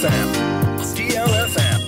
DLFM. DLFM.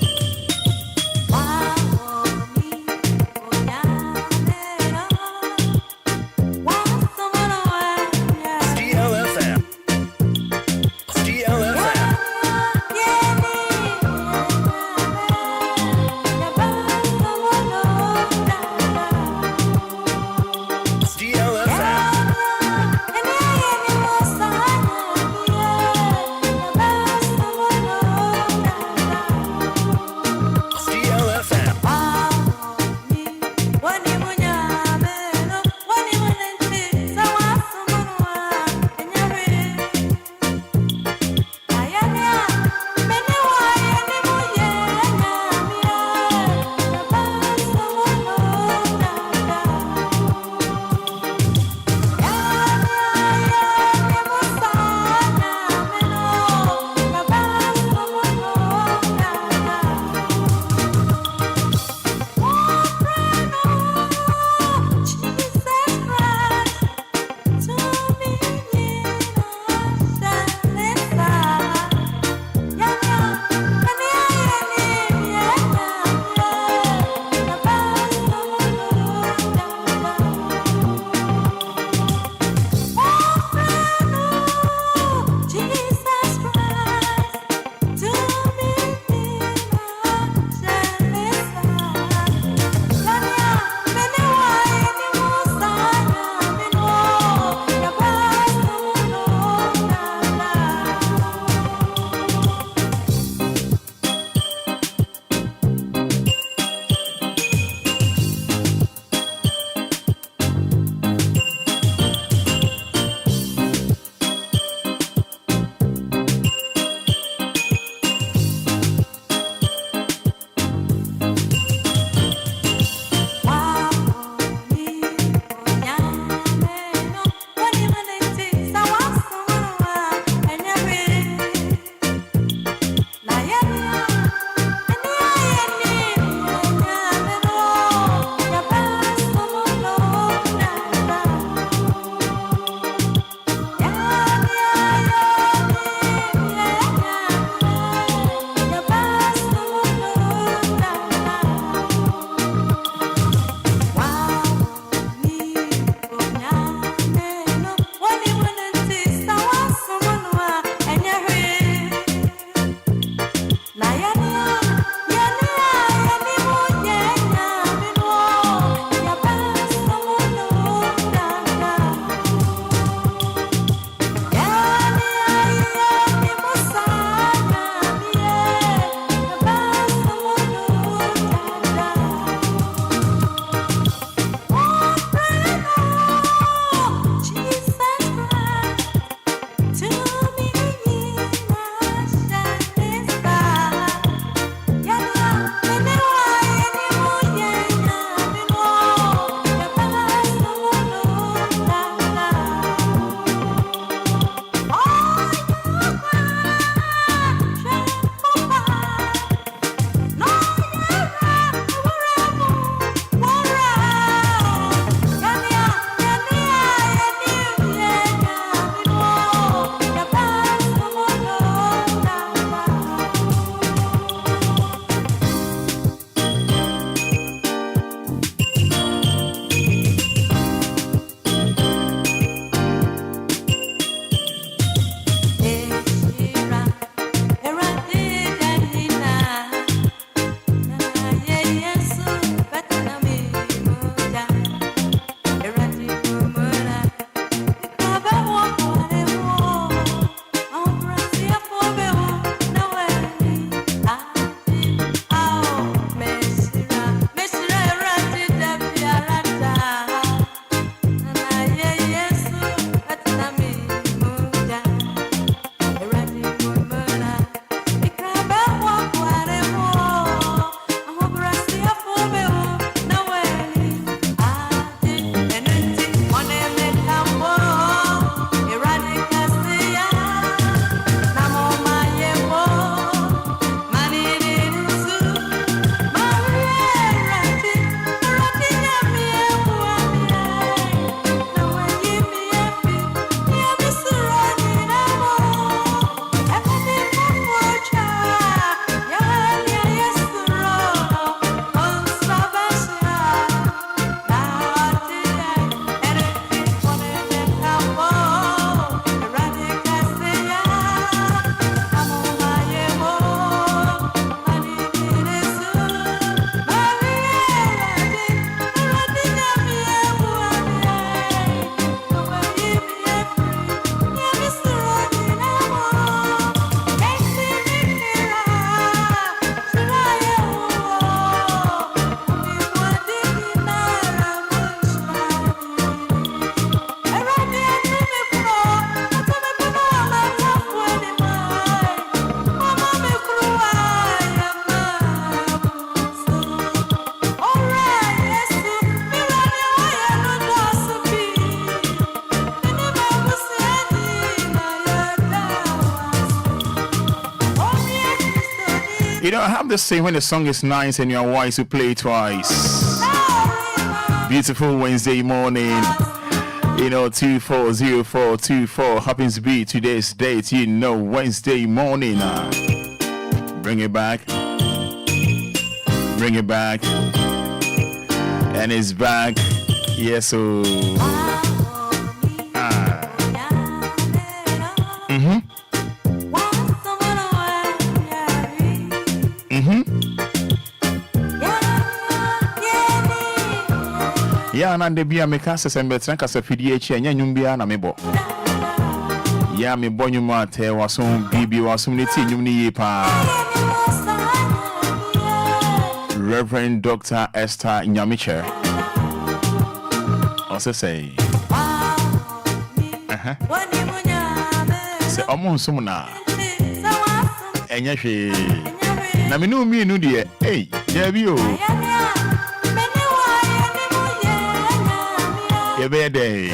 You know, I have this saying, when the song is nice and you're wise, you play it twice. Beautiful Wednesday morning. You know, 240424 happens to be today's date. You know, Wednesday morning. Bring it back. Bring it back. And it's back. Yes, so. Yeah, and the beer makers and better as a PDH and Yumbia na mebo. Yeah, me bonumate was some BB was some little pa. Reverend Dr. Esther Nyamiche. Also say, say, almost sumuna. And yes, Naminu me no dear, hey, there you. Day.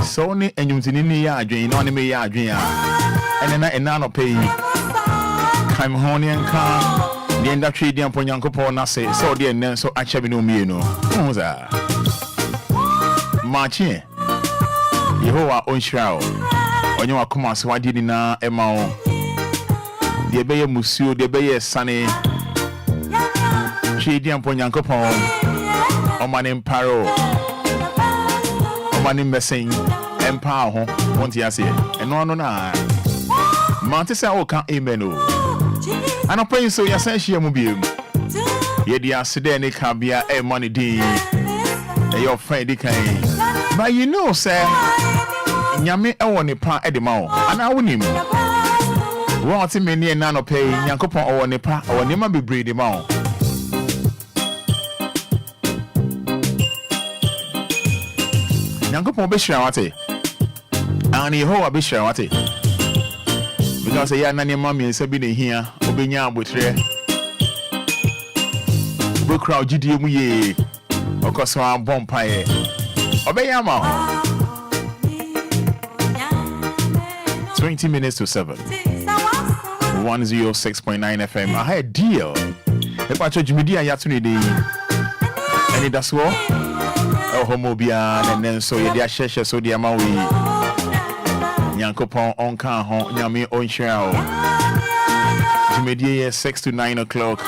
So ni enyumtini ya adwen no ne me ya adwen a ene na ena no pay kam honi enka de nda twe de ampo nyankopon na se so de ene so ache bi no mie no unza machi Yehowa onhira o onye wakoma so wadi ni na ema o de beye musuo de beye sane twe de ampo nyankopon Omanim paro, Omanim messing, empower home, won't you say? And no, Montesa Oka Emeno. And I'm praying so, yes, she will be. Yet, the accident can be a money day. Your friend, but you know, sir, Yami, I want a pa at the mouth, and I wouldn't him. What a many and nano pay, Yankopa or Nepa, or never be breed him out. Yankopo be shawate. And Yehowa be shawate. Because ya nani mami se bi ne hia obenya abotre. Bo crowd gidie mu ye. Okoso abon pae. Obeya ma. 20 minutes to 7. 106.9 FM. I had deal. E pa cho jumidi ya tuni de. Anidaso Obia and then so ye dia sheshe so dia ma we Nyankopon onka ho nyame onhia o Jumedie 6 to 9 o'clock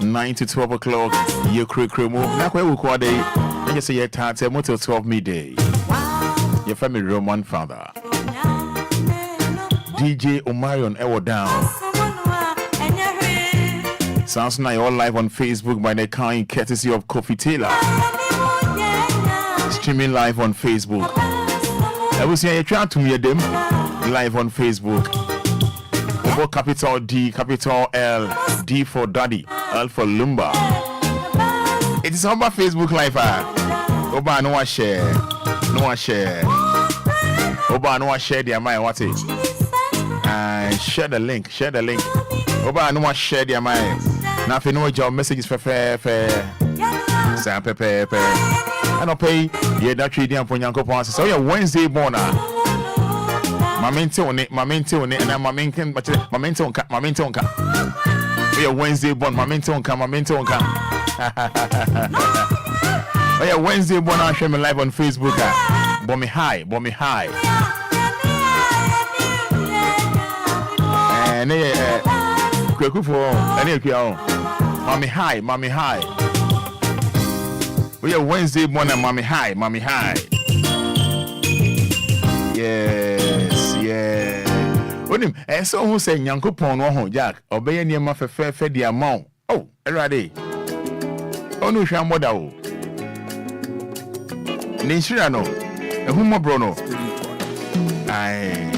9 to 12 o'clock ye kremo na kwa wuko dey and you say ye tate mo till 12 midday your family Roman Fada DJ Omarion ewo down sounds now all live on Facebook by the kind courtesy of Kofi Taylor. Streaming live on Facebook. I will say you try to hear them live on Facebook. Over capital D, capital L, D for Daddy, L for Lumba. It is over Facebook live. Oba no one share. Oba no one share the amount what it. And share the link. Oba no one share the amount. Now if you know your messages for Pepe. And pay ye that trade and Ponyanko so your Wednesday born. My mentor on it, and my mentor. We are Wednesday born, my mentor. Oh yeah, Wednesday born. I share me live on Facebook. Bomb me high. And quick for any mommy high. We are Wednesday morning, mommy high. Yes. Onim, so who say Nyankopon no ho Jack, obey near my fair the amount. Oh, ready. Oh no, sham moda o. Ninshirano, a humo brono. Aye.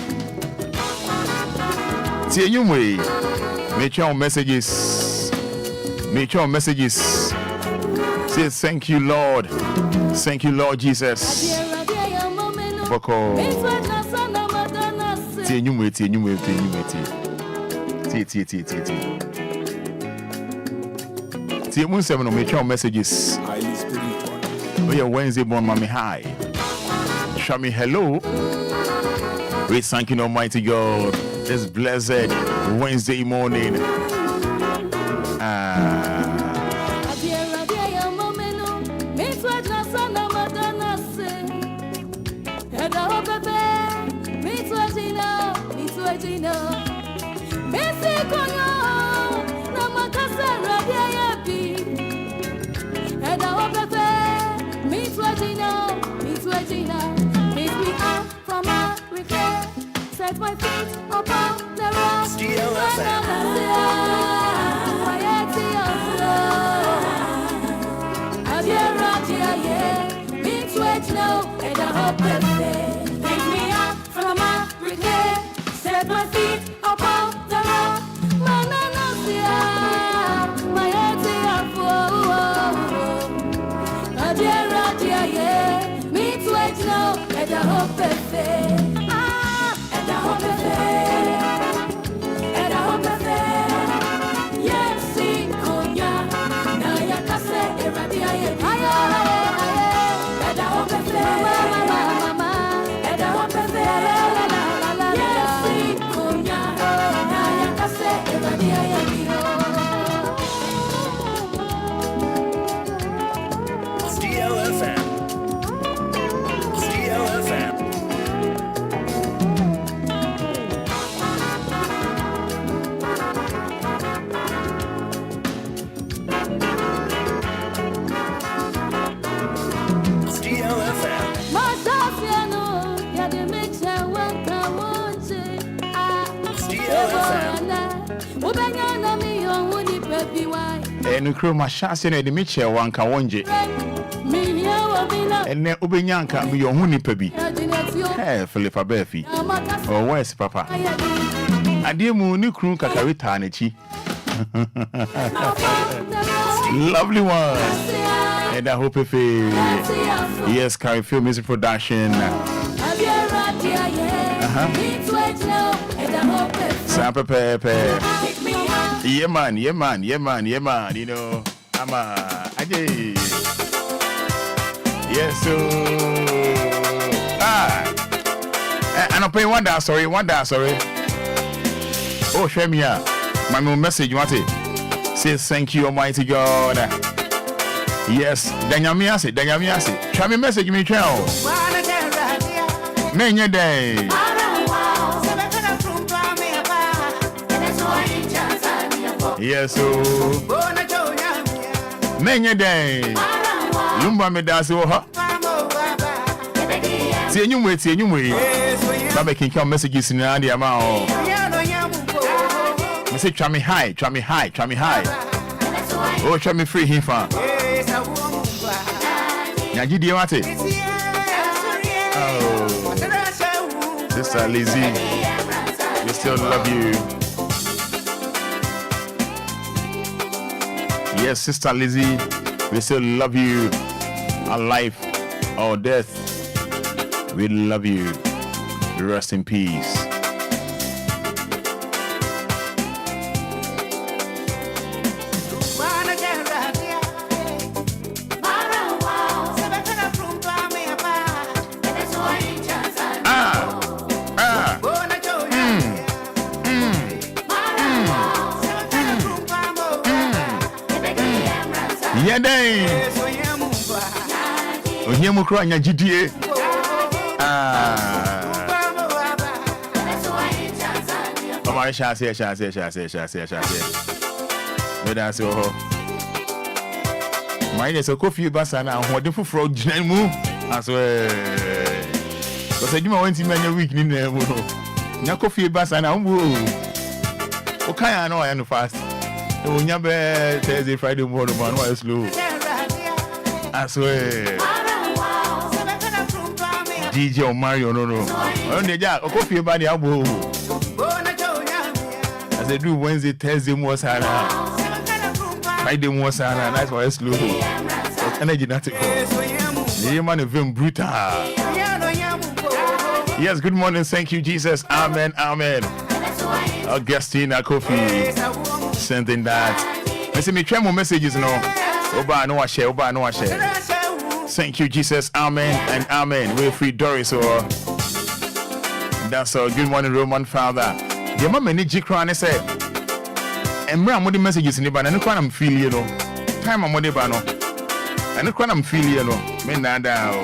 See you way. Make your messages. Say thank you, Lord. Thank you, Lord Jesus. Boko. Tie mun seven on make your messages. We are Wednesday born, mommy high. Show me hello. We thank you, Almighty God. this blessed Wednesday morning. Set my feet upon the rock. DLFM. Pick me up from my regret. Set my feet upon the rock. My head's And crew my chance in the Mitchell one can one j. And then Ubenyanka be your honey pebby. Hey, Philippa Beffy. Oh, where's Papa? I dear moon, crew Kakarita Nechi. Lovely one. And I hope if yes, Carry Film Music Production. Sampa Pepe. Yeah man, you know, I'm a yes, so and I'm paying $1, sorry. Oh, show me my message, you want it? Say thank you, Almighty God. Yes, Danyamiase. Try me message me, child. Many day. Yes, so many day. Lumba Anidaso Wɔhɔ. See you way. Baba can come messages in the amount. I say try me high. Oh, try me free here for. Now you do what it? Oh, Sister Lizzie, we still love you. Yes, Sister Lizzie, we still love you. Our life, our death, we love you. Rest in peace. Yadai. Onyemu kro anya gidie. Omari shase. Anidaso Wɔhɔ. My name is Kofi Basana and what the fufro ginamu. As well. Because I do want to make a week in there. Kofi Basana. Okay, I know I am fast. Unyabe Thursday, Friday morning, man, why slow? I swear. DJ Mario, no. Only Jack, Kofi body abu. As I do Wednesday, Thursday more sana. Friday more sana. That's why slow. Energy not to go. The man is very brutal. Yes, good morning. Thank you, Jesus. Amen. Augustina Kofi. Sending that. I see me try more messages now. Oba no share. Thank you, Jesus. Amen and amen. We're free Doris or that's all. Good morning, Roman Father. The mama ni jikra ne say emra mo the messages ni ba na kwa na feel you know time mo de ba no and kwa na feel you know me nada o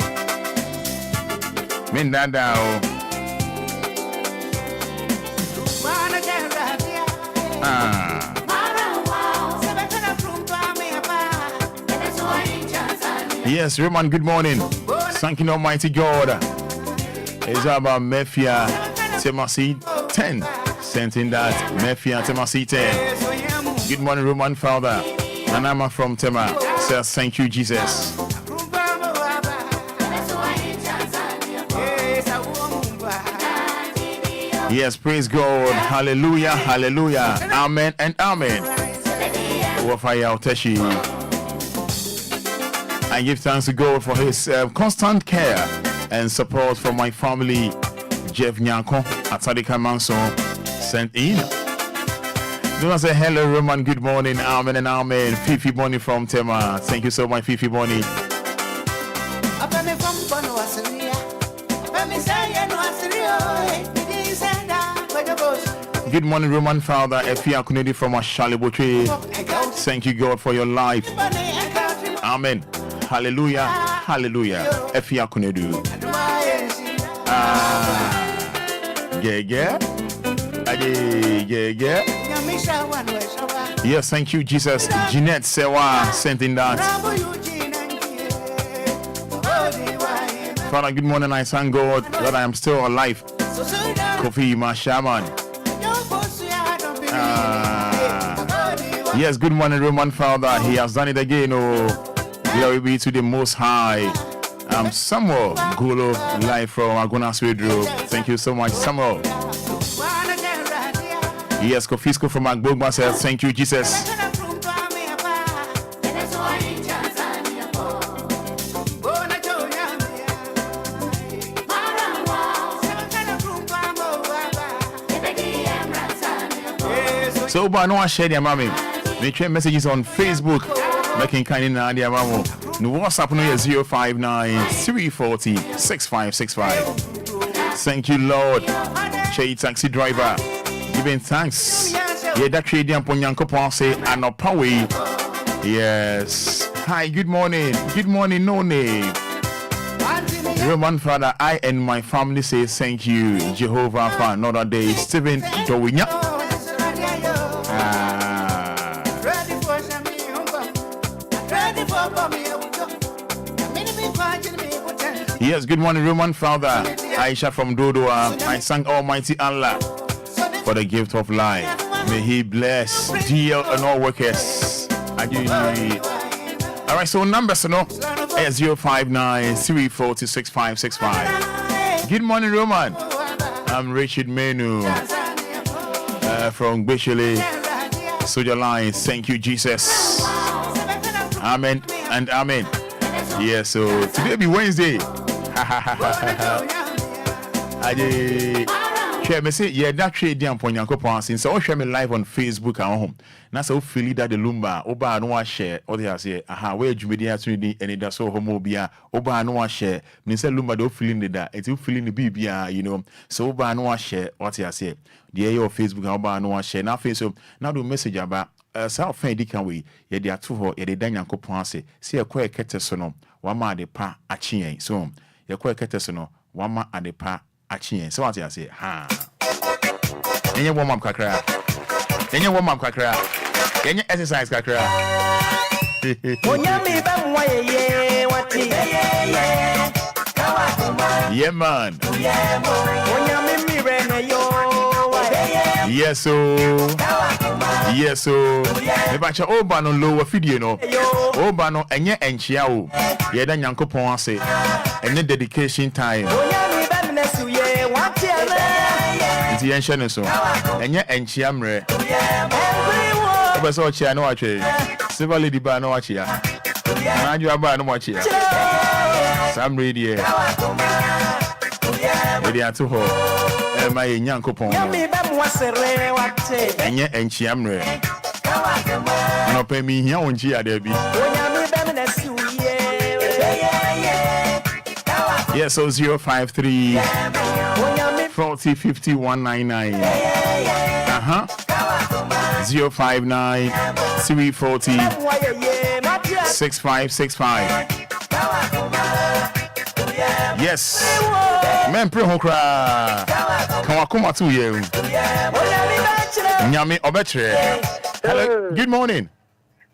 Yes, Roman, good morning. Thank you, Almighty God. It's about Mafia Temasi 10. Sent in that Mafia Temasi 10. Good morning, Roman Father. And I'm from Tema. Says thank you, Jesus. Yes, praise God. Hallelujah, hallelujah. Amen and amen. I give thanks to God for his constant care and support for my family. Jeff Nyanko Atadika Manson sent in. Do I say hello, Roman? Good morning, amen and amen. Fifi Bonnie from Tema. Thank you so much, Fifi Bonnie. Good morning, Roman Father. Efia Kunedi from Ashalibotre. Thank you, God, for your life. Amen. Hallelujah. Hallelujah. Efia Kunedu. Yes, thank you, Jesus. Jeanette Sewa sent in that. Father, good morning. I thank God that I am still alive. Kofi Mashaman. Yes, good morning, Roman Father. He has done it again. Oh, glory be to the Most High. I'm Samuel Golo, live from Agona Swedro. Thank you so much, Samuel. Yes, Kofisco from Agbogba says, thank you, Jesus. So, but no one share their mommy. Make sure messages on Facebook. Making kind in their mamo. No WhatsApp no 059-340-6565. Thank you, Lord. Che taxi driver. Giving thanks. Yeah, that trade and Ponyanko Ponce and no power. Yes. Hi, good morning. Good morning, no name. Roman Father, I and my family say thank you, Jehovah, for another day. Stephen Dowinya. Yes, good morning, Roman Father. Aisha from Dodoa. I thank Almighty Allah for the gift of life. May He bless DL and all workers. All right, so numbers, 059-340-6565. Good morning, Roman. I'm Richard Menu from Bishele Soldier Line. Thank you, Jesus. Amen and amen. Yeah, so today be Wednesday. Share me say yeah that trade down for Nyankopon since so share me live on Facebook at home. Na so feel that the Lumba oba no share or they say aha where Jumedia to the Anidaso Wɔhɔ Obia oba no share me say Lumba do feeling that it will feeling the bibia you know so oba no share what you say the your Facebook oba no share na face now do message about sa ofan di kan we ye de ato ho ye de dan Nyankopon ase se ekwa ekete so no wama ade pa achien so ye kwa ekete so no wama ade pa achien so what you say ha enye warm up kakra enye exercise kakra onyami ba mwa ye wati yeah man onyami mire na yo yes so me ba cha oba no low video no oba no enye enchia o ye da Nyankopon ase enye dedication time onyami ba mna suye wati nti yen hye so enye enchia mre oba so chia no atwe silver lady ba no achia na aju aba no achia sam radio edi atu ho ma ye Nyankopon enye enchia mre no pe mi hia onchi ada bi yes so 053 40 50 199 059 340 6565. Yes. Men pre ho kra. Kan wakoma to ye. Nyame obetre. Hello. Good morning.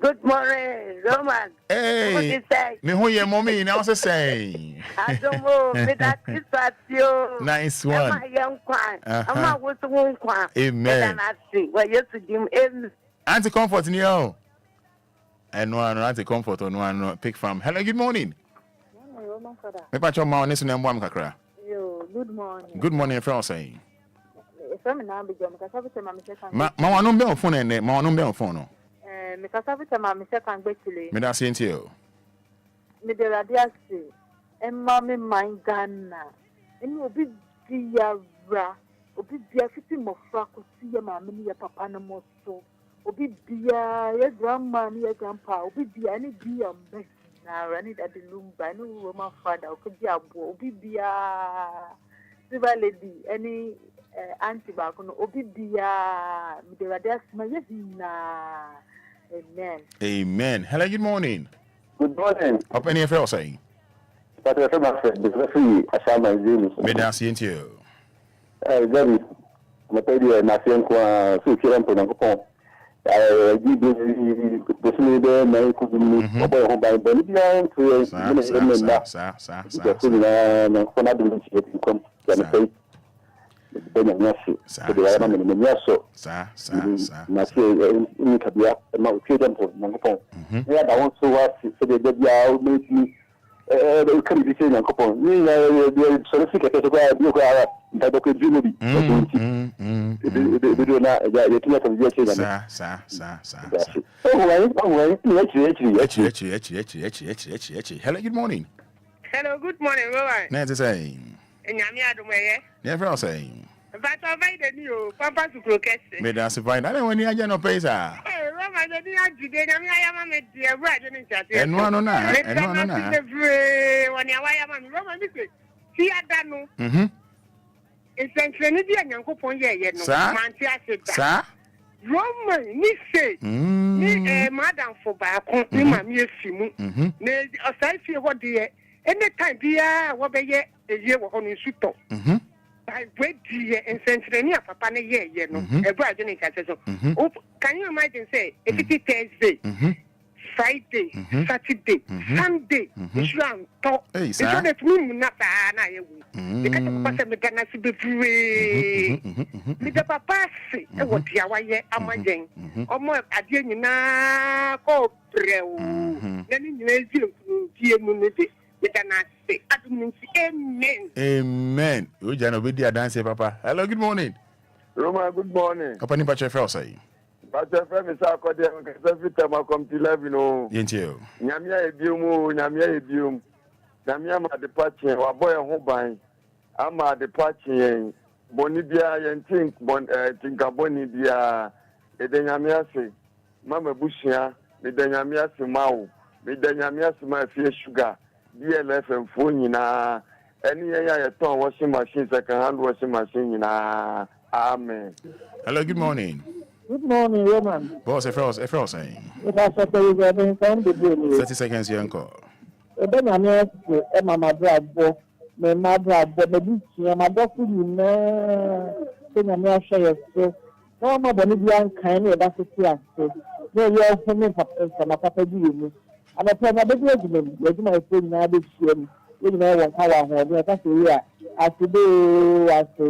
Good morning, Roman. Hey. What you say? Me ho ye mommy now say. I don't know. Me that is what you. Nice one. I'm a young kwan. I'm a was one kwan. Amen. I see. Well, yes, to him. Anti comfort in you. And no anti comfort on one pick from. Hello, good morning. Roman Fada. Me patch your mouth name one kakra. Yo, good morning. Good morning, friend saying. If I'm now be because I say my second. Ma no be on phone and ma no be on phone no. Because I say my second actually. Me da say you. Me the radio say. Emma me mind Ghana. Emi obi biara. Obi biara fiti mofra ko si ya ma me ya papa no mo so. Obi biara ya grandma ni ya grandpa. Obi biara ni biara mbe. Na rani da the Lumba no Roman Fada okoji abo. Obi biara silver lady any auntie back no obi biara me the radio asma yes na. Amen. Amen. Hello, good morning. Good morning. Open your friend saying. But I my friend, the free Ashama James. Me da say you. Very. Materia na fianco su kirampo na ko. Give the smooth na ku ni obo ho ba ba ni ya to Sa. na ko na du ci ko ya na kai. Benya nyasi. Ko ya na me nyaso. Sa. Na se ni kabia ma o kirampo na ko. Ya da won so wa se de bia o me can be saying, Uncle, me, so sick at the that could do me. They do not get Hello, good morning. Hello, good morning, Roman. Nancy saying. And Yamia do me. Never saying. But I made a new Papa to protest. Me da say fine. I don't want you no pay sir. Roman, I didn't today. I am a dear brother in chat. And no. When you are Roman, see, I don't know. It's a Trinity and Uncle Ponye, Mantia said, sir. Roman, me say, me madam for back, me, mammy, Simu, or I feel what dear. Anytime, dear, what be a year on his suit. I wait dear and send to the papa ye, no, a brother in chat. Can you imagine, say, if it is Thursday? Friday, Saturday, Sunday, Islam talk. It's not a room, not because of what I'm going to be free. With the papa, what you are, I'm a young, or more at the end, now, go, then you community. Amen. We just be there dance, Papa. Hello, good morning. Roma, good morning. Company Pacha Fell say. But your friend is our code, every time I come to 11. Yentio. Nyamia Ebium, Nyamia Ebium, Nyamia departure, or boy, a home buying. I'm a departure, Bonibia, and think, Bonibia, Edenyamia say, Mama Bushia, Edenyamia Simau, Edenyamia Sima, fear sugar. DLFM phone na any ton washing machine second hand washing machine na amen. Hello, good morning. Good morning, Roman. Boss, if I was saying. If I said there is a 30 seconds, your uncle. Then I'm here to my brother, my mother, my doctor, you know, I'm here to so. No, my Bolivian kind of that's a class. So, you are coming from a papa. And I tell my baby, you're my friend now this year. You know, how I have it. As today, as to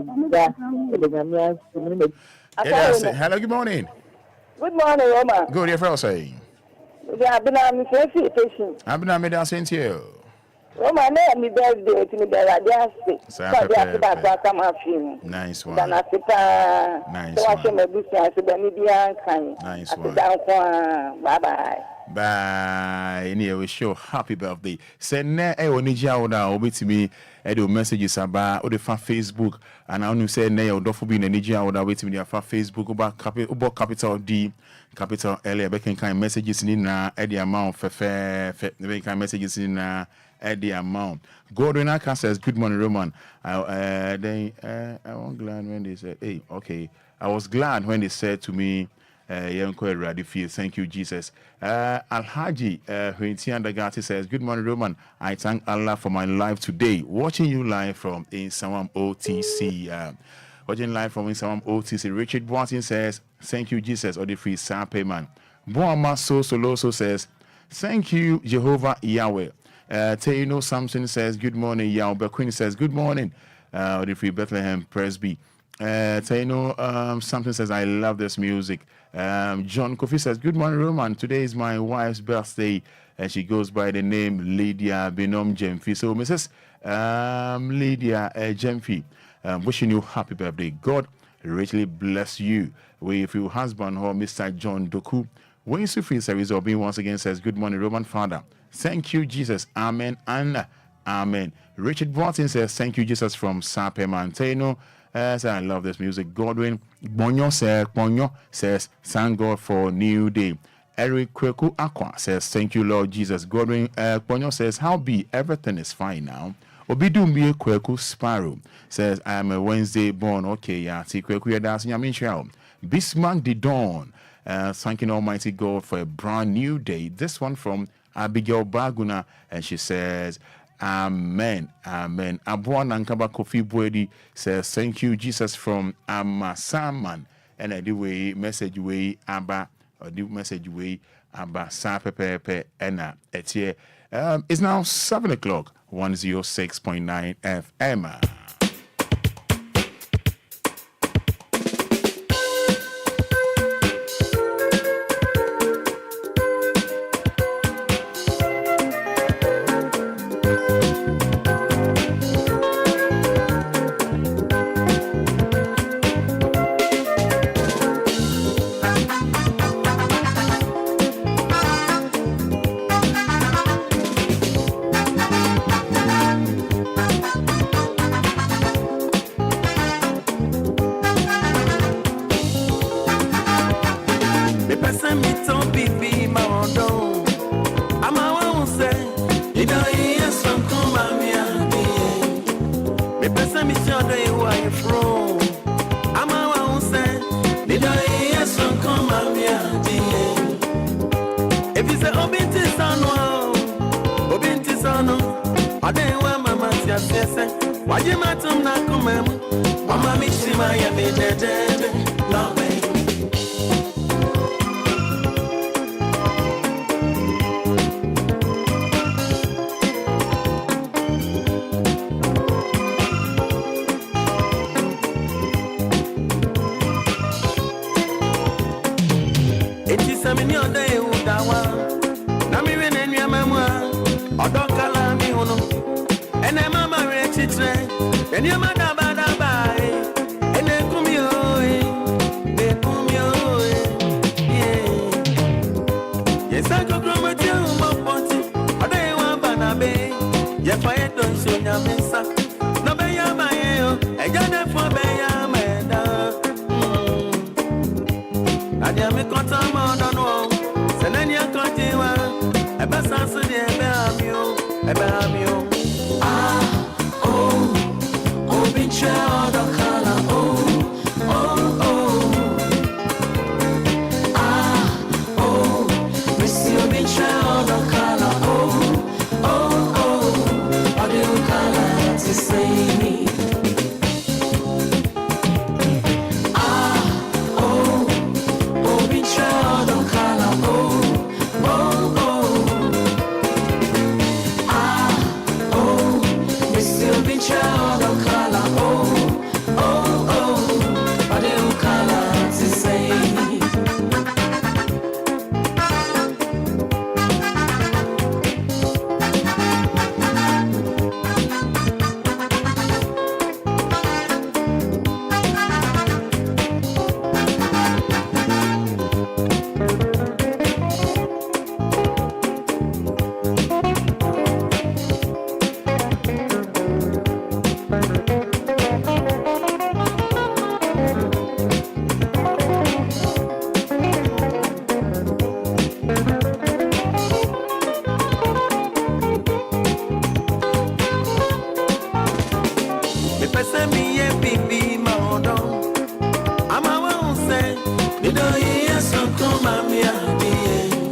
hello, good morning. Good morning, Roma. Good, your friend saying. Yeah, I've been on the station. I've been on me dancing to you. Roma, name me birthday to me there. Nice one. Nice one. Nice one. Bye bye. Bye. Anyway, we show happy birthday. Send ne onija oda obetimi do messages about o the Facebook and I want to say ne odofo bi na onija oda obetimi dia fa Facebook oba capital D capital L e be kan messages ni na e the amount fe be kan messages ni na e the amount. Gordon Aka says good morning Roman. I won't glad when they say hey okay I was glad when they said to me, thank you, Jesus. Alhaji Huintian Dagati says, good morning, Roman. I thank Allah for my life today. Watching you live from Insawam OTC. Watching live from Insawam OTC. Richard Boatin says, thank you, Jesus. Or the free Sape man. Boama Soloso says, thank you, Jehovah Yahweh. Teino Samson says, good morning. Yahweh Queen says, good morning. Or the free Bethlehem Presby. Taino something says, I love this music. John Kofi says, good morning, Roman. Today is my wife's birthday, and she goes by the name Lydia Benom Jemfi. So, Mrs. Lydia Jemfi, wishing you happy birthday. God richly bless you with your husband, or Mr. John Doku. When you see service or being once again says, good morning, Roman Father. Thank you, Jesus. Amen and amen. Richard Barton says, thank you, Jesus, from Sape Manteno. I love this music. Godwin Bonyo says, thank God for new day. Eric Kweku Aqua says, thank you, Lord Jesus. Godwin Bonyo says, how be everything is fine now. Obidumbi Kweku Sparrow says, I am a Wednesday born. Okay, yeah, see Kweku Yadas Yamin Bismarck the Dawn, thanking Almighty God for a brand new day. This one from Abigail Baguna, and she says, Amen. Amen. Abuan Nankaba Kofi Bwedi says, thank you, Jesus, from Amasaman. And I do way message way Abba, or do message way Abba Sapepe Ena Etie. It's now 7 o'clock, 106.9 FM.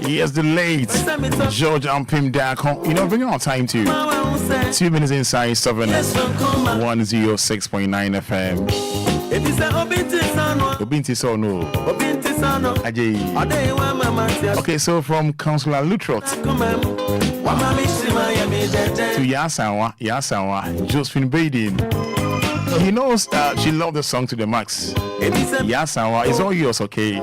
Yes, the late George Ampim Dako. You know, bringing our time to 2 minutes inside 7 106.9 FM. Obinti so no. Okay, so from Councillor Lutrot to Yasawa, Josephine Baden. He knows she loved the song to the max. Yasawa, it's all yours, okay?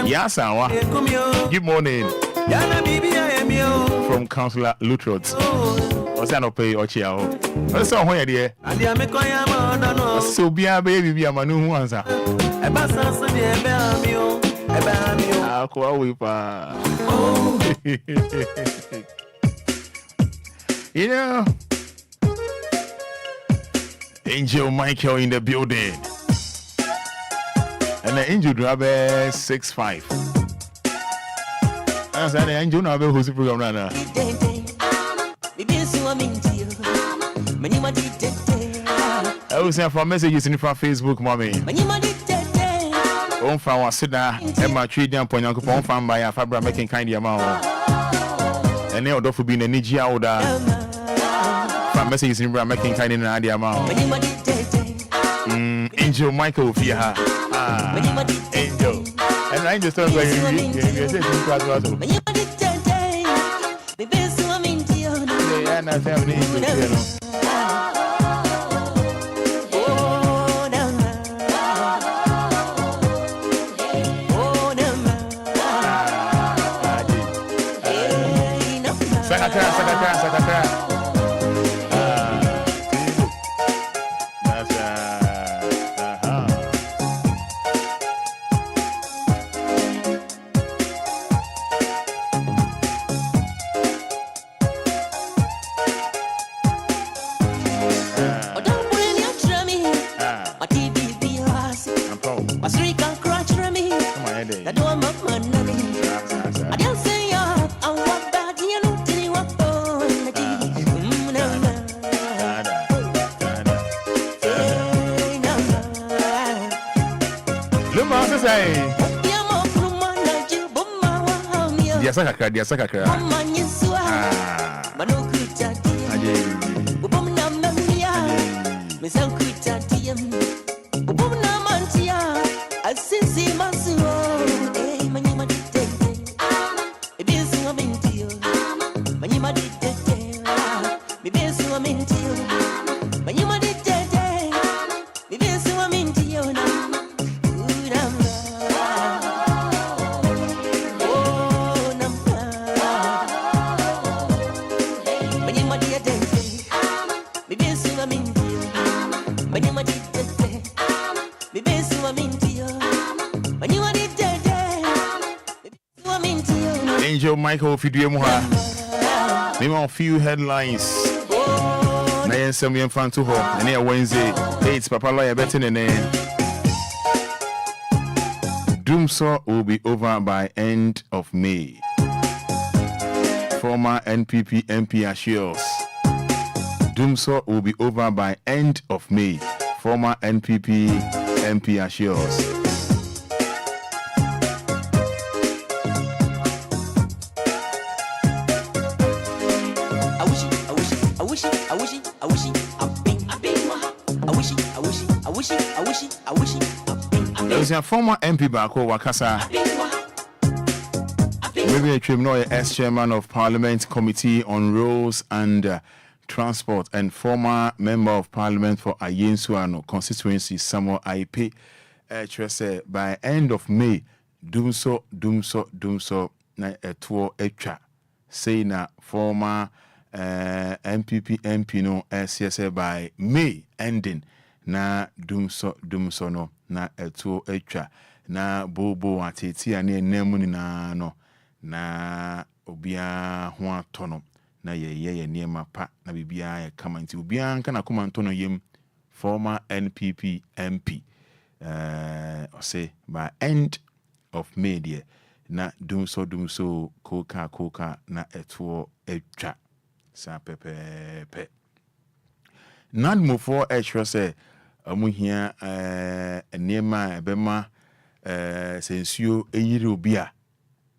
Yasawa, good morning. From Councillor Lutrot. What's that not pay or chiao? What's that one idea? So be a baby, be a manu who answer. You know, Angel Michael in the building. And the Angel driver 6'5". I said the Angel now who's the program runner. I was saying for messages in from Facebook, mommy. On fan was sit down and my tree down point uncle on fan by a Fabra making kind of amount. And they would for being a Nijia order. From messages in making kind of an idea amount. Angel Michael Fia. Angel. And I just started going Sakakara. Dia sakakra. Angel Michael Fiduemuha. Name a few headlines. Nayan Samuel Fantuho, and here Wednesday, it's Papa Lawyer betting in name. Doomsaw will be over by end of May. Former NPP MP assures. Doomsaw will be over by end of May. Former NPP MP assures. There is a former MP Bako Wakasa. Maybe a criminal ex-chairman of Parliament Committee on Roads and Transport and former member of Parliament for Ayensuano constituency Samuel IP. By end of May, Doomsaw na etuo etwa. Say na former MPP MP no SSA by May ending na Doomsaw no na etuo etwa na bobo ateti ane nemu ni na no na Obia ho atono na ye niema pa na bibia ye kama nti Obia nka na koma ntono yem former NPP MP say by end of May there na Doomsaw koka na etuo etwa sa pepe. Nan mo for extra say amu hia enema ebema sensuo eyiri obia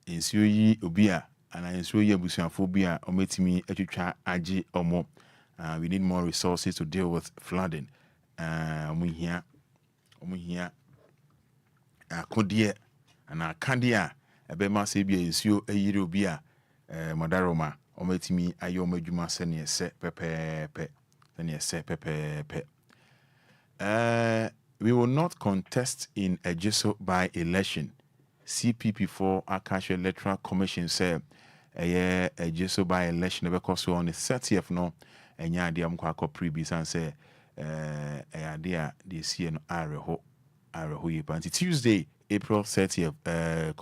ensuo yi obia ana ensuo yi abusuafo bia ometimi atwitwa age omo. We need more resources to deal with flooding. Amu hia akodie ana kandia ebema se bia ensuo eyiri obia Madaroma ometimi ayo madwuma sene se pepepe. We will not contest in a Ejiso by-election. CPP4 Akash Electoral Commission said a Ejiso by-election because on the 30th no enya dia mkwako previous and say idea the CN areho yipanti Tuesday April 30th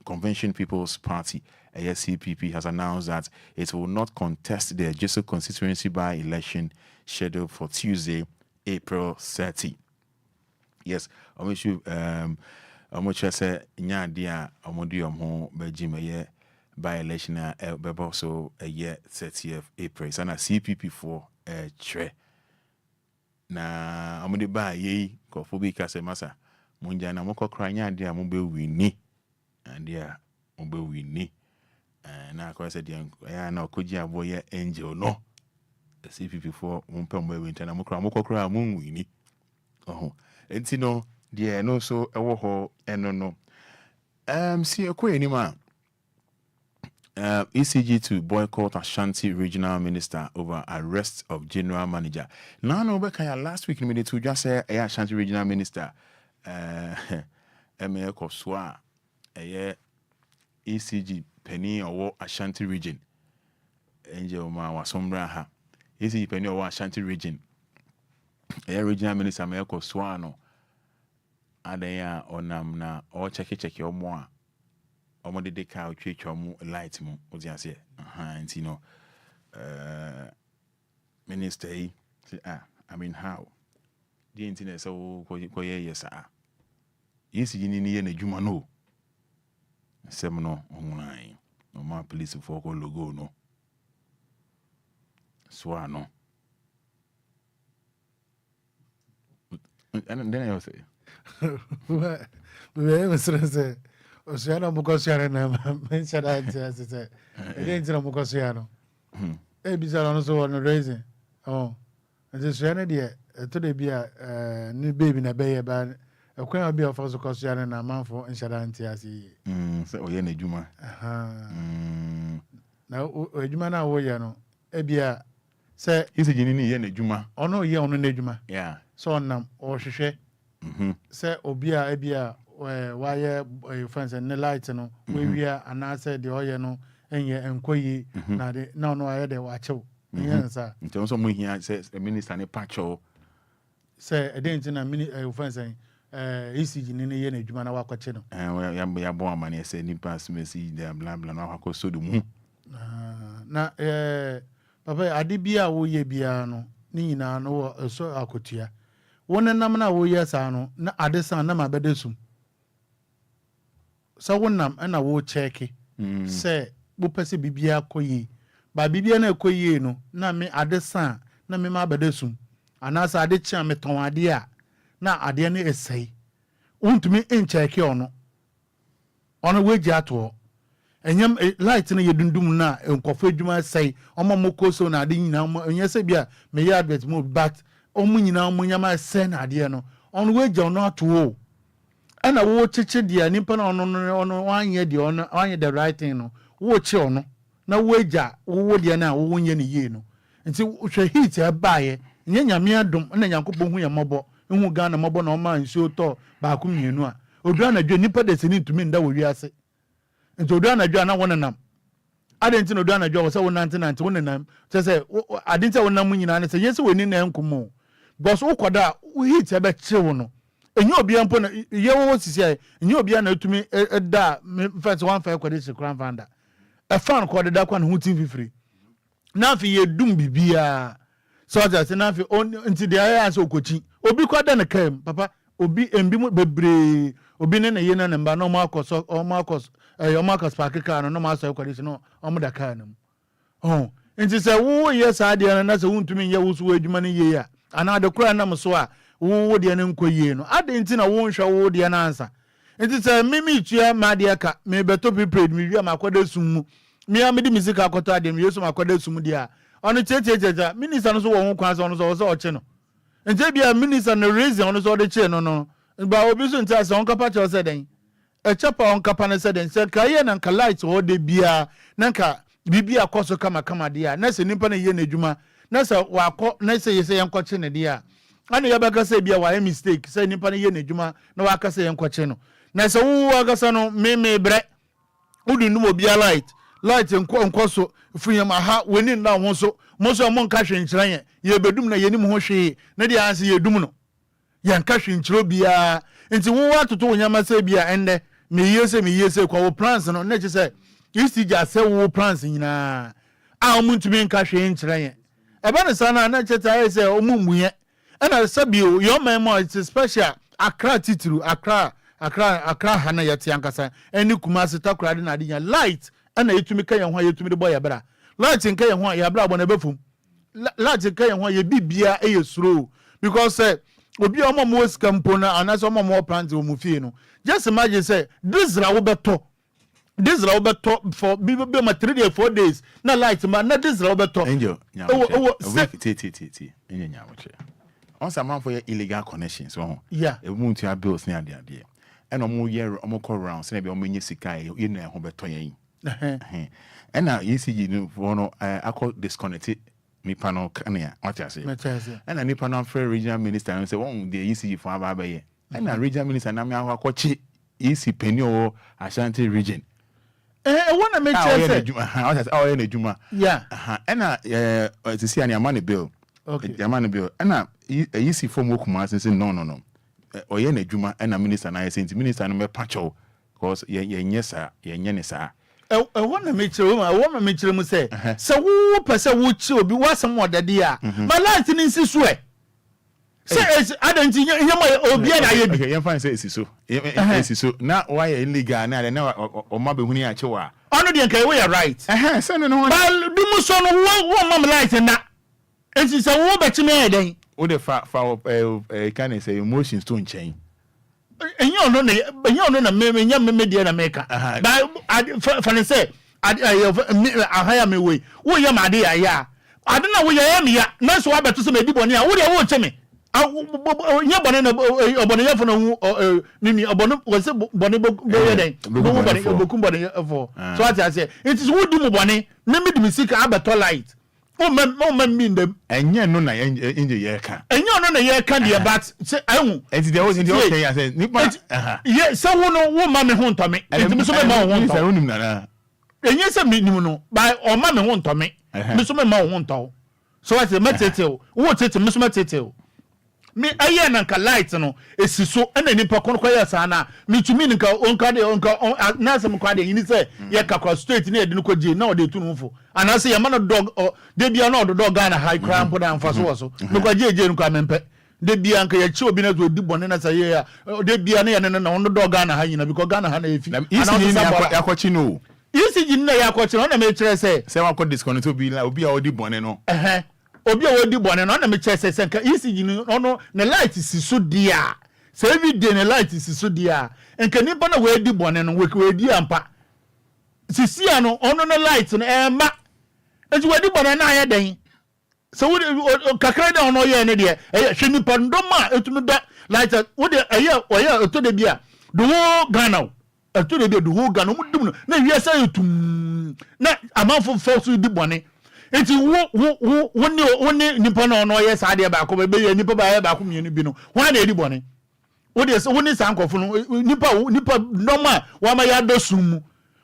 Convention People's Party CPP has announced that it will not contest the Ejiso constituency by-election scheduled for Tuesday April 30. Yes, I wish you say nyadia omodium bejime by-election bebo so a year 30th April. Sana CPP4 tre na omodi ba ye kofobi kase masa munja na moko kra nyadia mo be wini andia mo be wini na ko se dia ya na okoji aboye angel no CPP4 mumpe mo be na moko kra mo wini enti no dia no so ewo ho eno no see ekwe anima ECG to boycott Ashanti regional minister over arrest of general manager. Now no be kaya last week we to just say Ashanti regional minister Emeka Kosua ECG penny or Ashanti region Angel ma wasombra ha ECG penny or Ashanti region regional minister Emeka Kosua no adaya onam na o check omo omo de ka otwetwa mu light mu odi ase nti no minister say I mean how the internet so ko yes yes yini ni ye na dwuma no sem no onwan no ma police for ko logo no so ano and then I say we say Osiano Mukosiano mentioned that against Mukosiano. Ebizano so on raising. Oh, and this Yanadi today be a new baby in a bay band. A queen be of Osocosiano and a man for Inshadanti as he. So, Yene Juma. Now, Jumana Woyano, Ebia say, is a Yene Juma. Oh, no, ye on the Juma. Yeah. So, nam or Shishe. Say, Obia, Ebia. Why your friends and the lights no we are and I said the oil no and ye enquiry no I had a watch out yes sir in terms of here says a minister and a patcho say a didn't a minute friends saying ECG in the year Jumana Wakachino and we are born money say ni pass me see them blah blah now I so the moon na papa adibia wo ye bia no ni na no so akotua wona nam na wo ye sa no na adesan na mabedesum so wonam na wo check say bo pese bibia koyi ba bibia na koyi no na me adesan na me ma bedesum anasa ade chia me ton ade a na ade ne esai untumi en check ono weji ato enyam light na yedundum na enkofo adwuma esai omo mokoso na ade nyina onye se bia me ya advert mo but omo nyina mo nyama esai na ade no ono weji ono ato ana wo cheche dia nimpa na ono wanye dia ono wanye the right thing no wo che ono na weja wo dia na wo nye ne ye no nti hwe hit e baaye nye nyame adom na nyankopɔ hu ye mɔbɔ hu Ghana mɔbɔ na ɔma nsuo tɔ ba ku mienu a odua na dwe nipa de seni ntumi nda wo wiase nti odua na dwe na wonenam ade nti na odua na dwe wo se wo nante wonenam se ade nti wonenam nyina na se yesi woni na enkomo bɔs wo kɔda wo hit e be chewo no enyo obia mpo na ye wo sisi ai enyo obia na etumi da first one fair kwade grand founder a fan kwade da kwa na hutin fifiri na afi ye dum bibia so that na afi nti de ayi aso okochi obi kwada na kam papa obi embi mu bebre obi ne na ye na namba no makos o makos park car no ma so kwade no o mu da car no nti se wo yes ade na se wuntumi ye wo so adwuma ne ye ya ana de kura nam so a wo de ne nkoyie no ade nti na wo nhwa wo de na ansa nti se mimi tua ma de ka me beto prepared me wi ma akoda sum me am de music akoto ade me yeso akoda sum de a ono chechechecha minister no so wo ho kwan so ono so oche no nti bia minister no reason ono so de che no ba obi so nti ase on kapa che se den e chapa on kapa ne se den se kaye na nka light wo de bia na nka bibia koso kama de a na se nipa na ye na adwuma na se wakọ na se yese yenkọche ne de a ana ya baka se bia wa mistake se nipa na ye na adwuma na waka se yenkọche no na se wo agasa no me bre udu nu obi light enkoso funyam aha weni na ho so mo so mo nka hwenkyerɛ ye bedum na yenim ho hwe na de anse ye dum no ye nka hwenkyerɛ bia nti wo atoto wonyama se bia ende me yese kwa wo plans no na che se isi ja se wo plans nyina a omuntumi nka hwenkyerɛ ye ebe ne sana na che ta se omummuye na sabio your memo it's special akra titru akra hana yete ankasa eni kumase takura de na de nya light ana yetumi ka ye ho yetumi de boy yabra light nka ye ho yabra bo na befum light nka ye ho ye bibia e yesuro because obi o mo skampo na anase o mo plant o mu fie no just imagine say this ra wo beto for be ma 3 days 4 days na light ma na this ra wo beto angel ti nya woche on sa man for illegal connections so yeah e mu ntia bills ni ade and omo year omo call round say be omo nye sika ye na ho beto yen and now ECG no for no akọ disconnect me panel kania what you say and any panel for regional minister and say won the ECG for aba ye and na regional minister na me akọchi EC penny o Ashanti region wanna make sure say oh na juma yeah and na to see any money bill okay the money bill and na EC form okuma say no oye na juma and na minister na say minister no me pacho because ye nyesa ye nyene sa wanna make sure mu say so wo pese wo chi obi wasam odade a my life ni nsiso say adanti nyama obi na ye bi okay you find say esiso na why illegal na o ma behuni a chewa ono de nkai we right say no but dumu so no wo mam light na enti say wo be chi me eden wo de fa can say emotions to nchen enyo no na me media na meka but for say ahaya me we wo ye ma de ya ade na wo ye me ya na so abeto so me di boni a wo de wo che me nye boni na oboni ye fo no nini oboni wo se boni bo ye den bo boni bokum boni fo so ati say it is wo di mo boni me di misika abeto light o me ndem enye no na enje ye ka enye no na ye ka de but say ahu enti de wo enti okay ya say nipa ye say wo ma me ho ntome enti me so me ma ho ntome say wonim na enye say me nim no by o ma me ho ntome me so me ma ho ntome so what say metete wo tete me so metete me aye na nka light no esiso na nipa kono kwa yesa na me tumi nka onka de onka na sem kwa de yini say ye kakra straight na de no kwaje na o de tu no fo ana say ye man dog de bia na o dog Ghana high crime po na mfaso wo so me kwaje je nka mempe de bia nka ye chi obi na zo di bone na say ye de bia na ye na on dog Ghana ha yina because Ghana ha na efi ana yakwachi no isi jinna yakwachi no na me kire say wakọ disconnect obi a odi bone no obi a wodi bone no na me kire say nka isi jinu no na light si so dia say every day na light si so dia nka nipa na we di bone no we di ampa sisia no ono na light no ma eji we di bone na aye den so we kakra da ono ye ne de hwe nipa ndoma etunu da light we de oya to de bia do Ghana eto de bia do Ghana mu dum no na wi say etum na amanfo so di bone enti wo ni nipa na ono ye sa de ba ko be ye nipa ba ye ba ko mienu bi no wa na edi bone wo de so wo ni sankofo no nipa normal wa ma ya do sum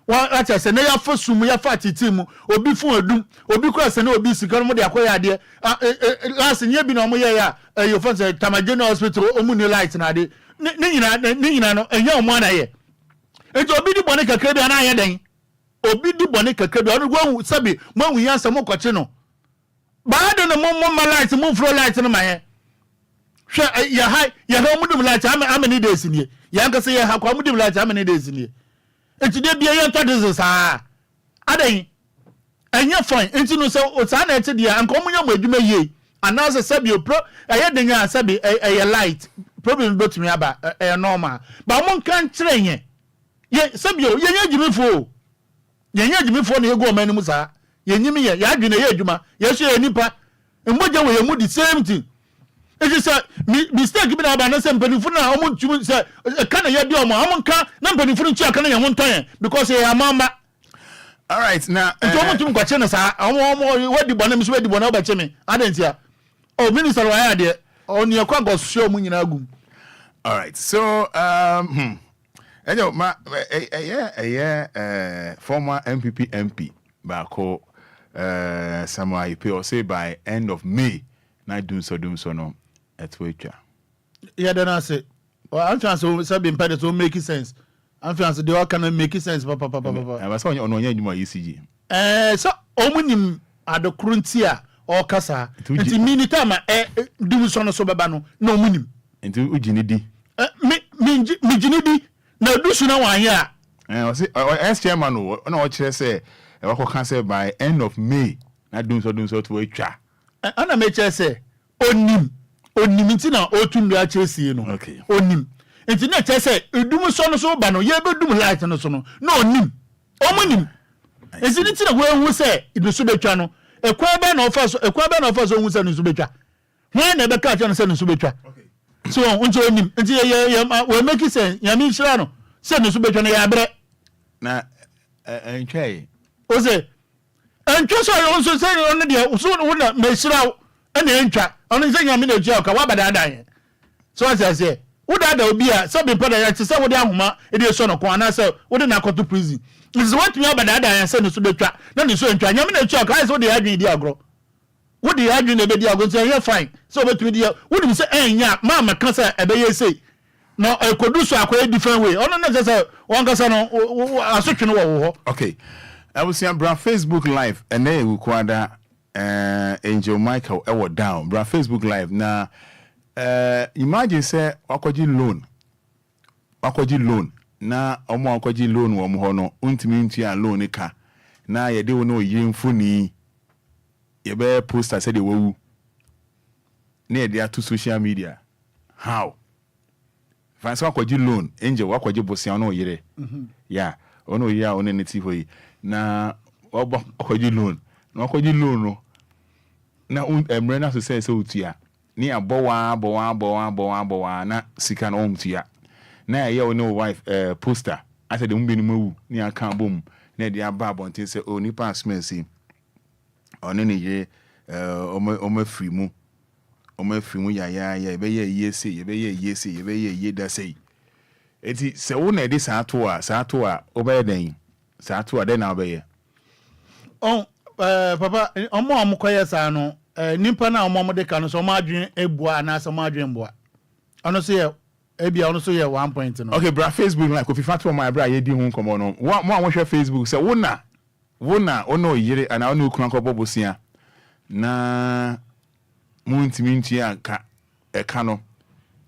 wa acha se na ya fa sum ya fa titi mu obi fun adum obi ko se na obi sika no de akoya de last nye bi na mo ye ya yo fa se Tamajena hospital omu ni light na de ni nyina no enya omo na ye enti obi di bone kakra bi na ye den obi di bone kakra bi onu gwa sabi mo wu yansa mo kwache no ba de no mo light mo fro light no ma ye hwe ya ha mo dum light amani days ni ya nka se ya ha kwa mo dum light amani days ni enti de bia ye ntode sa adan enya fine enti no so o sa na ete dia anka omunya mo adwuma yie anase sabi pro eye denya sabi eye light problem betumi aba normal ba mo kan kire yen ye sabi o ye adwumifo ye adwumifo na ego omani mu sa ye nyimi ye ya adwuna ye adwuma ye so ye nipa mboja we ye mu the same thing it is a mistake bi na aba na se mpanifo na omo ntumi se kana ye di omo nka na mpanifo nchi aka na ye wontan because ye amama. All right, now. Don't question us. What the bonnet is ready about Chemi. I didn't hear. Oh, Minister, I had it on your quagos show me in Agum. All right, so, anyway, former MPP MP, Bako, Samuel IP, or say by end of May, not doing so no, at Twitter. Yeah, then I say, well, I'm trying to say, being paid to make sense. I'm fancy they all can make sense, papa. I was on your ECG. So, omunim at the cruntia or cassa. It's a minute time, do so bano, no munim. Into Ujinidi. Me Jinidi, no do so now, yeah. I was as chairman, no, say, I can say by end of May, not doing so to a cha. And I may say, onim, onimitina, or to Chelsea, okay, onim. Enti na chese edumu so ba no ye be dum light no so no onim omonim enti ni tina wo hu se idu so betwa no ekwa be na ofa so hu se no so betwa hwan na be ka cha no se no so betwa so unto onim enti ye we make sense ya mi shira no se no so betwa na ya bre na entwai o se entwa so yo so se no de so wo na me shira na entwa ono se nya mi na jia ka wa bada dan so as I say Uda da Obia, sabi pada ya tisa wodi ahuma ede so no kwa na se wodi na koto prison. Nzi what me abada da ya se no so betwa na ni so ntwa nyame na twa ka se wodi adwen di agro. Wodi adwen na be di agro so fine. So betumi di wodi se enya ma ka se ebe ye sei. No ekodu so akwa different way. Ono na se won ka se no asotwe no wo ho. Okay. I was seeing bra Facebook live and then we kwada Angel Michael ewo down. Bra Facebook live na imagine say wakwaji loan na omo wakwaji loan wo mo no untimi ntua loan ka na ye de wo no yemfoni ye be poster say de wawu na ye de ato social media how fancy wakwaji loan Angel wakwaji bosia no yire yeah ono ya ono neti hoyi na wakwaji loan na wakwaji loan no na emre na so say utua ni abowa na sika na omtua na ye no wife poster ase de mbeni mawu ni aka bom na de aba bontin se oni pass mercy oni ni ye o free mu ya be ye ye da sei eti se wo na de sa to a obeden sa to a de na obeye papa omo amukoye sa no nimpa na omo de ka no so madwen ebua na so madwen boa ono so ye ebia ono so ye 1 point no okay bra Facebook like ofi fatu my bra ye di hu nkomo no mo a hwe Facebook say wona ono yire ana ono kura nko bobosia na muntimi ntia ka eka no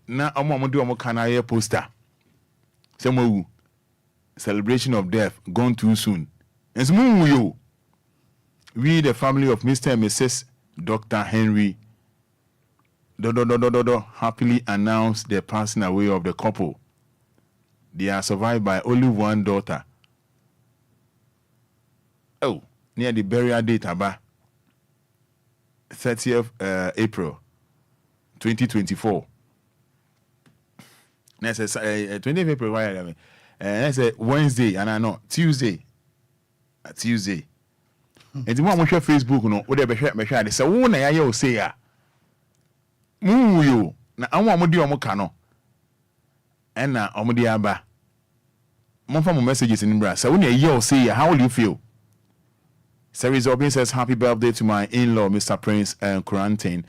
na omo de omo kana ye poster say mo celebration of death gone too soon enso mu yo we the family of Mr. and Mrs. Dr. Henry happily announced the passing away of the couple. They are survived by only one daughter. Oh, near the burial date about 30th April 2024. Next 20th April, why? That's a Wednesday, and I know Tuesday. And the one share Facebook no we dey be share dey say wo na ya o say ya mu yo na anwa mo di omo ka no and na omo di aba mo fa mo messages in bra say wo na ya o say ya how will you feel? Series Obin says happy birthday to my in-law Mr. Prince and Curating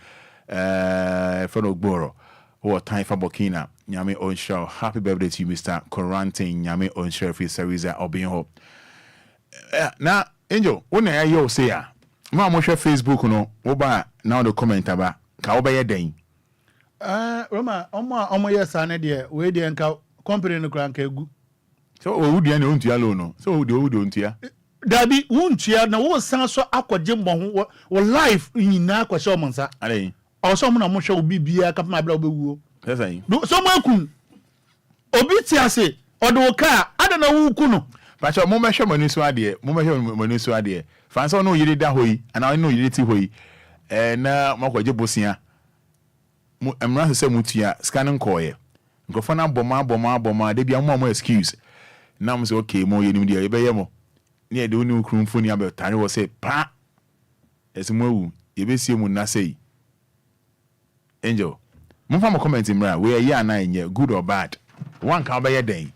from Ogboro or time for Burkina nyame on show happy birthday to you Mr. Curating nyame on show for Series Obin ho na Angel, when I you say ya, ma mo share Facebook no, wo ba now the comment aba, ka wo ba ye den. Roma, omo yes ane de, we de nka company no kran ka egu. So o wudi na ontua lo no. So o de ontua. dabi wuntua na wo san so akɔgye mmɔ wo life nyina akɔhyɛ ɔmo nsa ale ɔsɔ mo na mo hwɛ obi bia ka ma bla obɛwuo sɛsɛn so mo akun obi ti ase ɔde wo ka ada na wo ku no pacho mo mehwɛ mani so ade fansa no yiri da hoyi ana no yiri ti hoyi na makɔgye bosia mo emra sɛ mutua scanning kɔɛ nkɔfɔ na bɔma de bia mo excuse na mo sɛ okay mo yenim dia yebɛyɛ mo ne yɛde woni ukrumfo ni abɛtare wɔ sɛ pa ɛsɛ mo awu yɛbɛsie mu na sɛ angel mo fa mo comment mra we yɛ ana nyɛ good or bad one ka bɛyɛ den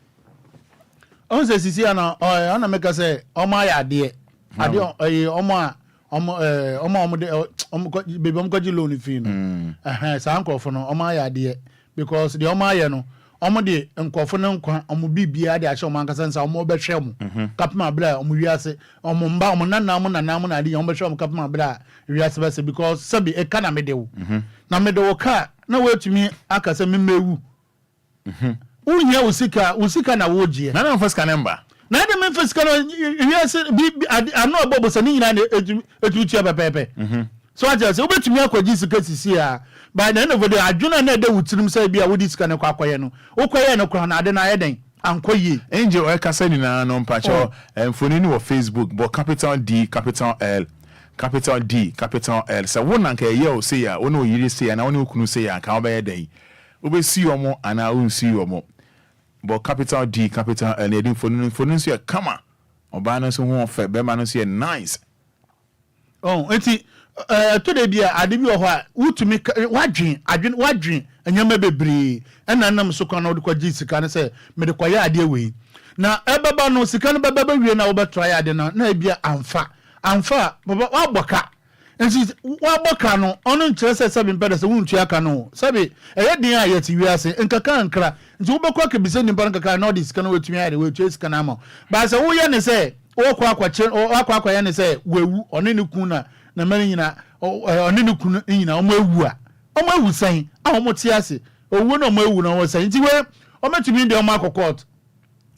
on se sisi ana ana meka say omo ya ade omo de baby omo kwaji loan fee no sa ankofo no omo ya ade because the omo ya no omo de nkofo no nkwa omo bibia de ahye omo ankasa nsa omo behwe mu kapma bra omo wiase omo mba omo nanam na ade omo behwe omo kapma bra wiase bese because sabi e kana medewo na medewo ka na wetumi akasa memewu unya usika na wogie na mfaska number na de mfaska no wiase ano abobo se ni nyina na etutua pepepe so aja se obetumi akwaji sika sisi a by the end of the day adwuna na de wutirim say bia wodi sika ne kwakoye no ukoye no kro na ade na yeden ankoye angel o kasa ni na no mpacho mfoni ni wo Facebook but capital D capital L capital D capital L so wona nka ye o say ya wona o yiri say ya na wona okunu say ya ka obeye den obesi omo ana unsi omo but capital D capital L edin phone so ya kama oba no so ho fe be ma no so ya nice enti to de bia ade bi ho a wutumi wadwen anyama bebre na nam so kwa na odikwa sika ne se me de kwaye ade we na ebeba no sika no beba wie na wo betry ade na bia amfa waboka enti waboka no ono nkyere se sabi mpede se wuntu aka no sabi eye din a yeti wiase nkaka nkra nti wo bekwa ke bise nimpa nkaka na odi sika no wetumi ade wetu sika na ama ba se wo ye ne se wo kwa akwa ye ne se wewu ono ne kun na mari nyina ono ne kun nyina omo ewu san a omo ti ase owu na omo ewu na wo san nti we ometumi de omo akokot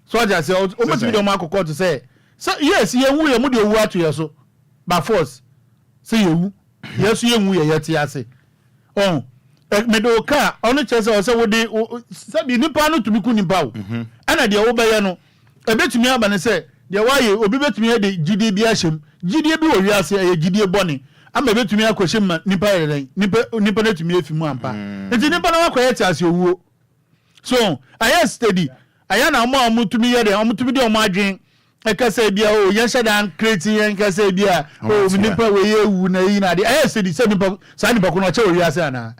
so aja se ometumi de omo akokot se yes ye wu ye mu de owu ato ye so by force say you yes ye wu ye yeti ase medoka ono chese o se wo de sabi nipa no tumi ku nipa wo ana de wo beye no ebetumi aba ne se de waye obi betumi de gidie bi ahyem gidie bi wo wiase e gidie boni ama ebetumi akohyem ma nipa yeren nipa na tumi afimu ampa enti nipa na wakoyeti ase owuo so aya steady aya na mo amutumi ye de amutumi de o ma adwen ekase bia o yen shedan curating yen kase bia o nipa we ye wu na yi na de aya steady se nipa sa nipa ko no che o wiase ana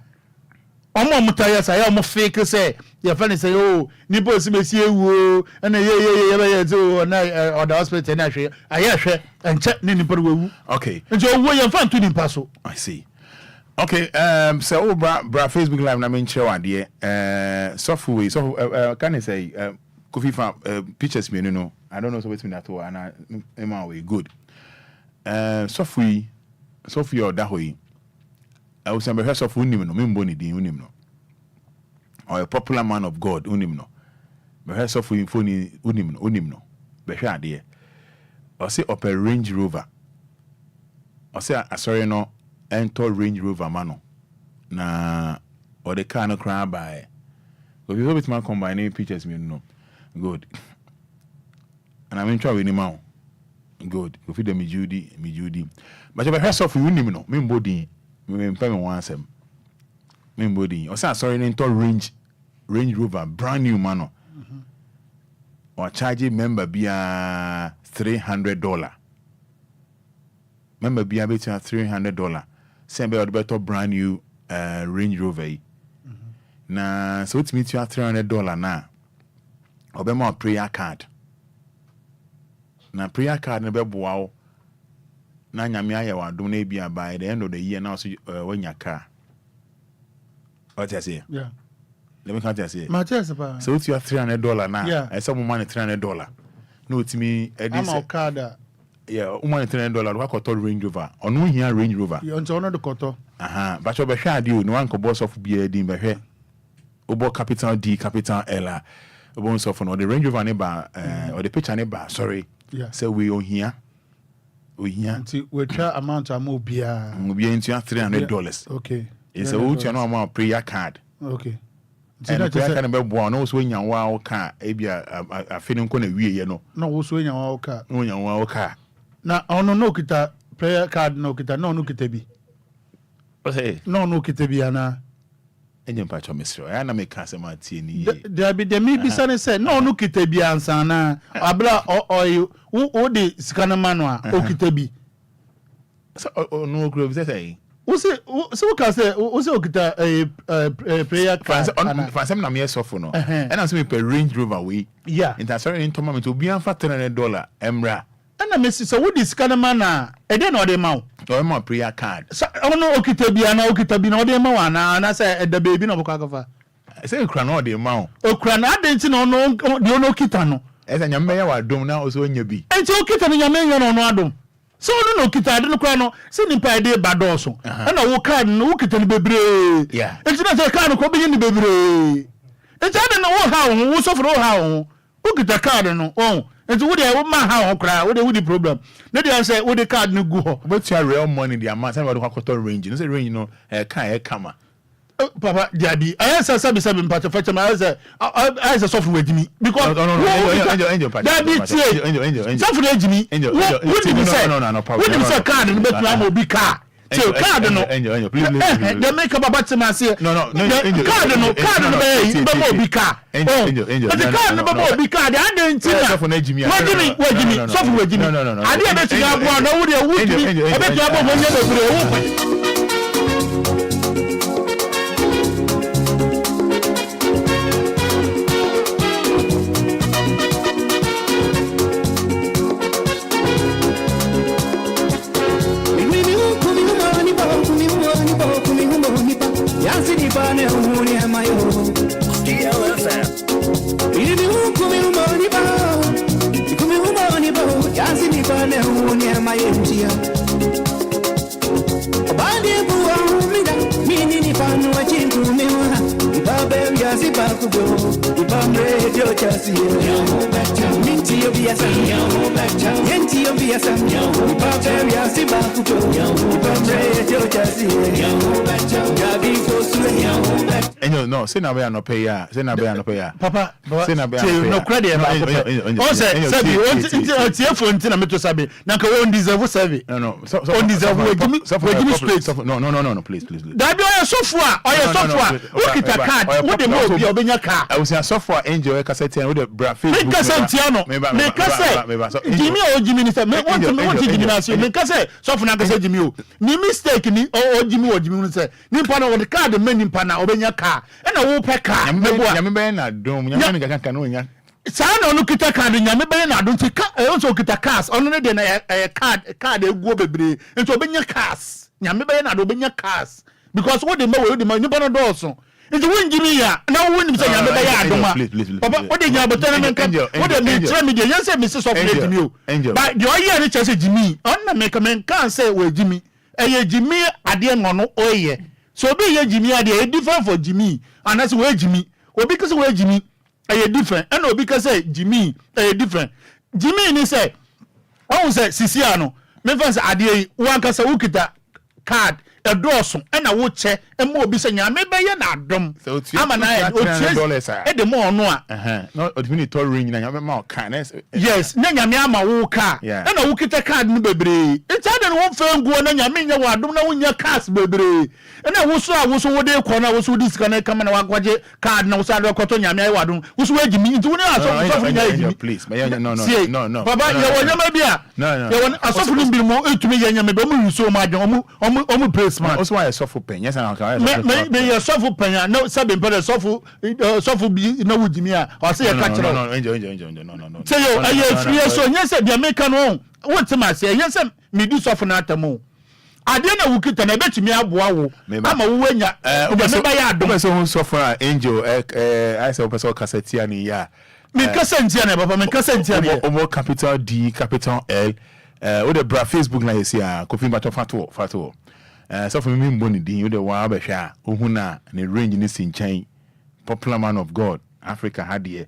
omo mutaya sa ya omo fake say ya fani say oh nipa osibesi ewu na ye zo na the hospital na hwe aya hwe enche ni nipa wewu okay nje owo ye fan to nipa so I see okay so bra Facebook live na men share ade software so can I say coffee farm pictures me no I don't know so wetin that one and am we good software da hoyi I was never heard of unim no membo ni din unim no or a popular man of God unim no be heard of phone unim no be hwe ade or say up a Range Rover or say sorry no enter Range Rover mano na or the car no cry by because you with my combine pictures me no good and I'm in trouble with him good go feed me Judy but be heard of unim no membo din me pay me one sem me body o say sorry into Range Rover brand new man or charge member bia $300 member bia between $300 say be better brand new Range Rover na so it meet you $300 na obema prayer card na prayer card na be boa na nyame aye wa do na bia by the end of the year now so when your car what I say yeah let me count I say ma chese pa so it's your $300 now yeah. I say money $300 no it me I'm a card yeah money $300 wa koto Range Rover onu hia Range Rover you on the koto but you be hwe ade o no one ko boss of bia din be hwe obo capital D capital L obo so for no the Range Rover ne ba or the picture ne ba sorry yeah say we on here Ohia. Nti we try amount am Obia. Obia into $300. Okay. It's a uchi no amount prayer card. Okay. And prayer card be bo no so nya wa o ka e bia afeni nko na wie ye no. No wo so nya wa o ka. No nya wa o ka. Na ono no kita prayer card no kita no kita bi. Say no kita bi ana. Enye pa cho mesro. Ya na me ka se ma tie ni. There be the me bi sane say no kita bi ansa na. Abla o de sikana manu a o kita bi. So no group say so ka say o say o kita prayer card. Fansem na me sofo no. And am say me per Range Rover we. Yeah. Intersorry in toma me to obi anfa $300 emra. Na me so wo dis kana man na e dey na o dey ma o ma prayer card so no okita bi na okita bi na o dey ma wa na say e da baby na boko akafa say kra na o dey ma o kra na adenti na no dey no okita no e say nyame ya wa dom na o so nya bi enti okita no nyame nya no adom so no okita de no kra no se ni pa dey bado so na wo card no okita ni bebre enti na say card no ko bi ni bebre enti ade na wo ha wo so fro ha wo okita card no and so we ma ha okra we the problem no dey say we the card no go ho but your real money the amount and we go range no say range no kan kama papa daddy I say sabi mpacho facha ma I say software ejimi because angel software ejimi no we dey say card no bet na mo bi car so card no angel please they make up about to say no card no be mo bi car angel the card no be bi car the identity software ejimi software ejimi ade e be tiga bo na wo dey wo ejimi e be tiga bo mo nya bebre wo DLFM. No, say na be no pay ya. Say na be no pay ya. Papa, say na be no credit ba. O say sabi o tie phone na meto sabi. Na ka won deserve sabi. No. So on deserve we give me straight. No, please. That be oya software. Who kita card? What the mo bi obenya car? I was a software angel cassette and with the bra Facebook. Me cassette no. Me cassette. Jimmy o Jimmy ni say me want Jimmy na say me cassette. Software na cassette Jimmy o. Ni mistake ni o Jimmy ni say. Ni pa na the card me ni pa na obenya car. Na wo pe car nyame be na dom nyame ga kan no nya sa na onu kita card nyame be na dom ti ka onso kita cars onu ne de na card eguo bebre nti obenya cars nyame be na do obenya cars because what the me nyimpa no do so nti wo ngimi ya na wo nim say nyame be ya adoma papa wo de nya botana men kan wo de me try me de yan say me say software jimi o but the oye ni chese jimi on na me kan say we jimi jimi ade no no oye so be ye jimi ade e different for jimi and that's where jimi obi kase where jimi e different and obi kase jimi e different jimi ni say on say sisia no me fan say ade wan kase wo kita card e doso e na wo che e mo obi say nyame be ye na adom ama na $300 e de mo no a no odini to ring na nyame ma ka yes na nyame ama wo ka e na wo kita card no bebre e cha de wo fa nguo na nyame nya wo adom na wo nya cars bebre e na wo so wo de ko na wo so di sika na kama na wagwaje card na wo sa de ko nyame ayi wadom wo so ejimi nti wo ne aso nya ejimi please no baba ye wo nyama bia ye wo aso ni bi mo etumi ye nyame be mo so ma adom omu praise man also why soft pen yes and me your soft pen no sabe pele soft bi na wo jimi a o say ye ka kire no angel say yo aye free so nya say bia make no what ma say nya say me di soft na atamo ade na wukita na betumi aboa wo ama wo wanya me ba ya adom so software angel I say person cassette ani ya me cassette ani papa me cassette ani o capital D capital L o the bra Facebook na you see Kofi Bato Fato so for me mboni din you the wa ba hwa ohun na ne range ni sinchan popular man of God Africa hadie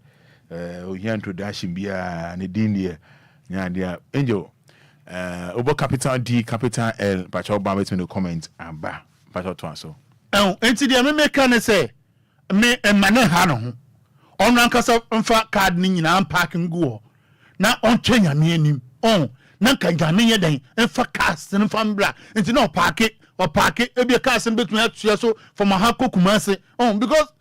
o here introduction bia ne din dia nya dia angel Obo capital D capital L pacho ba between the comment aba pacho to so enti dia me make ne say me emane ha no ho ono ankasa mfa card ni nyina parking go na on twenya me anim na kanja me yeden mfa cars ne mfa mbra enti na o park e be cars ne betun atua so from ha kokumase because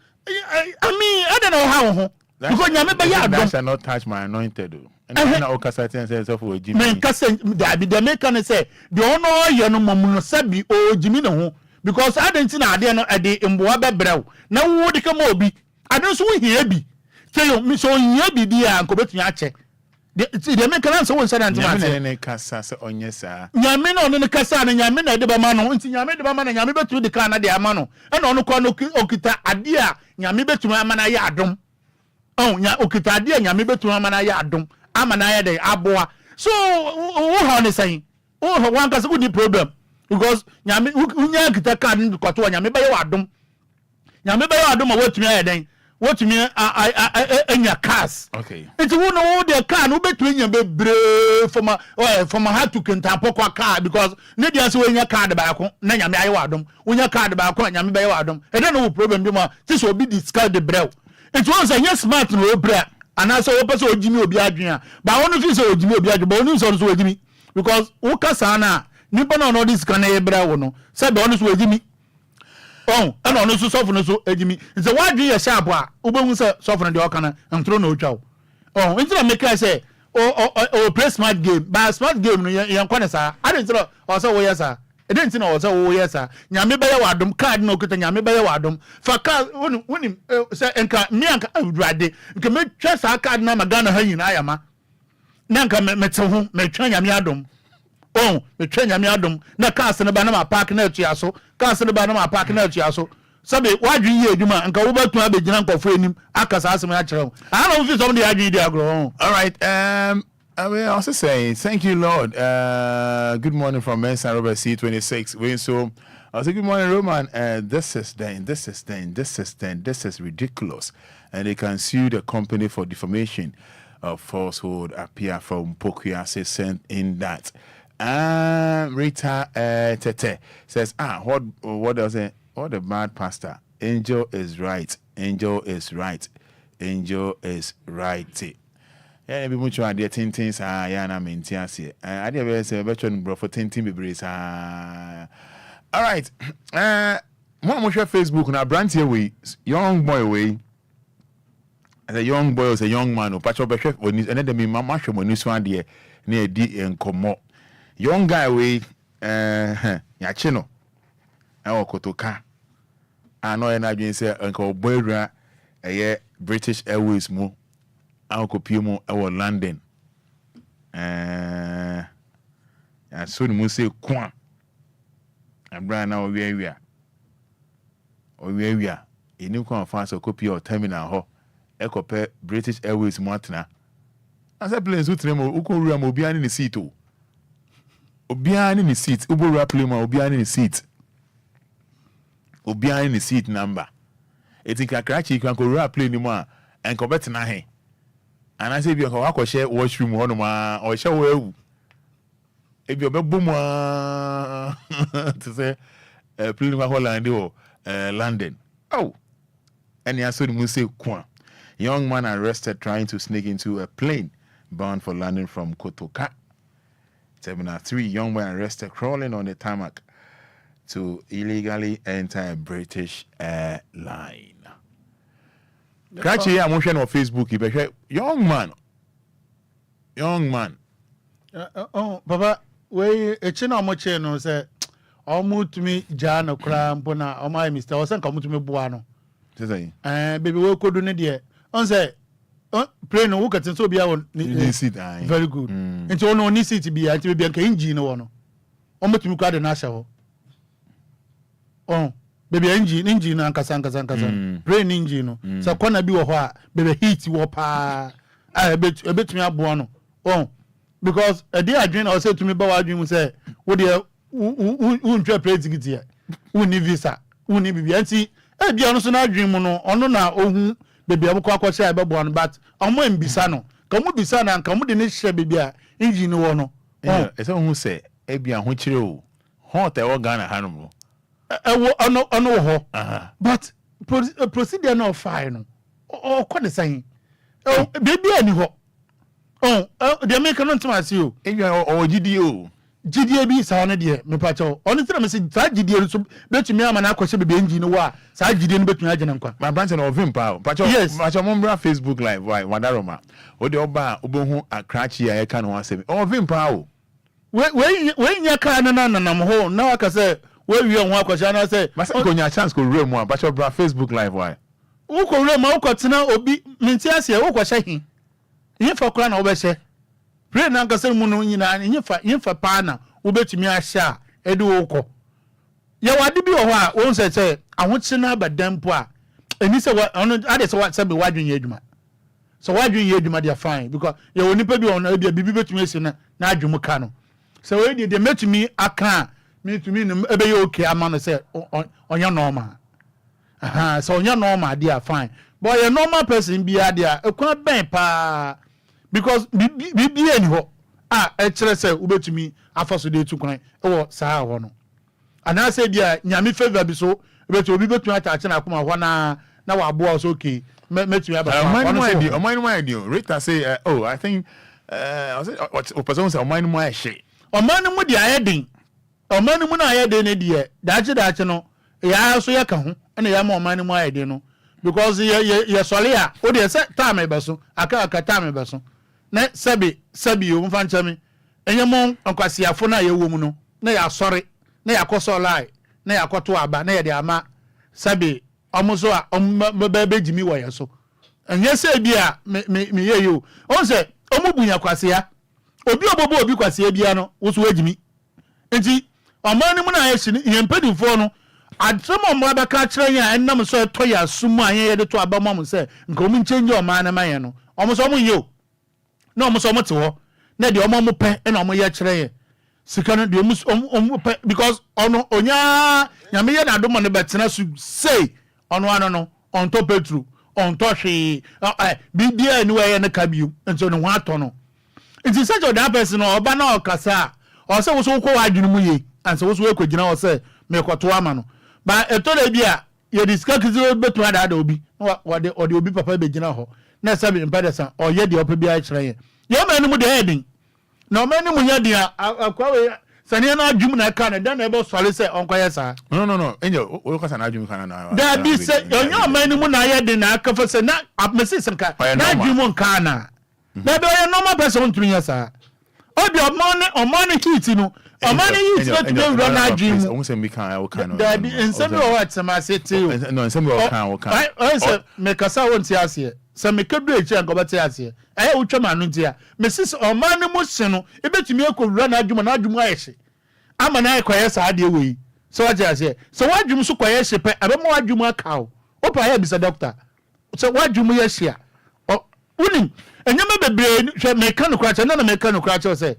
I mean I don't know how because nyame be ya that shall not touch my anointed and na okasa ten say so for Jimmy men kasa da bi the make ne say the ono ye no mamuno sabi o Jimmy ne ho because I didn't na ade no ade mboa bebrew na wo de kama obi ade so hia bi tell me so hia bi dia anko betun ache de make na so won say na ntima nyame ne kasa se onye sa nyame na ono ne kasa na nyame na de ba ma no nti nyame de ba ma na nyame betu de ka na de ama no e na ono kwa no okita ade a nyame betu ama na ya adom nya okita ade a nyame betu ama na ya adom ama na ya de aboa so wo ha ne say wo wan kasa wo di problem because nyame unya kita card ni kwato nyame be ya adom a wotumi ayeden wotumi enya cars okay nti wo no wo de car no betu enya bebre from how to kentapo kwa car because ne dia se wo enya card ba ko na nyame aye wadom wonya card ba ko nyame be ya wadom e dey no problem bi ma ti so obi discard the brew nti won say yes smart no obra ana so wo pese ojimi obi adwen a ba won fi say ojimi obi adwen ba won so ojimi because wo kasa na nipa na no this kan e bra wo no say be won so ojimi and on so soften so ejimi nze wadwe ye sharp a obehu se soften de okana ntro na otwa wo nti na make I say o play smart game ba smart game no ye nkwane sa ade nti no o se wo ye sa ede nti na o se wo ye sa nyame be ye wadom card na okita nyame be ye wadom fa card woni se enka mi anka awurade nke me twa sa card na magana ha nyina ayama na nka mete ho me twa nyame adom me twa nyame adom na cars ne ba na ma park na atua so cars ne ba na ma park na atua so sabe wadwi ye adwuma nka wo batu abegina nkofo enim akasa asem ya kire I don't feel somebody adwi dey agro all right I will also say thank you Lord good morning from Mensa Robert C26 when so I say good morning Roman this is ridiculous and they can sue the company for defamation of falsehood appear from Pokuya say sent in that Rita Tete says what does it what the bad pastor angel is right yeah be much idea tintins ya na mentiase idea be say betron bro for tintin bebre all right mo share Facebook na brand here we young boy we as a young boy was a young man o pacho be share oni and dem mama hwe mo ni so ade na edi enkomo young guy we ya chi no e okotoka ano e na adwen se enko boyra eye British Airways mu ankopie mu e wo London ya so ni mu se kwa abra na owiawia eni kwa fa so copy or terminal ho ekope British Airways mu atena asa planes utremo ukowura mo obiani ni seat o obiani ni seat ubowura plane mo obiani ni seat number etinka krachi kwa kowura plane mo a enko betena he ana se bi ko akọhye washroom ho no ma o hye wo ewu ebi obebom a to say plane ma Holland o London and ya so mu say kwa young man arrested trying to sneak into a plane bound for London from Kotoka. Terminal 3 young man arrested crawling on the tarmac to illegally enter a British airline. Crachi, I'm watching on Facebook. Young man. Papa, we echina omoche no say omutumi jana kra mbona omai Mr. Osen komutumi buano. Say baby we kodu ne de. On say plane no wukatin so bia won ni seat very good. Nti ono ni seat bia nti bia nka engine no wono. Omutumi kwa de na hye ho. Baby engine na nkasa brain engine no so kona bi wo ho a baby heat wo pa ebetumi abo no because a day adwen I say to me ba wa adwen mu say wo de untwa plane ticket here uni visa uni bibia nti bia no so na adwen mu no ono na ohu baby abukọ akọhye a bebo no but omo mbisa no ka mo bisa na nka mo de ne hye baby a engine wo no Ese who say ebia ho kire o. Ho te wo Ghana hanom. Ono ho. But procedure no fine no. O ko the same. Baby ani ho. The American no tuma see o. Ebia o gidi o. GDA bi sa ne de me pa cho oni tira me se sa GDA so betumi ama na akwose bebe engine no wa sa GDA no betumi agye nkwa my branch na ovim pa pa cho mo Facebook live why wadaroma o de oba obohu akrachi ya ka no asem ovim pa o we nya ka na nanam ho na waka se we wi ho akwose na se ma se ko nya chance ko rem a pa cho bra Facebook live why wo ko rem ma wo ko tena obi minti ase wo ko hye hin yin fa kura na wo be hye pray na nka se mu no nyina yin fa pa na wo betumi ahya edi wo ko ya wade bi wo a wo se ahoche na abadampo a eni se ono ade se se be wadwen ye adwuma so wadwen ye adwuma dia fine because ya woni pa bi ono bia bibi betumi esi na adwum ka no so we de metumi aka metumi no ebe ye okay ama no se onya normal so onya normal dia fine but a normal person bi dia ekwa ben pa because bibi eni ho e kire se ubetumi afaso de tu kwan e wo saa ho no ana se dia nyame favor bi so betu obi betumi ataache na akoma ho na wa aboa so okay metumi aba o mine idea Rita say oh I think what person say o mine mo ahye o mine mo dia ayedin o mine mo na ayedin ne dia daache no ya so ya ka ho na ya ma o mine mo ayedin no because ye sole a o de se time e beso aka time e beso na sabi o mfa nchami enyemo nkwasiafo na ye wo mu no na ya sore na ya koso lai na ya koto aba na ya de ama sabi omuso a ombe jimi wo ye so enye se bia me ye yo on se omubunya kwasia obi obobo obi kwasia bia no wo so wajimi enti omani mu na ye hye ye mpedifo no atremo mo abaka kire ya enam so to ya sumu anye ye de to aba mo se nka omu nchenje omana maye no omuso mo ye na omuso mo te ho na de omo mo pe na omo ye kire ye sika no de omu pe because ono onya nyame ye na domo ne betena su say ono ano no on to petru on to hwe bibia ni we ye ne kabiu nso ne ho ato no nti se jo da person no oba na okasa o se wo so ko wadwunu mu ye anse wo so ekogina o se me koto ama no ba eto da bia ye discuss kizo betu ada obi wode obi papa be gina ho na sabi mpedesa o ye de opa bia kire ye ye ma ni mu de heading na o ma ni mu nya dia akwa we sani na adwum na ka na dan na ebe sole se onkoye sa no enyo o ka sana adwum kana na da bi se onyo ma ni mu na ye de na aka fa se na apmesi senka na adwum nka na na be ye normal person tunya sa obi omane heat no omane heat no to be run na adwum o se mi kan o kan da bi ensemi o what ma se te no ensemi o kan o se me kasa wonti ase se me kedu echi an gobati ase utwa ma no ntia me sis omane mo se no ebetumi ekowura na adwum ayehye ama na ekwaye sa ade we so waje ase so wadwum so kwaye hye pe abemo wadwum akaw opa ya bisa doctor so wadwum ye hye unim enyama bebre hwe mechanic crash na mechanic crash say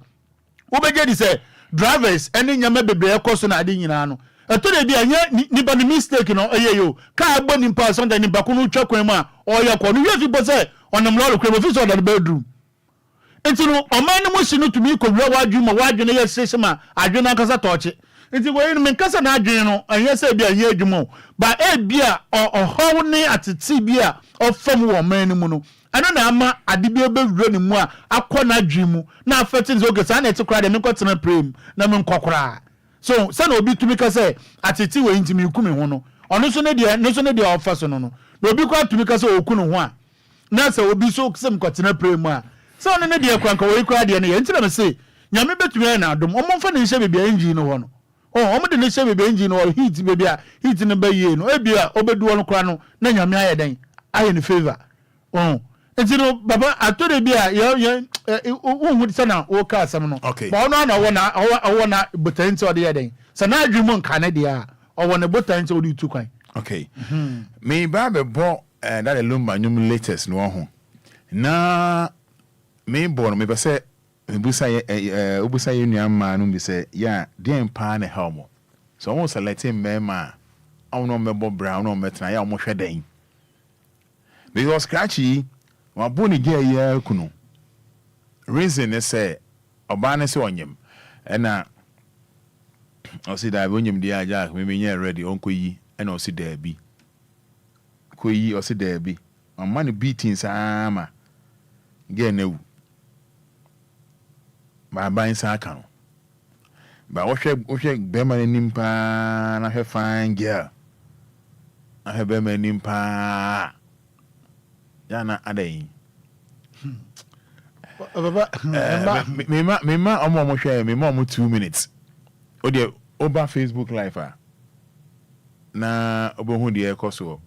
wo beje di say drivers eni nyama bebre ekoso na ade nyina no eto de bia nya ni ba ni mistake no eyeyo ka agbo ni pa so da ni ba ko no twa kwan mu a oye ko no yefi bo say onam lolo kwan mo fi so da bedroom enti no omani mo shi no tumi ko wura wadwene ye hyehyem a adwene akasa toche enti wo yin menkasa na adwene no anya se bia ye adwumo ba e bia ohow ne atete bia ofam wo mani mu no ana na ama ade bia bewura ne mu a akọ na adwene mu na afete zo gesa na etikura de menko tena prem na menkokora so se na obi tumi ka se atete wo ntimi ikumi ho no ono so ne de ofaso no na obi kwa tumi ka se okunu ho a na se obi so se menko tena prem a so ne de kwanka wo ikura de ne ye ntira me se nyame betumi na adom omo mfa ne hye bebia engine no ho no omo de ne hye bebia engine no heat bebia heat ne ba ye no ebia obedu no kura no na nyame aye den aye ne favor entino baba atore bia ye hu sana wo ka asem no ba ono na wo na botanti ode ye den sana adwumu nka ne de a owo ne botanti ode tu kwan okay me ba be bo that Lumba nyum latest no ho na me born me be say obusa ye nuama no be say ya den pa na helmo so won selecting mema awon no mebo brown no metna ya mo hweden because scratchy wa boni ge ya kunu reason is say obane se onyem ena osi da onyem dia Jack me menye ready onko yi ena osi da bi ko yi osi da bi amma ne beating sama ge newu ba ban sa kan ba wo hwe be ma nimpa na hwe fine girl na hwe be ma nimpa yana adai baba me omo hwe me omo 2 minutes odi oba Facebook live na obohu de ekoso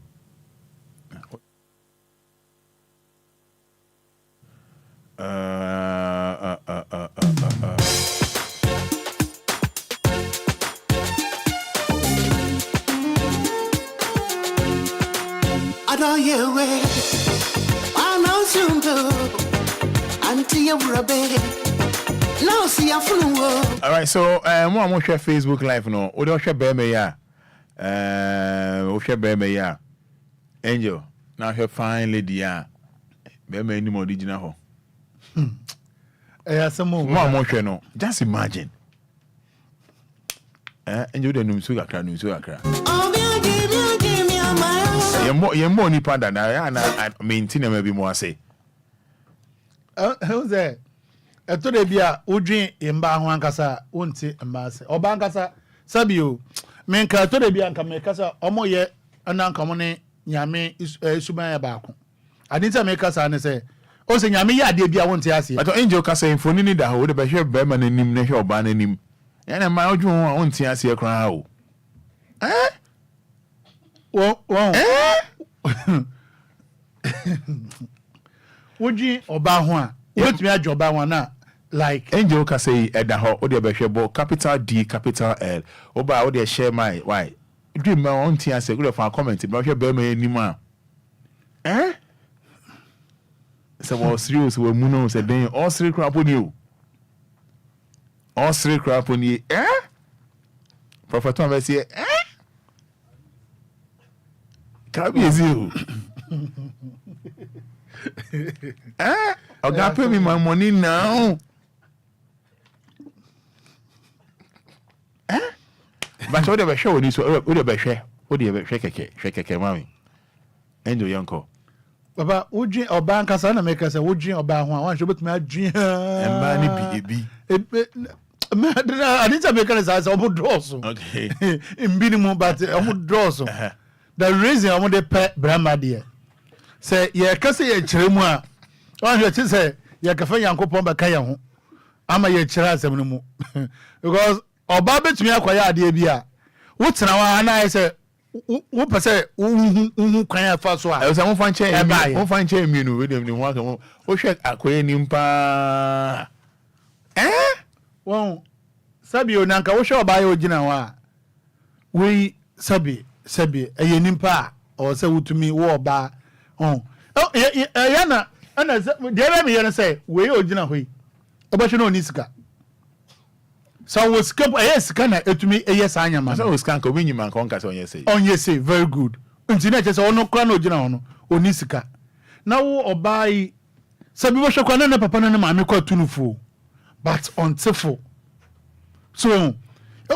I don't hear way. I know soon do. Until you're a baby. Now see a full world. All right, so mo share Facebook live no. O do share be me ya. O share be me ya. Angel, now her fine lady ya. Be me ni mo original ho. Mo share no. Just imagine. Angel de num so akra. Yembo ni pada na na maintain me bi mo ase. Who's there? Eto de bia odwen yemba ho ankasa wonti mba ase. Oba ankasa sabio. Menka eto de bia nka mekasa omoye ananka mo ne nyame isuban ya baako. Adinta mekasa ne se o se nyame ya de bia wonti ase. But Angel kasa infoni ni da ho de be hwe be ma nanim ne hwe oba nanim. Ya na ma odwen ho wonti ase kran ha o. Woji oba ho a wetumi adwo oba ho na like Angel ka say eda ho o de be hwebo capital D capital L oba o de share my why dream ma on tia say go for comment be hwebe ma anim a so was serious we mu no say den all three crap on you prophet Tom say Kabi ezio. Oga pay me my money now. But what the show this what the share keke mami. Endo yanko. Baba ujin oba nkasa na make say ujin oba ho a wan so betumi adwin emba ni bi I need to make say omo drosso. Okay. Mbini mu but omo drosso. The reason I want to pay Brahma dear. Say, ye kase ye chiremu on you say, ye kafa yankopon ba kaya ho. Ama ye chira asem no mu. Because oba betumi akwaya ade bia. Wo tena wa na say, wo pese wo kwan afa so a. E say mo fan che mi no we dem ni ho aka mo. Wo hwe akoye nimpa. Won sabi o nanka wo hwe oba ye ogina wa. We sabi eye nimpa o se wutumi wo oba yana ana de me yana say we ogina hoi oba hwe no ni sika so wo sika sika na etumi eye sa anyama so wo sika ko binyima nka onka se onye say very good nti na che se ono kra na ogina hono oni sika na wo oba yi sabi wo hwe kwa na papa na maame kwa tunufu but ontifo so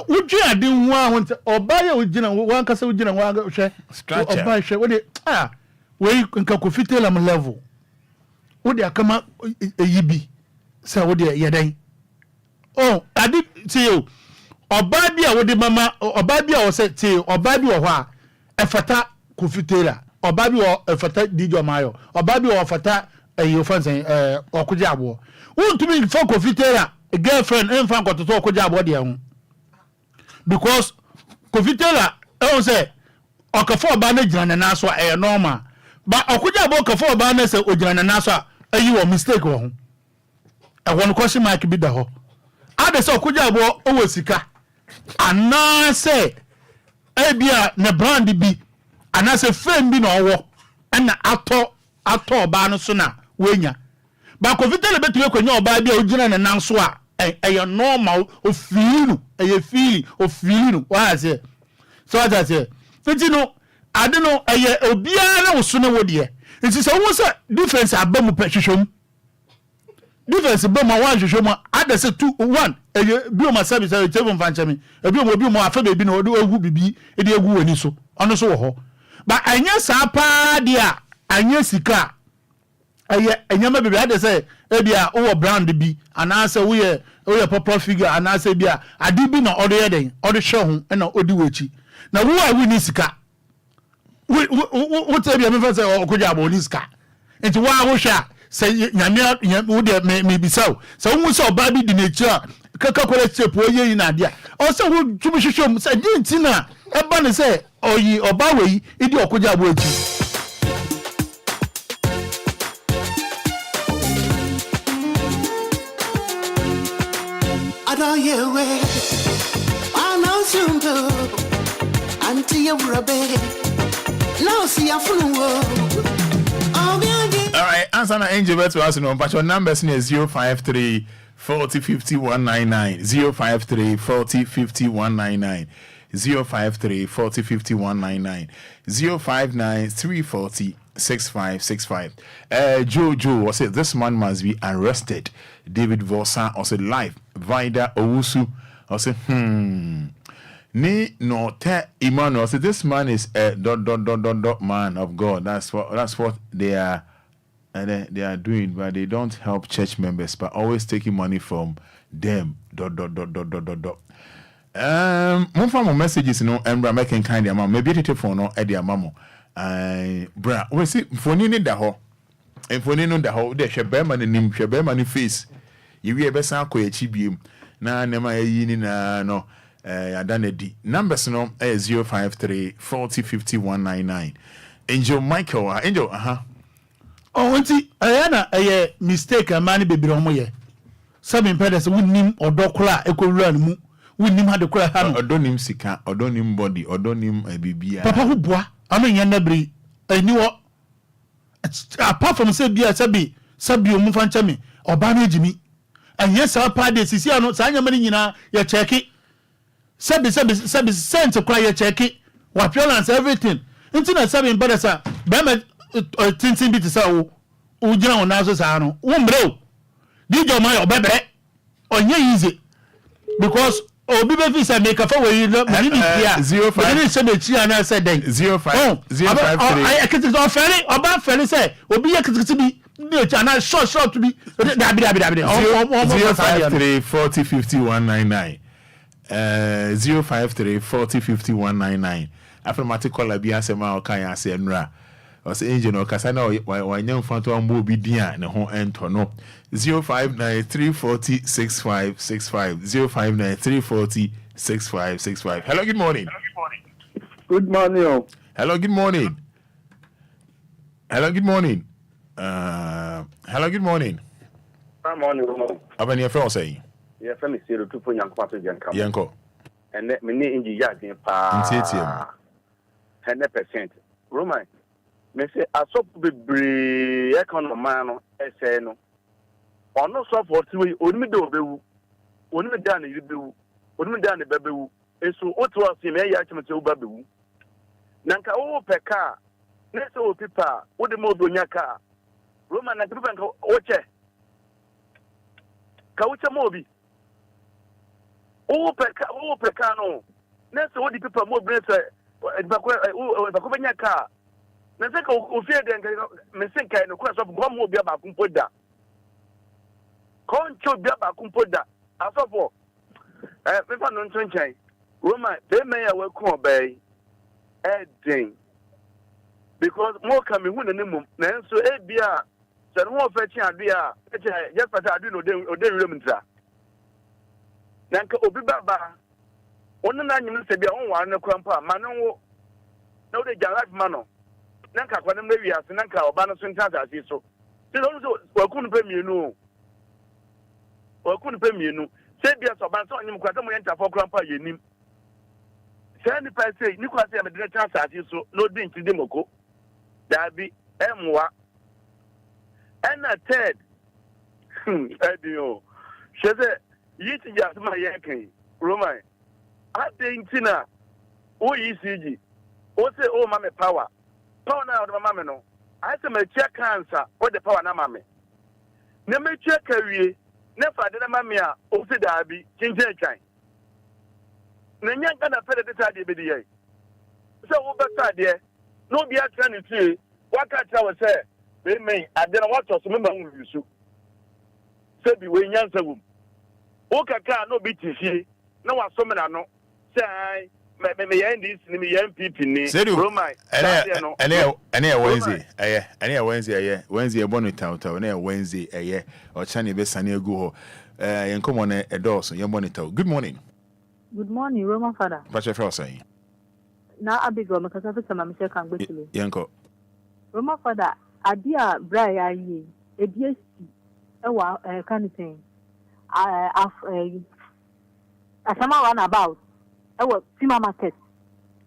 woji ade hu a wonte oba ya ogina wan kasa ogina wan hwe oba hwe wo de we nka kofitela m level wo de akama eyibi se wo de yedan ade tio oba bi a wo de mama oba bi a wo se tio oba bi wo ho a efata kofitela oba bi wo efata dijo mayo oba bi wo fata eyo fansen okoja abo wontumi fo kofitela girlfriend enfan kototo okoja abo de hu because kofitela say okafo oba na gina na so e normal ba okuja bo okafo oba na say ogina na so ayi wo mistake wo ho e won question mark bi da ho ade say okuja bo owo sika ana say e bia na brand bi ana say fame bi na owo na ato oba no so na wenya ba kofitela betuwe kwanya oba bia ogina na so a a normal of feeling a feeling of feeling why say so that say fitino I don't know a Obia na wo so na wo de it is almost a difference abamu pehwehwom difference be ma one hwehwe mo ada se 2 1 bi o ma service e table fanche me bi o mo afa be bi na o de egu bibi e de egu wani so ono so wo ho ba anya sa pa dia anya sika enyama bebe ade say e bia wo brand bi anase wo ye purple figure anase bia ade bi na odo ye den odo hwe ho na odi wachi na wo a wi ni sika wo te bia me fa say okoja abo ni sika enti wo a wo hwa say nyame wo de me bisaw say wo so ba bi di na chi a kaka kwere step wo ye na ade a o say wo tubu hwehwem say di ntina e ba ne say oyi oba we idi okoja abo achi Yewe, I know soon to until you rubber. Now see a fool. All right, answer na angel bet to us no, but your numbers is 053 40 50 199 053 40 50 199 053 40 50 199 059 340 6565. Joe was it this man must be arrested. David Vosa also live. Vida Owusu also ni no te Emmanuel say this man is a man of God. That's what they are doing, but they don't help church members but always taking money from them. One from my messages no embra making kind of maybe it for no e dia mamo. Bra we see phone ni da ho. En phone no da ho de hwebe man nim hwebe man face. You be best akọ echi biem na nema yi ni na no adanedi numbers no 053 40 50 199 Angel Michael Angel nti na mistake amani bebere omo ye sabi mpede se wonnim odokora ekowura mu wonnim hadekora ha no odonim sika odonim body odonim bibia papa ho boa ano nya nabri aniwo apart from say bia sabi omufa nchame oba na ejimi and yes our party sisi ano sa nyamani nyina ye check sabi sent kwa ye check wa violence everything nti na sabi mbada sa be ma tintin bi tisa wo ujira won naso sa no wo mbre di jo ma yo bebe onye easy because obi be fi say make fa we mani ni dia 05 ni se be chi ana say den 05 053 I kiti so fere oba fere say obi ye kiti bi ni chana short bi dabi 053 40 50 199 053 40 50 199 after caller bi asema o kan ase nra o say engine o kasa na wa nyam fanto ambo bi dia ne ho ento no 059 340 6565 059 340 6565. Hello, good morning. Good morning. Hello, good morning. Hello, good morning. Hello, good morning. Good morning. Abani your friend say? Your friend is 02 yanko to yanko. Yanko. And me ni inji yadin pa. 100%. Roman. Me say asop bebre economy no ese no. Ono so for tiwe onimi de obewu. Onimi de na yibewu. Onimi de na bebewu. Eso otu ase me ya chimete obabewu. Nanka wo peka. Nese o pipa, wo de mo do nyaka. Roman na pipa nka oche. Ka uche mo bi. O peka no. Nese wo di pipa mo brese bako banyaka. Nese ka ofie de nka me senka no kwa so go mo bia ba kumpoda. Koncho bia ba kumpoda. Asofo. Me fa no ntwenchen. Roman, they may ya we ku obey. Edin. Because more coming who the name so ebia so no fetch adua just for adu no den remntra nanka obi baba onu na nyim se bia won wa ne kwampa ma no wo na wo de life mano nanka kwanem na wiase nanka oba no so ntata ase so se no so wakunu pe mienu se bia so ban so nyim kwata mo yenta fo kwampa yenim se ni pa se ni kwase ya medine ntata ase so no din ti demoko Dabi emwa and a third edio sheze yiti just my yankin Roman I think tina o ECG o say o mame power na o mame no I say me check cancer o the power na mame na me check awie na Fada na mame a o se da bi kinje twan na nyanka na Fada de tade be de ye so wo be tade no bi atra ne tie waka tra wo se be men ade na what so me ma wu su se bi we nyansa wum o kaka no bi tifie na wa so me na no sai me yan this ni me yan pipi ni Roman ene Wednesday Wednesday bonu taw na Wednesday o chane be sane agu ho yen komo na edos yen monitor. Good morning Roman Fada what you feel saying na abigo makasa fita ma me kan gbetule yenko Roman Fada adia bra ya yi ebiesi ewa kanitin asama one about ewa Tima market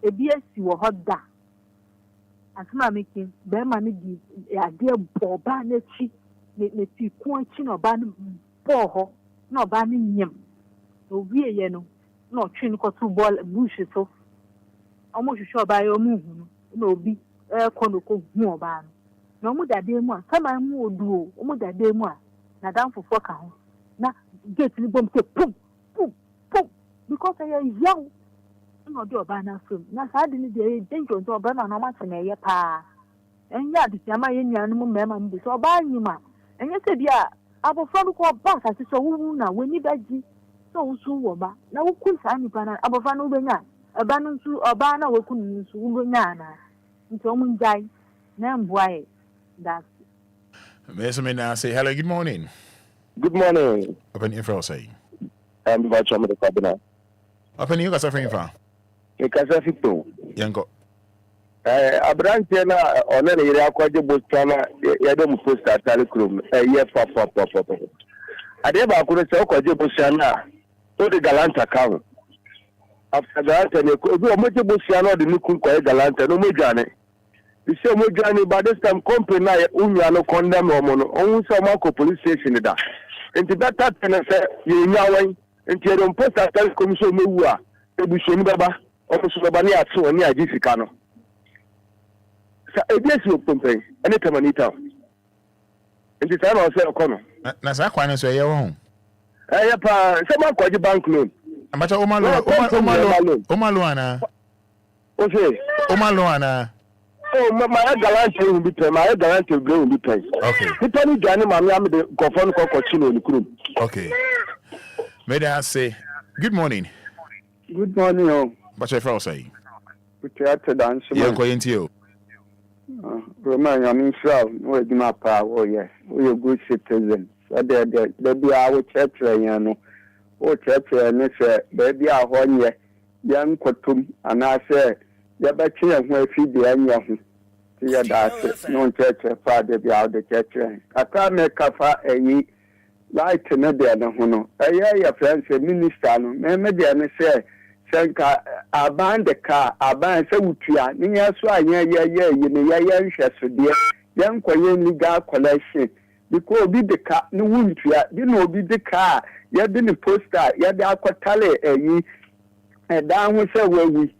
ebiesi wo hoda asama making be ma ni di ade boba na chi ne ti ku chi no ba ni bo ho no ba ni nyem owie ye no no twi ni ko tu ball bush so omo hwehwe oba ye omu hu no obi kono ko hu oba no omu dade mu a sama mu odu omu dade mu a na dan fofo ka ho na gate ni bom se pum pum pum because I am young no do oba na film na sa de ni de danger to oba na no ma se na ye pa enya de tiama ye nua no mu mema mbi so oba anyima enya se bia abofra ko ba sa so wu na weni baji so usu wo ba na wo kun sa nipa na abofra no benya eba no nsu oba na wo kun nsu wo benya na nti o mun jai na mboae that me now say hello, good morning. Good morning. Open your phone say. I'm about to the cabinet. Open you got suffering from. Because fito. Yanko. Abrante na ona ne ire akwaje bostana ya dem poster telecom ye pop. Ade ba ko se okwaje bostana to the galanta account. After galanta ne ko bi o mo je bostana de nukun ko galanta no mo jane. The same way Johnny, but this time company na no condemn or mono. On some police station da. Into that time say you know into your post at commission me wa. E bu shoni baba. O so baba ni atu ni ajisika no. Sa e bi esi opompen. Any time anita. Into time o say okono. Na sa kwan so ye wo ho. Eh pa se ma kwaji bank loan. Abacha o ma lo ana. O say o ma lo ana. Oh, my galante will be pay. My galante will be pay. Okay. Depending Johnny, mammy, I'm the confirm coachino in the crew. Okay. May I say good morning? Good morning, oh. What's your phone say? We try to dance. You're going to you. Roman, I mean, so, we do not power. Oh, yes. We are good citizens. So, there be our church, you know. Oh, church, and it's baby, our one year. Young Kotum, and I said, ya ba kire ho afi de anya ho ti ya da se no church Fada bi out the church aka me kafa eyi light na de na ho no ya friends minister no me de na se senka aban de ka aban se wutua ni ya so anya ye ni ya nhwe so de yan koye legal collection because obi de ka ni wutua bi no obi de ka ya de ni poster ya de akotale eyi da ho se wawi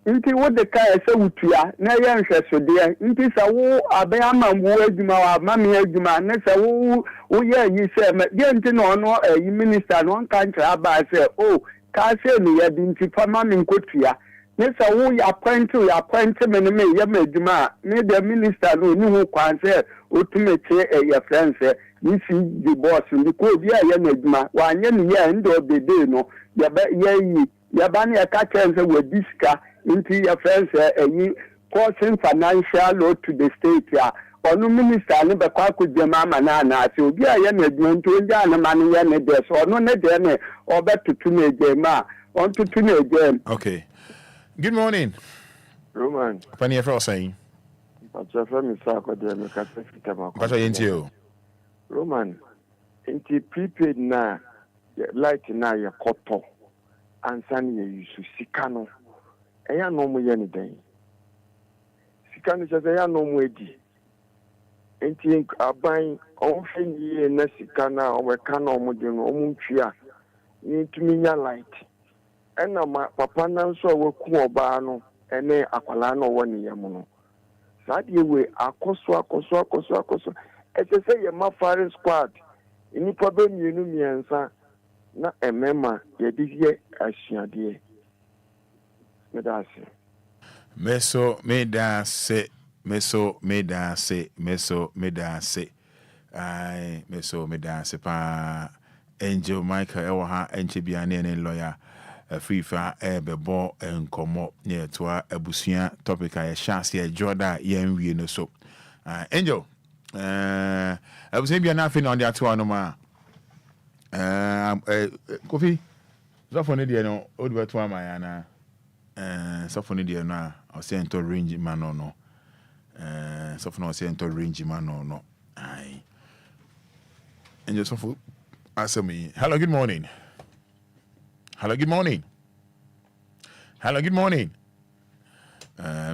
nti wo de ka ese wutua na ye nhwe so de nti sa wo aban amamwo adwuma wa mame adwuma na sa wo ye yi se me de nti no no yi minister no kan tra ba se o ka se ni ye di nti fa mame nkotua na sa wo ya appoint me ne me ye ma adwuma me de minister no ni ho kwan se otumeche ye friends ni si the boss ndi ko bi ye na adwuma wa anye ni ye ndo obede no ye ba ye ya ba ni ka chense we diska into your friends causing financial load to the state ya onu minister ni be kwa ku je mama na ase obi aye na adwonto nja na manu ye ne de so onu ne de ne obetutu na eje ma on tutu na eje. Okay, good morning Roman pani efro saying pacha from isa ko de me ka se fita ma ko pacha yentio Roman inti prepaid na light na ya koto ansani ye yusu sikano eya no mu ye ne den sikano se ya no mu edi enti aban on fini na sikana o we kana mu de no mu ntwia ni tumi nya light ena ma papa na nso we ku oba no ene akwala no woni ye mu no saade we akoso ese se ye ma firing squad nipa be mienu miensa na emema ye diye ahyiade medase meso medase ai meso medase pa Angel Michael ewa enche biane ne lawyer Afrifa bebo enkomo ne toa abusua topic a chance e joda ye nwie no so Angel abusua bia na afi na on dia to no ma Kofi zofo ne de no odi beto amaya na zofo ne de no a o se ento range man no zofo no se ento range man no ai Angel zofo asemi hello good morning.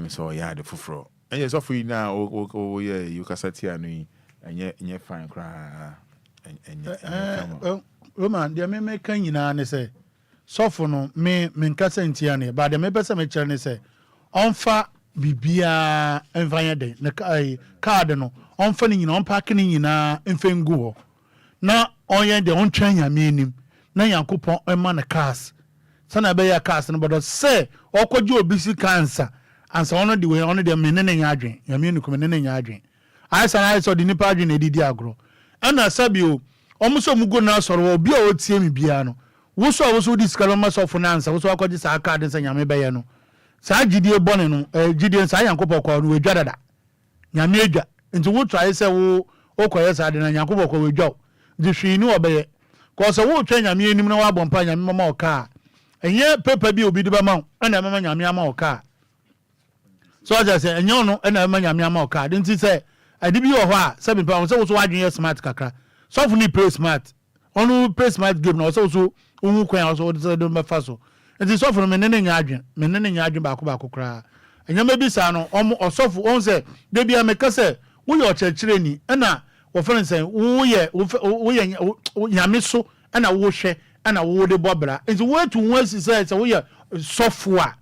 So yeah, the fufro. And yes, off we now. Oh yeah, you can sit here and you fine cry. Roman, the me can you na say. So for no me kasa ntiane, but the me pesa me chere say. Onfa bibia envanya de na card no. Onfa ni nyina onpa ni nyina enfengu ho. Na onye de ontwan nyame anim. Na Yankopon ema na cars. Sana be ya cars no but say okwaji obisi cancer. Ansa ono de we ono de menene nya adwen. Nyame nukum menene nya adwen. Aisa so de nipa adwen edidi agro. Ana sabio omuso mugo na soro obi a otie mi bia no. Woso diskalo masofo na ansa woso akwaji sa card nsa nyame be ye no. Sa gidie bone no gidie nsa Yankopon kwa no wedwadada. Nyame edwa. Nti wo try say wo okoye sa de na Yankopon kwa wedwa. Di hwini obeye. Cause wo twa nyame anim na wa bompa nyame mama oka enye pepa bi obi de ba ma na mama nyame ama oka so aja say enye ono na mama nyame ama oka de nti say ade bi wo ho a se bi pa wo so wadwen smart kakra so fu ni play smart onu play smart game na so ohu kwan so de be fa so nti so fu no menene nya adwen ba kra enye ma bi sa no osofu on say de bia me kase wo ye ochechire ni na wo friend say wo ye nyame so ana wo hwe ana wo de bobra nti wo tu wo asise say wo ye software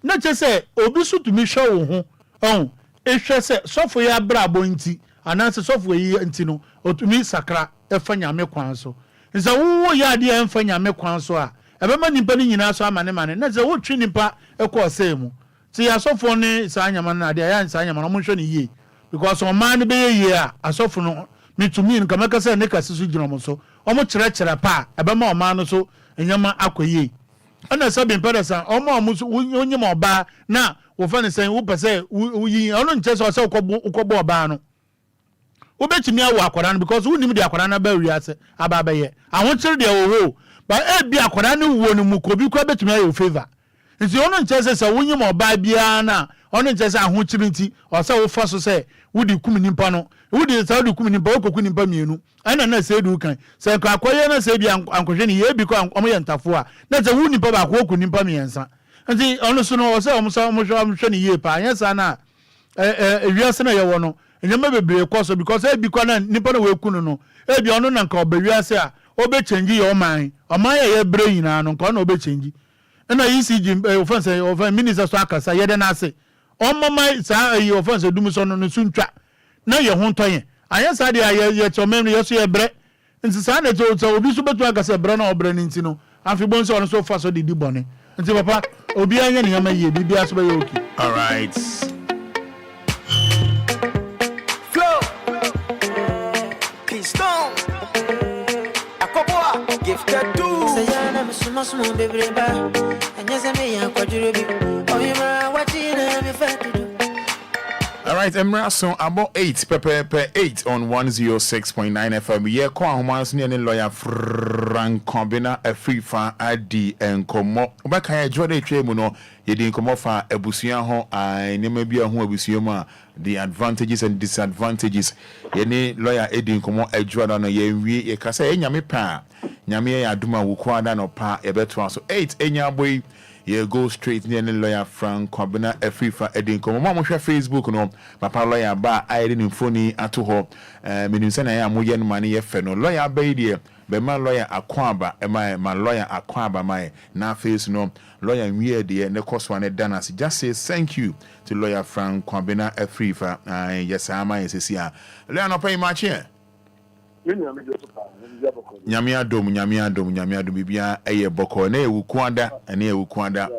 na che say obi so tu mi hwe wo ho ehwe say software ya bra bo nti ana say software yi nti no otumi sakra efa nyame kwan so nti wo ya de emfa nyame kwan so a ebema nimpa ni nyina so amane na say wo twi nimpa ekọ say mu ti ya software ni sa nyama na de ya sa nyama no mo hwe ni yi because on man be ye a asofo no me to me nka meka say ne kase so gino mo so omo kire pa ebe ma o man no so enyama akoye ana sabi mpedasa omo so onye ma oba na wo fa ne say wo pese wo yi ono nche so ukọbo oba no wo betimi awo akwara no because wo nim de akwara na ba wiase aba ba ye ahon kire de wo ba e bi akwara ne wo no mu ko bi ko betimi ayo favor nti ono nche say wo nyim oba bia na ono nche say ahon kire nti o say wo fa so say wudi kum nimpa no wudi sa wudi kum nimpa okoku nimpa mienu ana na se du kan se ka akoye na se bi ankohwe ni ye bi ko omo ye ntafo a na se wudi nimpa ba ko oku nimpa miensa nti ono so no o se omo hwe ni ye pa anya sa na ewiase na ye wo no enyama bebre ko so because e bi ko na nimpa na we kunu no e bi ono na nka obewiase a obe change ye oman ye bre nyina no nka na obe change na ECG offense minister so akasa ye de na ase omama sa ayi offense dum so no suntwa na ye ho ntoye anya sa de ye chomem ye so ye bre nti sa na to obi so betu aka se bre na obre ni nti no afi bon so no so fa so de di bone nti papa obi anya ni yama ye bibia so be ye okay all right flow Keystone Akoboa gifted to say yana musumo baby ba anya se me ya kwaduro bi oyima wati na me fa tudu. All right, Emrason about 8 per 8 on 106.9 FM. Yeah, ko ahoma so ne lawyer Frank Kombina Afrifa adi enkomo. Oba kan ya jode twa mu no ye di enkomo fa abusua ho ai ne ma bia ho abusua mu a the advantages and disadvantages. Ye ne lawyer edi enkomo adwada no ye wie ye kasa enyame pa. Nyame ya aduma wo kwa da no pa ye beto so 8 enya boy. Yeah, go straight near the lawyer Frank Kwabena Afrifa Edin Komo. Mama share Facebook no. Papa lawyer ba I didn't phone at ho. Minusena ya moyen money ye feno. Lawyer baby be my lawyer akwaba my lawyer akwaba my na face no lawyer weird de ne cost one danas. Just say thank you to lawyer Frank Kwabena Afrifa. Yes, am I is here. Lawyer no pay much here. Nyame adom bibia eye boko na ewu kwanda ene ewu kwanda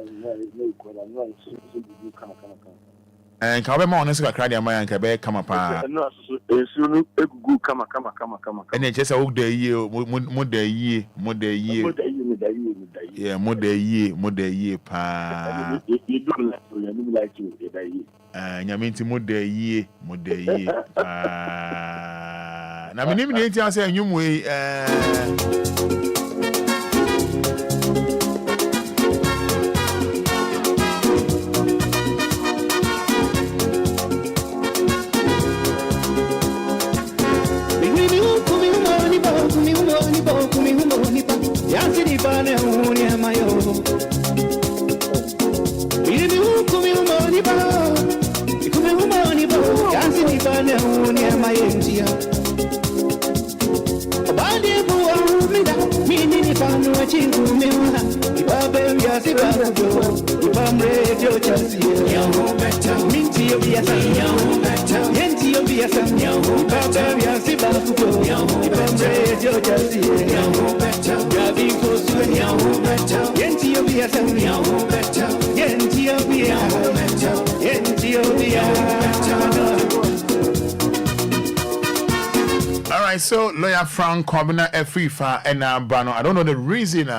nka be ma ono sika krade ama nka be kama pa esu no egugu kama ene chese wo da yie mo da yie yeah mo da yie pa nyame nti mo da yie pa na minim ne nti ase anyum we All right, so lawyer Frank Kobina Efrifa and Bano. I don't know the reason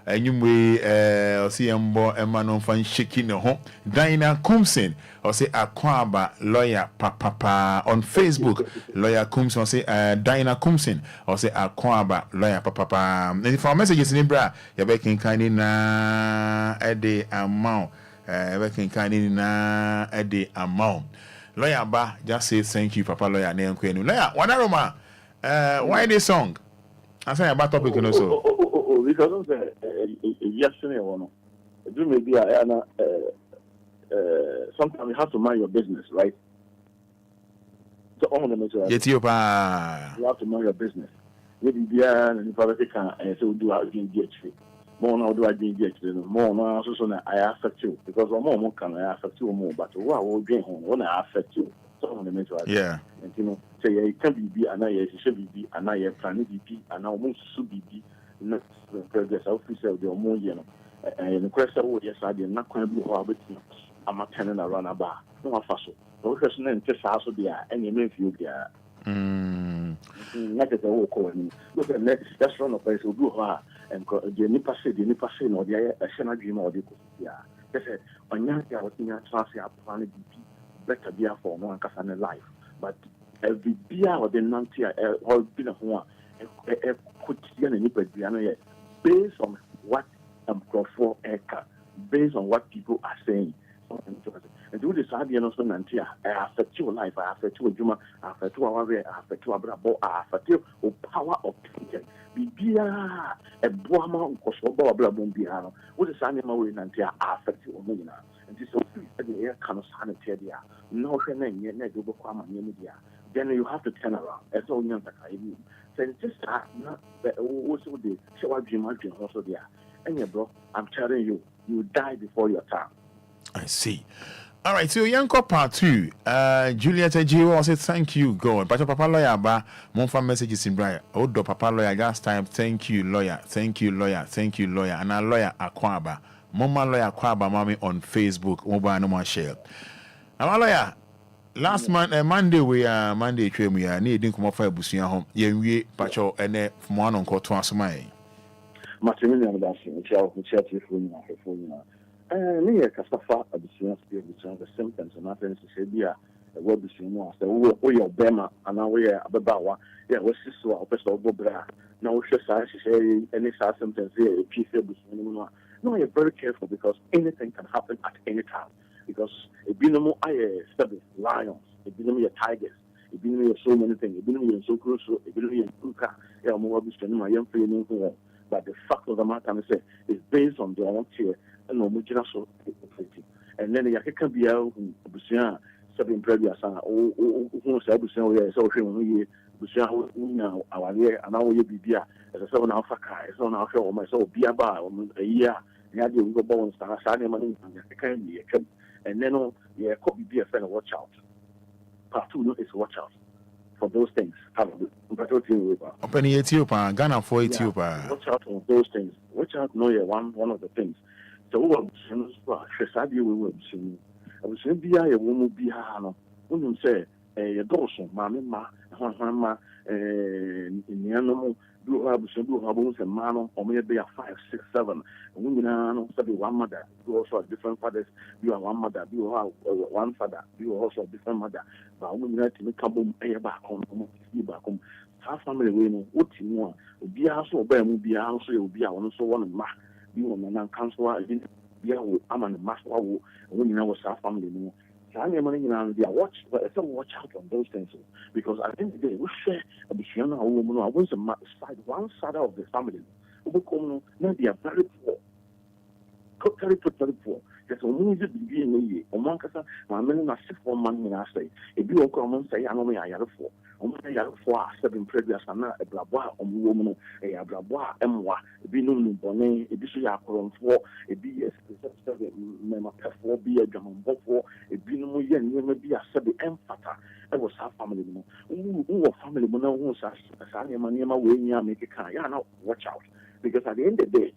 you may see Emmanuel fan shaking the home. Diana Kumsin or say Akwaba lawyer papa on Facebook. Lawyer Kumsin or say Diana Kumsin or say Akwaba lawyer papa. And for messages in Ibra, you're making kind in a day amount. Making kind in a day amount. Lawyer Ba just say thank you, Papa lawyer name Queen. Lawyer, Wanaroma. Why this song? I say about topic also. Because of the yesterday one. Do maybe sometimes you have to mind your business, right? So on the matter. You have to mind your business. Maybe and if I can so do I being DHP. More now do I being DHP. More now also I affect you because more can I affect you more, but what will be home when I affect you. Yeah. And you know, say it can be and I should be and I plan BP and now most should be not progress officer the more you know. And the question yes, I did not quite be how I'm a tenant around a bar. No fossil. No person and just also there and you may feel there. Not at the whole calling. Look at that's one of place who do her and the Nipa say no the Shana dream or the yeah. They said on Yanka was in your transfer plan BP. Better beer for one can life, but every beer or the nantia or been a one could see any based on what for Eka, based on what people are saying. And do this idea also nantia, I affect your life, I affect your Juma, I affect your way, I affect your brabo, I affect your power of thinking. Be beer a boama or so blah bombiano. What is animal way nantia affect your millionaire? And this is the air kind of sanitary. No, then you have to turn around. That's all you have to do. So just not also the show up dream also there. And yeah, bro, I'm telling you, you die before your time. I see. All right, so Yanko part 2. Juliet Ejiro said thank you, God. But your papa lawyer ba monfa messages in Brian. Oh, do papa lawyer last time. Thank you, lawyer. Thank you, lawyer. Thank you, lawyer. And our lawyer Akwaba. Mama lawyer Akwaba mommy on Facebook. Mobile no more share. Our lawyer last Monday we are Monday train we are needing come for busuya home. Yenwie pacho ene mo anon ko to asomai. Matimini amdasi, mchati phone. Me kasafa abusuya speak with the symptoms and nothing to say bia we busuya so we obema and now we ababawa yeah we siso opeso obobra now we say any symptoms here a piece of busuya no you're very careful because anything can happen at any time because a binomo lions a binomo tigers a binomo so many things a binomo so close a binomo kuka yeah mo busuya no yam free no but the fact of the matter is based on their own tier. No mujina so and then you can be out busia seven previous who say busia we so hwe busia now our year and now we bibia as a 7 hour faka so now show myself bia ba a year ya dey we go born star sane man can be and then you could be a friend watch out part 2 no is watch out for those things. Open Ethiopia, Ghana for Ethiopia. Watch out on those things. Watch out, no, one of the things. So, we will see. I was saying, be a woman, be a when you say, a dorsal, mamma, in the animal. Do have and man, or maybe a 5, 6, 7. Women are one mother. You also have different fathers. You have one mother. You have one father. You also have different mother. But women have to make a boom back home. Half family women, what you want? Be also by be also will be also one of my you and council. I'm an master. Women was half family. Watch out on those things because at the end of the day, we share a Bishana woman. I was one side of the family. They are very poor. Very poor. There's only the beginning. Among us, my men are 6 months in our state. If you come say, I know me, I have 4. I have 4, 7 previous, and not a blabwa, a woman, a blabwa, emwa, a binum bonnet, a bishop for a BS, a be a German for a binum, never be a sub emphata. I was half family. Who are family, who says, Manima, way, make a car. Yeah, now watch out. Because at the end of the day,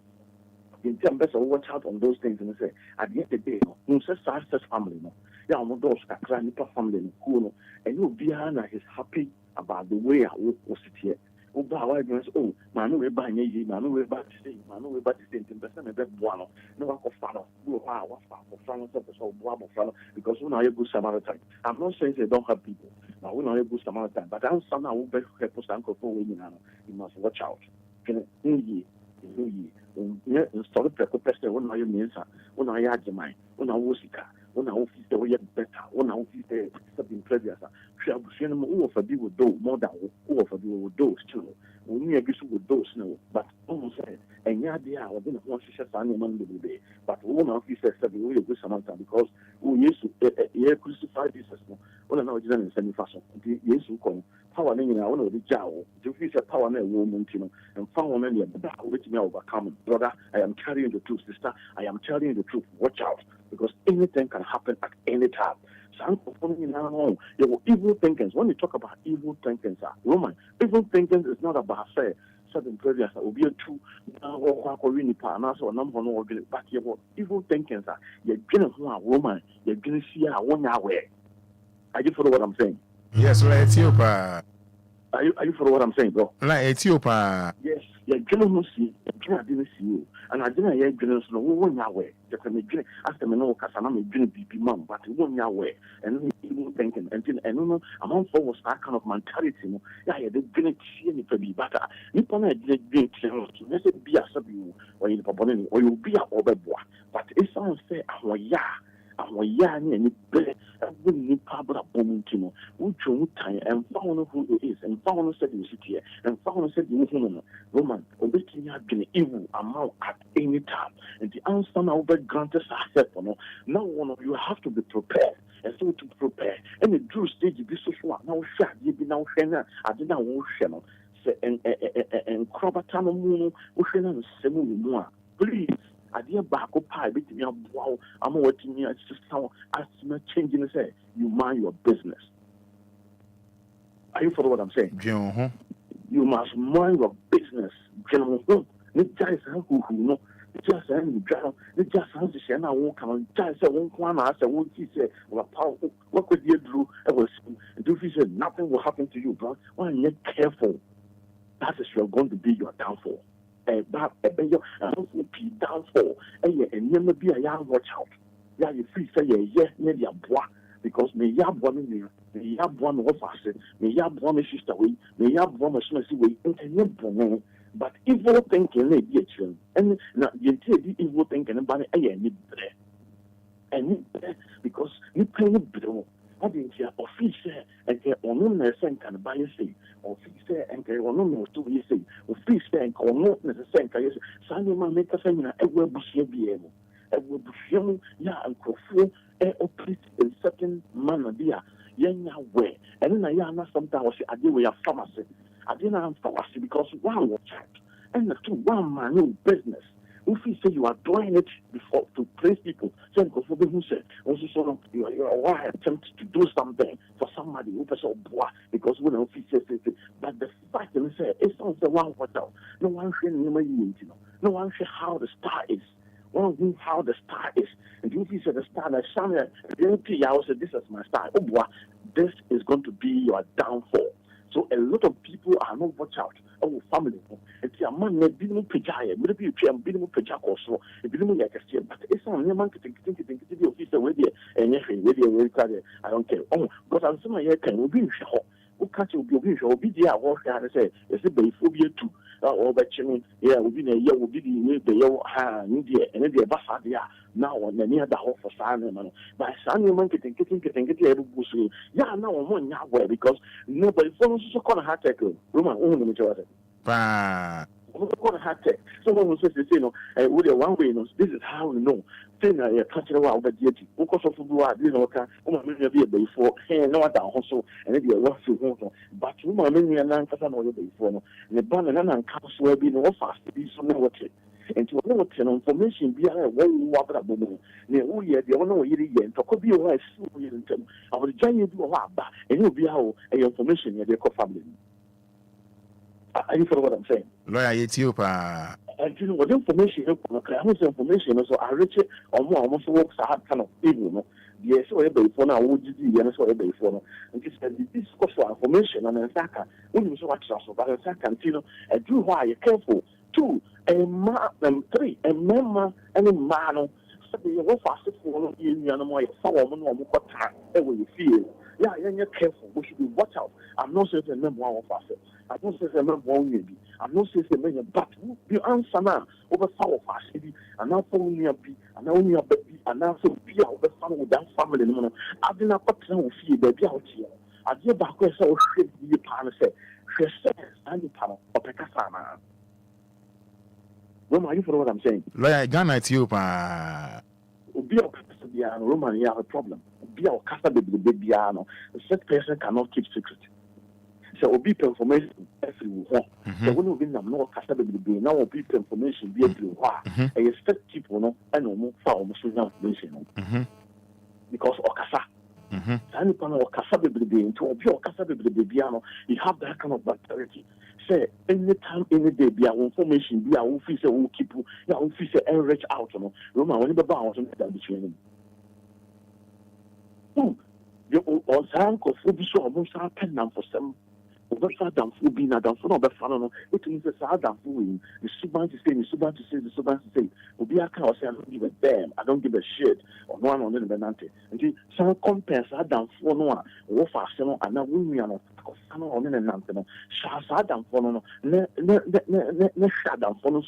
in terms of watch out on those things and say, at the end of the day, no such family, no. Yeah, I'm those cranny family, cool, and you'll be is happy about the way I was here. Oh, man, we're buying a man, we're about to say, man, we're about to say, one, no, because when I go Samaritan, I'm not saying they don't have people. Now, when I go Samaritan, but I'm somehow better help us uncle for women. You must watch out. Install the pester when I mean, when I had the mind, when I was when I was better, when I was something previous. Who for you would do more than who for you would do still. We need to with those no, but almost said, and yeah, they are within one share Monday day. But one of you says that we will do some time because we used to crucify this as well. Well, now it's in semi fashion. Yes, we come. Power in our own jowl. Do you feel power in a woman, and found any of the which may overcome. Brother, I am carrying the truth, sister. I am telling you the truth. Watch out, because anything can happen at any time. So I'm your evil thinkings. When you talk about evil thinkings, Roman, evil thinking is not about say certain previous will be a true but your evil thinkings are you're gonna Roman, you're gonna see a 1 hour. Are you follow what I'm saying? Yes, like Ethiopia. Are you follow what I'm saying, bro? Like Ethiopia. Yes, you're gonna see, I didn't see you. And I didn't hear goodness no 1 hour. Just a minute after me no Casana me gonna be mom, but 1 hour and evil thinking and no among for was that kind of mentality. Yeah, they're gonna see any baby better. Nippon I did drink to be a sub you or in the or you'll be a overboard. But it sounds fair, àwọn ya ni any better when Pabra Bomuntino, which you time and found who it is, and found said you sit here, and found said you Roman, obeying had been evil amount at any time, and the answer now be granted accept. Now one of you have to be prepared. And so to prepare, and the true stage be so short. Now, you be now, I did not want channel, and Crobatano Moon, Ocean, Semu, please. I dear back up pie, bit me up. Wow, I'm watching you. It's just how I'm changing the say. You mind your business. Are you follow what I'm saying? You must mind your business. Just and just has to share now won't come just won't come as I won't say what could you do? I was do you say nothing will happen to you, bro? Well, you're careful. That is you're going to be your downfall. That be downfall. And never be a young watch out. Yeah, you free say yes, maybe a boy. Because me yab one in me yab one of us, me yab one sister way, me yab one way, and but evil thinking, lady, and not the evil thinking about any and because you pay a bill. I didn't hear officer and get on no send can buy a say, officer and get on no to be say, officer and call not necessary. Simon make a seminar, a web BM, a web film, ya and crofu, a operate in certain manner, dear, young way, and then I am sometimes I do a pharmacy. I didn't have pharmacy because one watch out, and the 2 1 man no business. If you say you are doing it before to praise people, so who said also sort of you are attempt to do something for somebody who because when the say, but the fact is it's not the one what out. No one can no one can how the star is. One know how the star is. And if you say the star that shine, I said this is my star. Oh boy, this is going to be your downfall. So a lot of people are not watch out. Oh, family. It's a man that didn't pay. Maybe you can be able to pay also. It didn't like a steer, but it's on your man to think the officer with you and you I don't care. Oh, because I'm some here can be sure. Who catch you will be there. What I say, it's a phobia too. Or but yeah, will be a year will be the year, India, and the Basadia now on the near the hall for Simon. By Sunday monkey getting able to yeah, now I'm one now because nobody follows so called a hard tackle. Roman only each other. Someone will say, you know, with a one way, this is how we know. Thing I touch it about the deity. Because of maybe before, hey, no, also, and maybe a rough to but you may be an answer before. The banana and cows will be no fast to be so no and to know information be a one water boom. The one year to could be a wife. I will join you do a lot, and you'll be how information in your family. Are you for what I'm saying? Lawyer Ethiopia. And you know what information so I reach it or more almost works hard kind of evil. Yes, so every phone I would do, and so every phone. And this course for information and Saka. When you so much also, but a second, you know, and do why you're careful. 2, and 3, a member and a man. So you go fast for you and more someone or more time ever you feel. Yeah, you're careful. We should be watch out. I'm not saying a member of us. I'm not saying a member maybe. I'm not saying a member, but you answer now over foul fast, and now for me a be, and now only a baby, and now so be out the family with that family. I did not put some fear, baby out here. I did back where so should be a pan say, she says, and the panel of Pekasana. Where are you for what I'm saying? Lawyer Ghana Ethiopia. Obia and Roman, you have a problem. Obia or Casa baby, a set person cannot keep secret. So Obi information everywhere. So when we have no Casa baby, now Obi information be everywhere. I expect people no and no more foul information. Because Okasa. Any panel or Casa baby into Obia Casa baby, you have that kind of mentality. Say anytime, any day, be our information, be our officer who keep your officer and reach out on Roma when the bounds and that between them. Or Sanko for the show, most are pen for some. Over down for being a down for no better. It means a down for the Suban to say, the Suban to say, the Suban to say, Obia can say, I don't give a damn, I don't give a shit, or one on the Benante. And some compares are down for no one, or fast, and now we are not. On the Nantano, Shah down for no, ne shut down for no,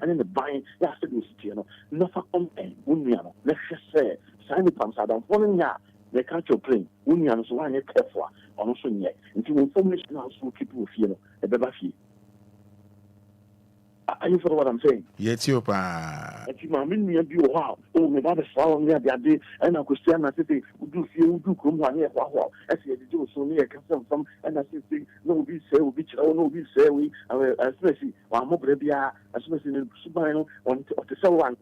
and in the buying, yes, it is, you know, no for company, Uniano, let's just say, Simon comes out down for no, they can't your plane, Uniano, so I need careful, also yet, until information also people feel a better fee. Are you for what I'm saying? Yes, you pa. And you mean me be wow. Oh, my father saw me the other day, and I could stand and say, "Would you feel do come one here? Wow, I see the Joe so near some, and I say, no, we say, we bitch, oh, no, we say, we, especially, one more baby, especially in Subino, on to sell one,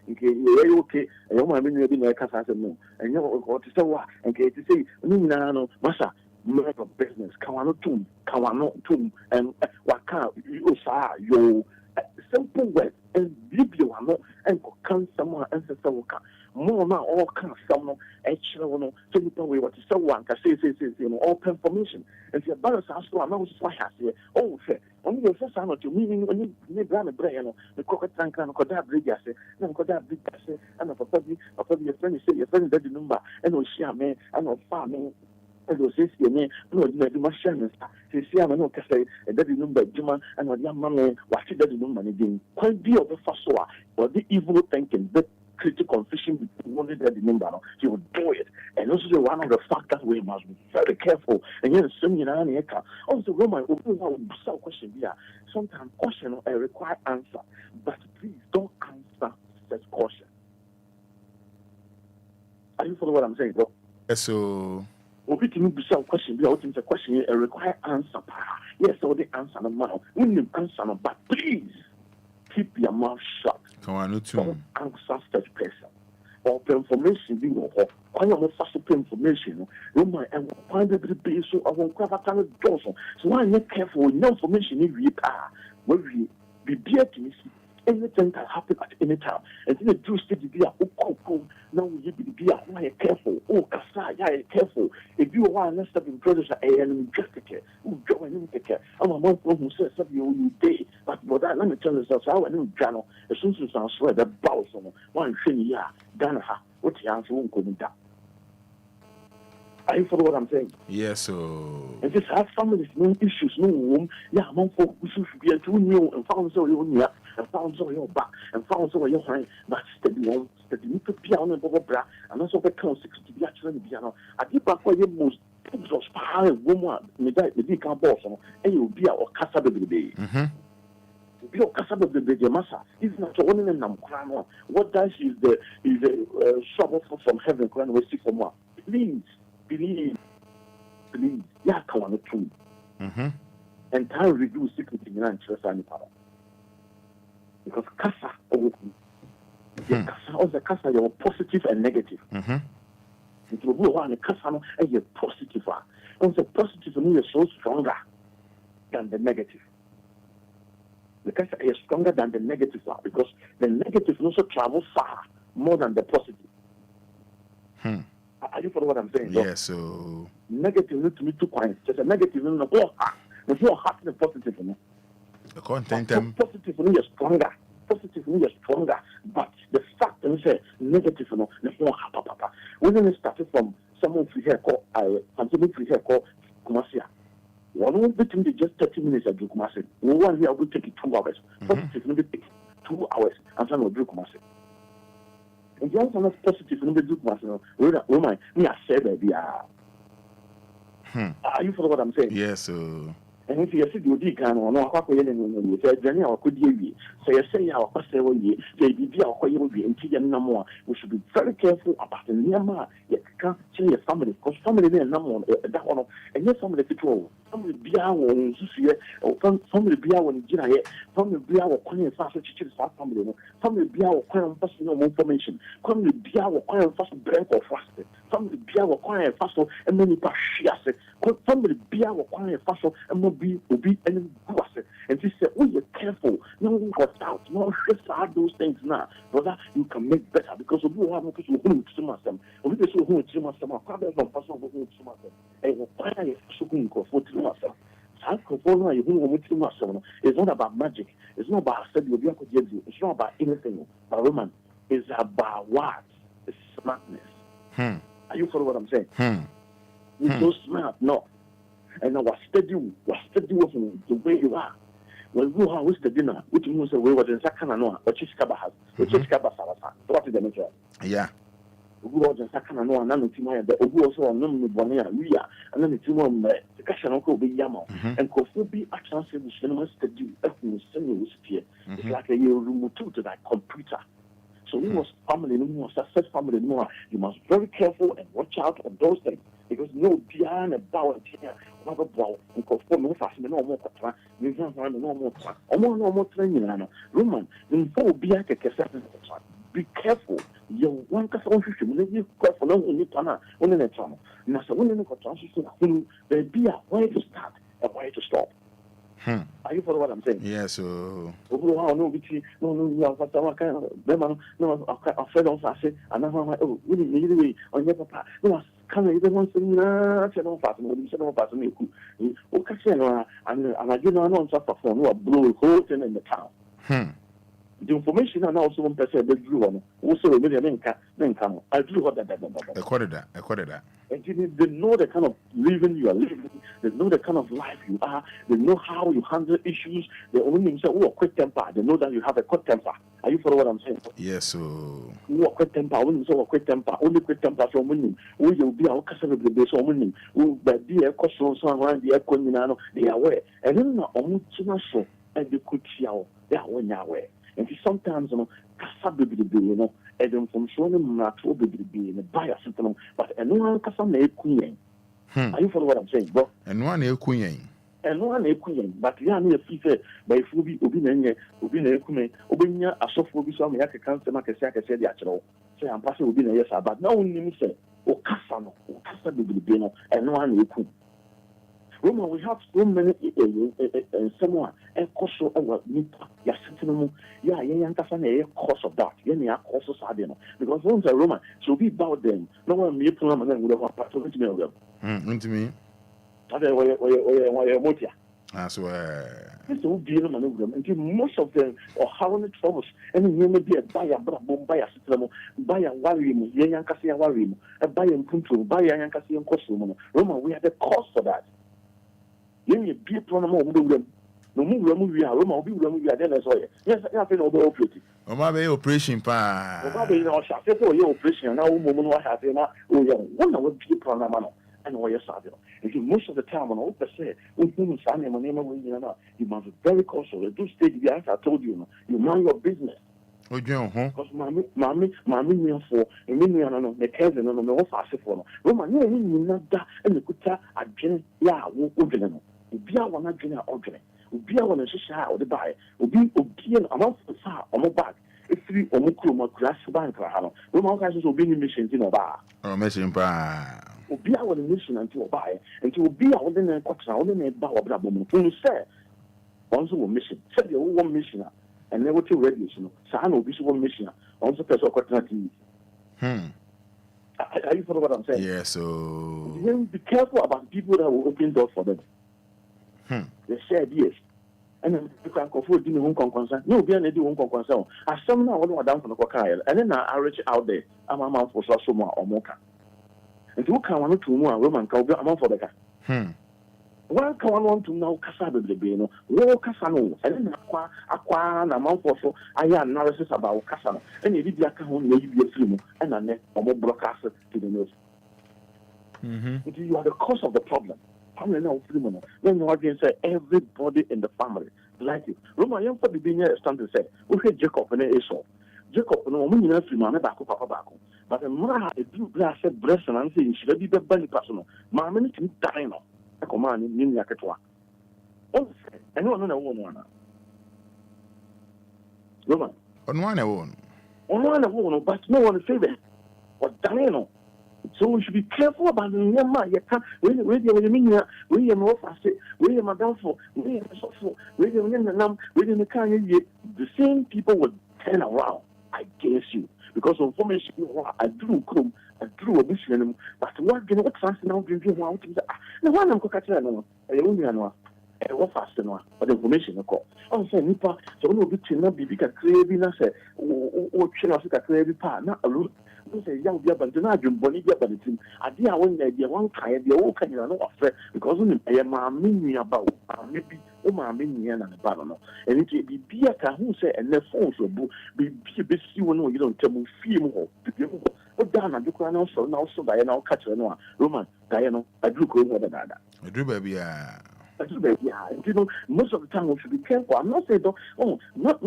in case you're okay, and you want me to be like I said, no, and you know what to sell, and case to say, no, Massa. Murder of business, Kawano tomb, and Waka, you saw your simple word, and Bibliano, and can someone answer Sawaka. More now, all kind of someone, actually, so you know what to someone can say, all information. And the balance has to announce why I say, oh, say, only your first time to meaning when you brand a brain, the cocket tank and Koda bridge, I say, and Koda bridge, I say, and of your friend, say, your friend, that number, and no share me, and no farming. No, do my shaman. See, I'm not say a daddy number, Juma, and what young mammy, what she doesn't know money being quite be of the fasoa or the evil thinking, the critical fishing wanted daddy number. He would do it. And also, one of the factors we must be very careful. And yet, some also, Roman, without question here. Sometimes question require answer, but please don't answer such caution. Are you following what I'm saying, bro? Yes, so. We can be some question, be out into question, a require answer. Yes, so the answer no man. When you answer no, but please keep your mouth shut. Come on, no too. Answer such person. Or information being or why not fast information? You might find the base of one craft and Johnson. So why not careful? No information in we are where we be beating. Anything can happen at any time. And then the Jew state be a now we be a careful. Oh, Kasa, yeah, careful. If you are next step in producer, and just take care. Oh, go and take care. I'm a month who says something you day. But that, let me tell you, how I knew Jano, as soon as I swear the bows on one thing, yeah, Ghana, what the answer won't come down. Are you follow what I'm saying? Yes, so. And just have families, no issues, no room. Yeah, among folk who should be a too new and found so your near, and found so your back, and found so your hand, but steady one, steady you could be on a bubble bra, and also the council to be actually piano. I did back for your most of spy woman, the big boss, and you'll be our Casa baby. Be a Casa baby, Massa. It's not only in Namkrano. What does is the trouble from heaven, when we see for more. Please. Believe, yeah, come on, too. And time reduce security in any power. Because Casa, the Casa, you're positive and negative. It will go on a Casa and you're positive. And the positive is so stronger than the negative. The Casa is stronger than the negative one because the negative also travels far more than the positive. Are you follow what I'm saying? Yes, so negative to me 2 points. Just a negative in the whole heart. The whole heart and positive for me. The content positive for me is stronger. Positive for me is stronger. But the fact that say negative for me, the whole heart. When it started from someone free hair call something free hair call Kumasia. One will be just 30 minutes at Kumasi. One here will take it 2 hours. Positive will take 2 hours and some will do Kumasi. And the answer is positive. Woman, me I say baby. Are you follow what I'm saying? Yes, so. And if you see the can or no, I say Jenny or could you say our question say be our and more. We should be very careful about the Myanmar. You can't say a family because family and number that one and yes family control. Family be our own or family be our Nigeria, family be our coin fast family, family be our coin personal information, family be our coin fast break or fast, family be our coin fast and many passions, family be our coin fast and be and go and she said, oh, you're careful, no watch out, no just hard those things now, brother, you can make better because of you have to who myself, or this is who to myself, father from person who to myself, and why are you so good for myself? It's not about magic. It's not about it's not about anything. But Roman, it's about what? It's smartness. Are you following what I'm saying? You're so smart, no. And I was study with the way you are. When you are with the dinner, which means we were in Sakana, or Chiskabahas, or Chiskabasa. What is the matter? Yeah. Who was in Sakana, no, and then the Obu also on Nomi Bonia, Ria, and then the two of the Kashanoko be Yamo, and Kofubi actually was cinema study, it's like a year room to that computer. So we must family, we must success family more. You must be very careful and watch out on those things. Because no beyond about here, never blow, and conform no fast, no more, we can't find no more time. No more training, Roman, then for be a cassette. Be careful. You want to you careful, no, you need to on the channel. Now, so when you look at transition, there be a way to start, a way to stop. Are you follow what I'm saying? Yes, so. No, I fed on Sassy, and I'm like, oh, we need on your papa. No, can I even want to know fast, no, you said no fast, me. Okay, and I do not know suffer from no blue hole in the town. The information and also one person they drew on. Also, a million income. I drew what that. I quoted that. And they know the kind of living you are living. They know the kind of life you are. They know how you handle issues. They only say, oh, quick temper. They know that you have a quick temper. Are you following what I'm saying? Yes, so. Oh, quick temper. Only so quick temper. Only quick temper from winning. Oh, you'll be our customer of the base on winning. Oh, but the air question around the air coin, they are aware. And then almost so and they could see how they are when you're aware. And sometimes, Casa baby, and then from showing natural baby in a bias, but and no one Casa may queen. Are you follow what I'm saying, bro? And one queen. And and one equine, but you are near fever by Fubi, Obina, Ecume, Obinia, a soft will be some Yaka cancer, like I said, the actual. Say, I'm passing Obina, yes, but no one say, O Cassano, O Cassa de Bilbino, and no one equine. Roma, we have so many someone and also our Nipa, Yassino, young Cassan, a cause of that, Yenia also Sardino, because once a Roma, so be about them, no one may pronounce them with a part of it. Into me. Motia. I swear. This will be a man of them, and most of them are having troubles, and you may be a buyer, buy a system, buy a warrior, young Cassia warrior, a buy and control, buy a young Cassian costume. Roma, we have the cost for that. You may be a pronoun of them. No more we are Roma, we will be a then as well. Yes, I feel over operating. Oh, my operation pa. Probably no shot for your operation, now woman was having a one hour be a pronoun. And why you're sad. Most of the time, on all per se, when you sign him, you must be very cautious. Do stage, as I told you, you mind your business. Because mammy, for a million, the cousin, and the office for Roman, no, not that, and the good a gen, yeah, would Obia one a gen ordinary. Obia one a shisha or the buy, Obia a month for far on my back. If three or more grass bank, Roman guys will be in missions in a bar. Oh, mission pa. Obia was a mission until buy, and to be out in a cox, only a bow of Brabum. When you say, once a mission, said the old one missioner, and never to radio, San will be one missioner, also person of quantity. Are you follow what I'm saying? Yes, so. Be careful about people that will open doors for them. They said yes. And then you can confirm doing home concern. No, be an idea home concern. As some now want down from the cocktail, and then I reach out there. I'm a man for Sasoma or Mocha. And you can want to more Roman can be a man for the car. One can want to know Cassado de Beno, War Cassano, and then acquire a month or so. I have analysis about Cassano, and you did account maybe a film and a net or more broadcaster to the news. You are the cause of the problem. Then you again say everybody in the family like you. Roma young for the being here stand to say, okay, Jacob and Esau. Jacob no woman in Freeman back up. But a man a blue glass breast and answer should be the bunny personal. Mamma is dying. A command in Yakatwa. Oh, I know no one. Roman. On one I won't. On one I won't, but no one favor. What Daniel? So we should be careful about the young man. You can't, we are more fast, we are Madame for, we are so, we are in the num, we are in the kind of the same people would turn around against you because of formation. I drew a mission, but what can what fast now drinking one to the one I'm cooking. I was fast enough, but the information I call. I'm saying, Nipa, so we will be big at craving. I said, oh, chill out at craving part, not a root. Say young but do not jump on it, but it's in idea one idea one kind, the old kind of affair because I am a mini about maybe my mini and a banana. And it will be a car who say, and the phone will be busy when you don't tell me, feel what down and you can also now so Diana catch no Roman, Diana, I do go more than that. I do, baby. You know, most of the time we should be careful. I'm not saying don't, not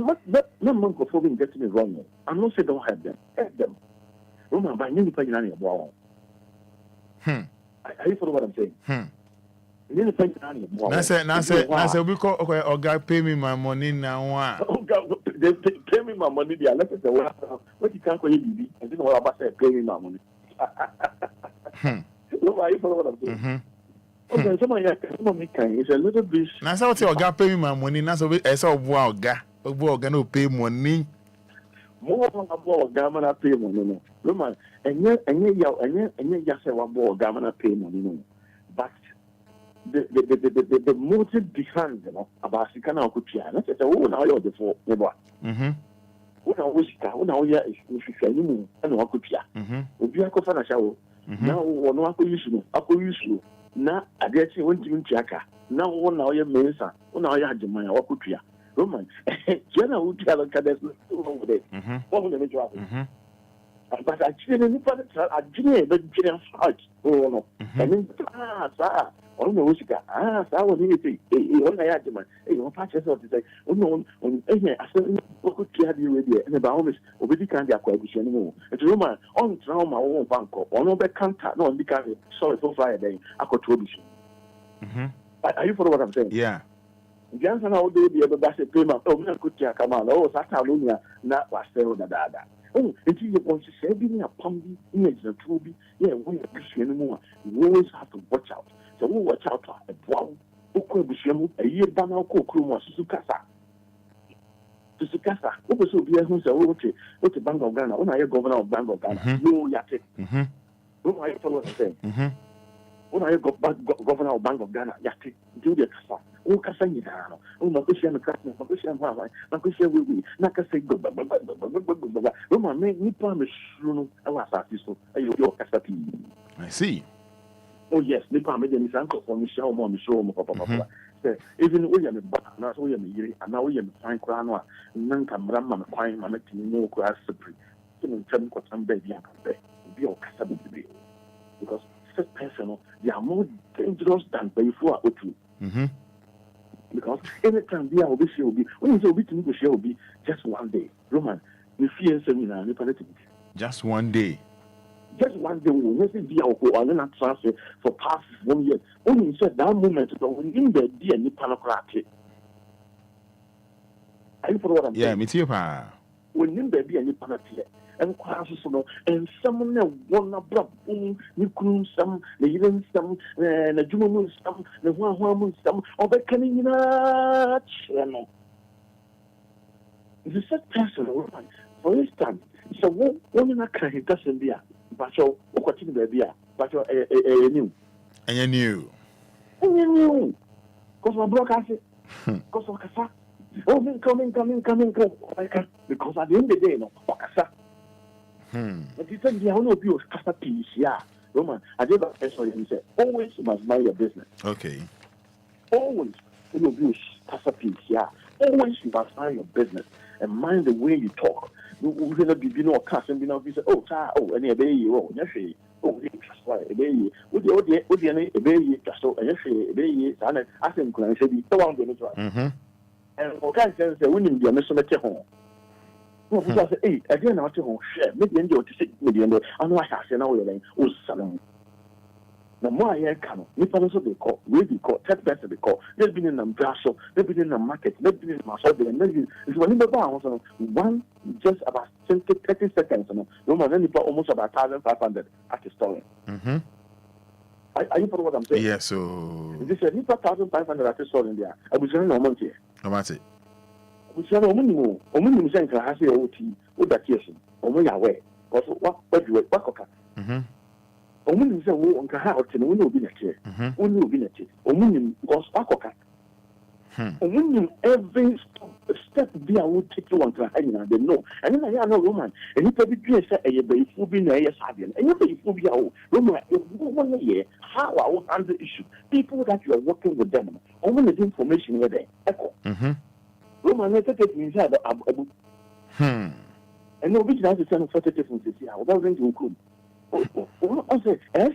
microphone getting it wrong. I'm not saying don't help them. Roman, by any point in any wall. Are you follow what I'm saying? I said, we call or God pay me my money now. Oh, God, they pay me my money. They are left at the world. What you can't call it, and this is what about pay me my money. No, are you follow what I'm saying? Okay, somebody can. It's a little bit. Now, so what God pay me my money. Now, so I saw wow, God, no pay money. More about government pay money. Roman, and yet, just say one more government pay money. But the motive behind, about the kind of Kutia, that's a woman now you're the four, never. When I was now, yeah, if you say you and one Kutia. If you are going to show now, one I could use you. Now, I guess you went to Jacka. Now, one now you're Mesa, one now you had your money, or Kutia. Roman, Jenna would tell a cadet over there. What will they but I didn't fight. Oh, no. And then, sir, on the Usika, I was here to say, I had them. You patches of the say, oh, no, I said, what could you have you with you? And about this, we can't get acquisition anymore. It's Roman, on trauma, own bank, or no back contact, no, because sorry for Friday, I could tell you. Are you follow what I'm saying? Yeah. Jansen how they be able to say payment. Oh, me could come on. Oh, Satalunia, not was there on the dada. Oh, it is going to say, being a pumpy image of Truby. Yeah, we appreciate anymore. We always have to watch out. So we watch out for a brown, a year banner, Kokuma, Susukasa. Susukasa. What was so be a who's a what the Bank of Ghana? When I hear Governor of Bank of Ghana, no yate. When I follow what I'm saying. When I go Governor of Bank of Ghana, yate, do the Kasa. Oh, Cassanino, oh, my Christian Christian, my Christian Hawaii, my Christian will be, Nakasa go, Roman made me promise, I was artist, your Cassati. I see. Oh, yes, Nipa made his uncle for Michelle, Papa. Even William, but not William, and now William Frank Cranoa, Nanka Ramma, Quine, Mamma, no grass supreme. Some baby, and be your Cassabi. Because such personal, they are more dangerous than before or two. Because anytime they will be, when you be to negotiate, will be just one day. Roman, we fear seminar, just one day. Just one day, we will be our not transfer for past 1 year. Only said that moment, when in the dear Nipanocratic. Are you for what I'm saying? Yeah, me too, pa. When in the dear Nipanatia. Enquires, and someone one of Brabum, Nikum, some, the even some, the Jumu, some, the one, some, or the Canina channel. It's a personal, for instance, so one in a kind of doesn't be a but so what in the beer, but a new. And you knew. And you knew. Because my broadcast, because of Casa. Oh, coming, because at the end of the day, no, Casa. But he said, "Yeah, I know you Casa piece, yeah, Roman. I did not say he said, always must mind your business. Okay. Always you use Casa piece, yeah. Always you must mind your business and mind the way you talk. We're going to be no cast and be now. Say, oh, and a baby, oh, yes, oh, a baby. Would you a baby, so and yes, a baby, and I think when I said, the one going to try. And for God's sake, we need to be a mission at home. Hey, again, I'm at home, share, maybe enjoy to 6 million. I know I have an hour, oh, son. The more I can, Nippon also they call, we call, 10% they call. They've been in a brasso, they've been in a market, they've been in a market, and then it's one in the bounce, one just about 30 seconds, no more than almost about 1,500 at the store. Are you for what I'm saying? Yes, so. This is 1,500 at the store in there. I was running on Monday. No matter. We said, oh, minimum sense, I have a OT, with that yes, or when you're away. Also, what you work. Omunim say wo nka ha ote no wo obi na che wo obi na che omunim because akoka omunim every step be a wo take one ka ha nyina they know and na ya no Roman and if be dwe say eye be ifu bi na eye sabe and if be ifu bi a wo Roman wo no ye how I will handle issue people that you are working with them omunim the information where they echo Roman na take me inside abu and no be just say no for take from say how about going to come I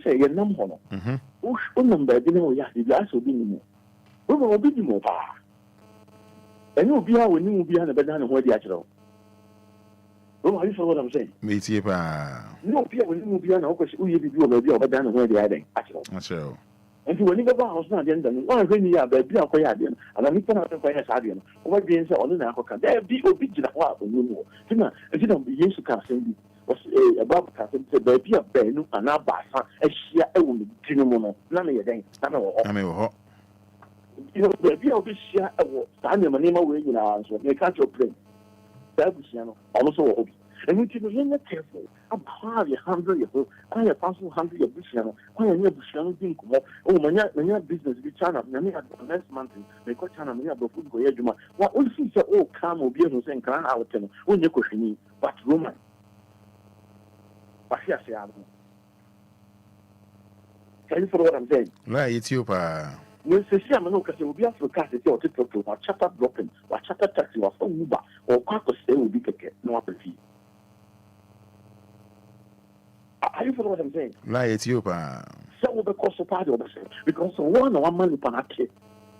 say, you're numb honor. Oh, number, you know, yes, the last will be more. We will be more. And you'll be out when you will be on the banana where the actual. Oh, I saw what I'm saying. Me too, pa. No, Pierre, when you will be on, of course, we will be over banana where the adding, actual. That's so. And when you go house now, then, one when you are baby, I'll quite and I need to have a guardian. What being said on the Africa, there be obedient at what you know. Tina, and you don't be used to casting. About casting said, baby, a benu, and now bassa, a sheer old gentleman, none of your things. I know, you know, baby, I'll be sheer a walk, standing my name away in our answer. You can't your plane. That was also a hobby. And we can be careful. I'm hardly 100 years old. I have 1,100 years old. I am never shall think, oh, my business be China, many at the next month, they got China, many of the food go here. What will see, oh, come or be able to say, can I tell you, when you question but Roman. But here, say, can you follow what I'm saying? Right, it's you, pa. When say, I'm no because will be after cast it or TikTok or chapter dropping, or chapter taxi or phone Uber, or Quacker stay will be no apathy. Are you follow what I'm saying? Right, it's you, pa. So will because of part of the same. Because one man upon a kid.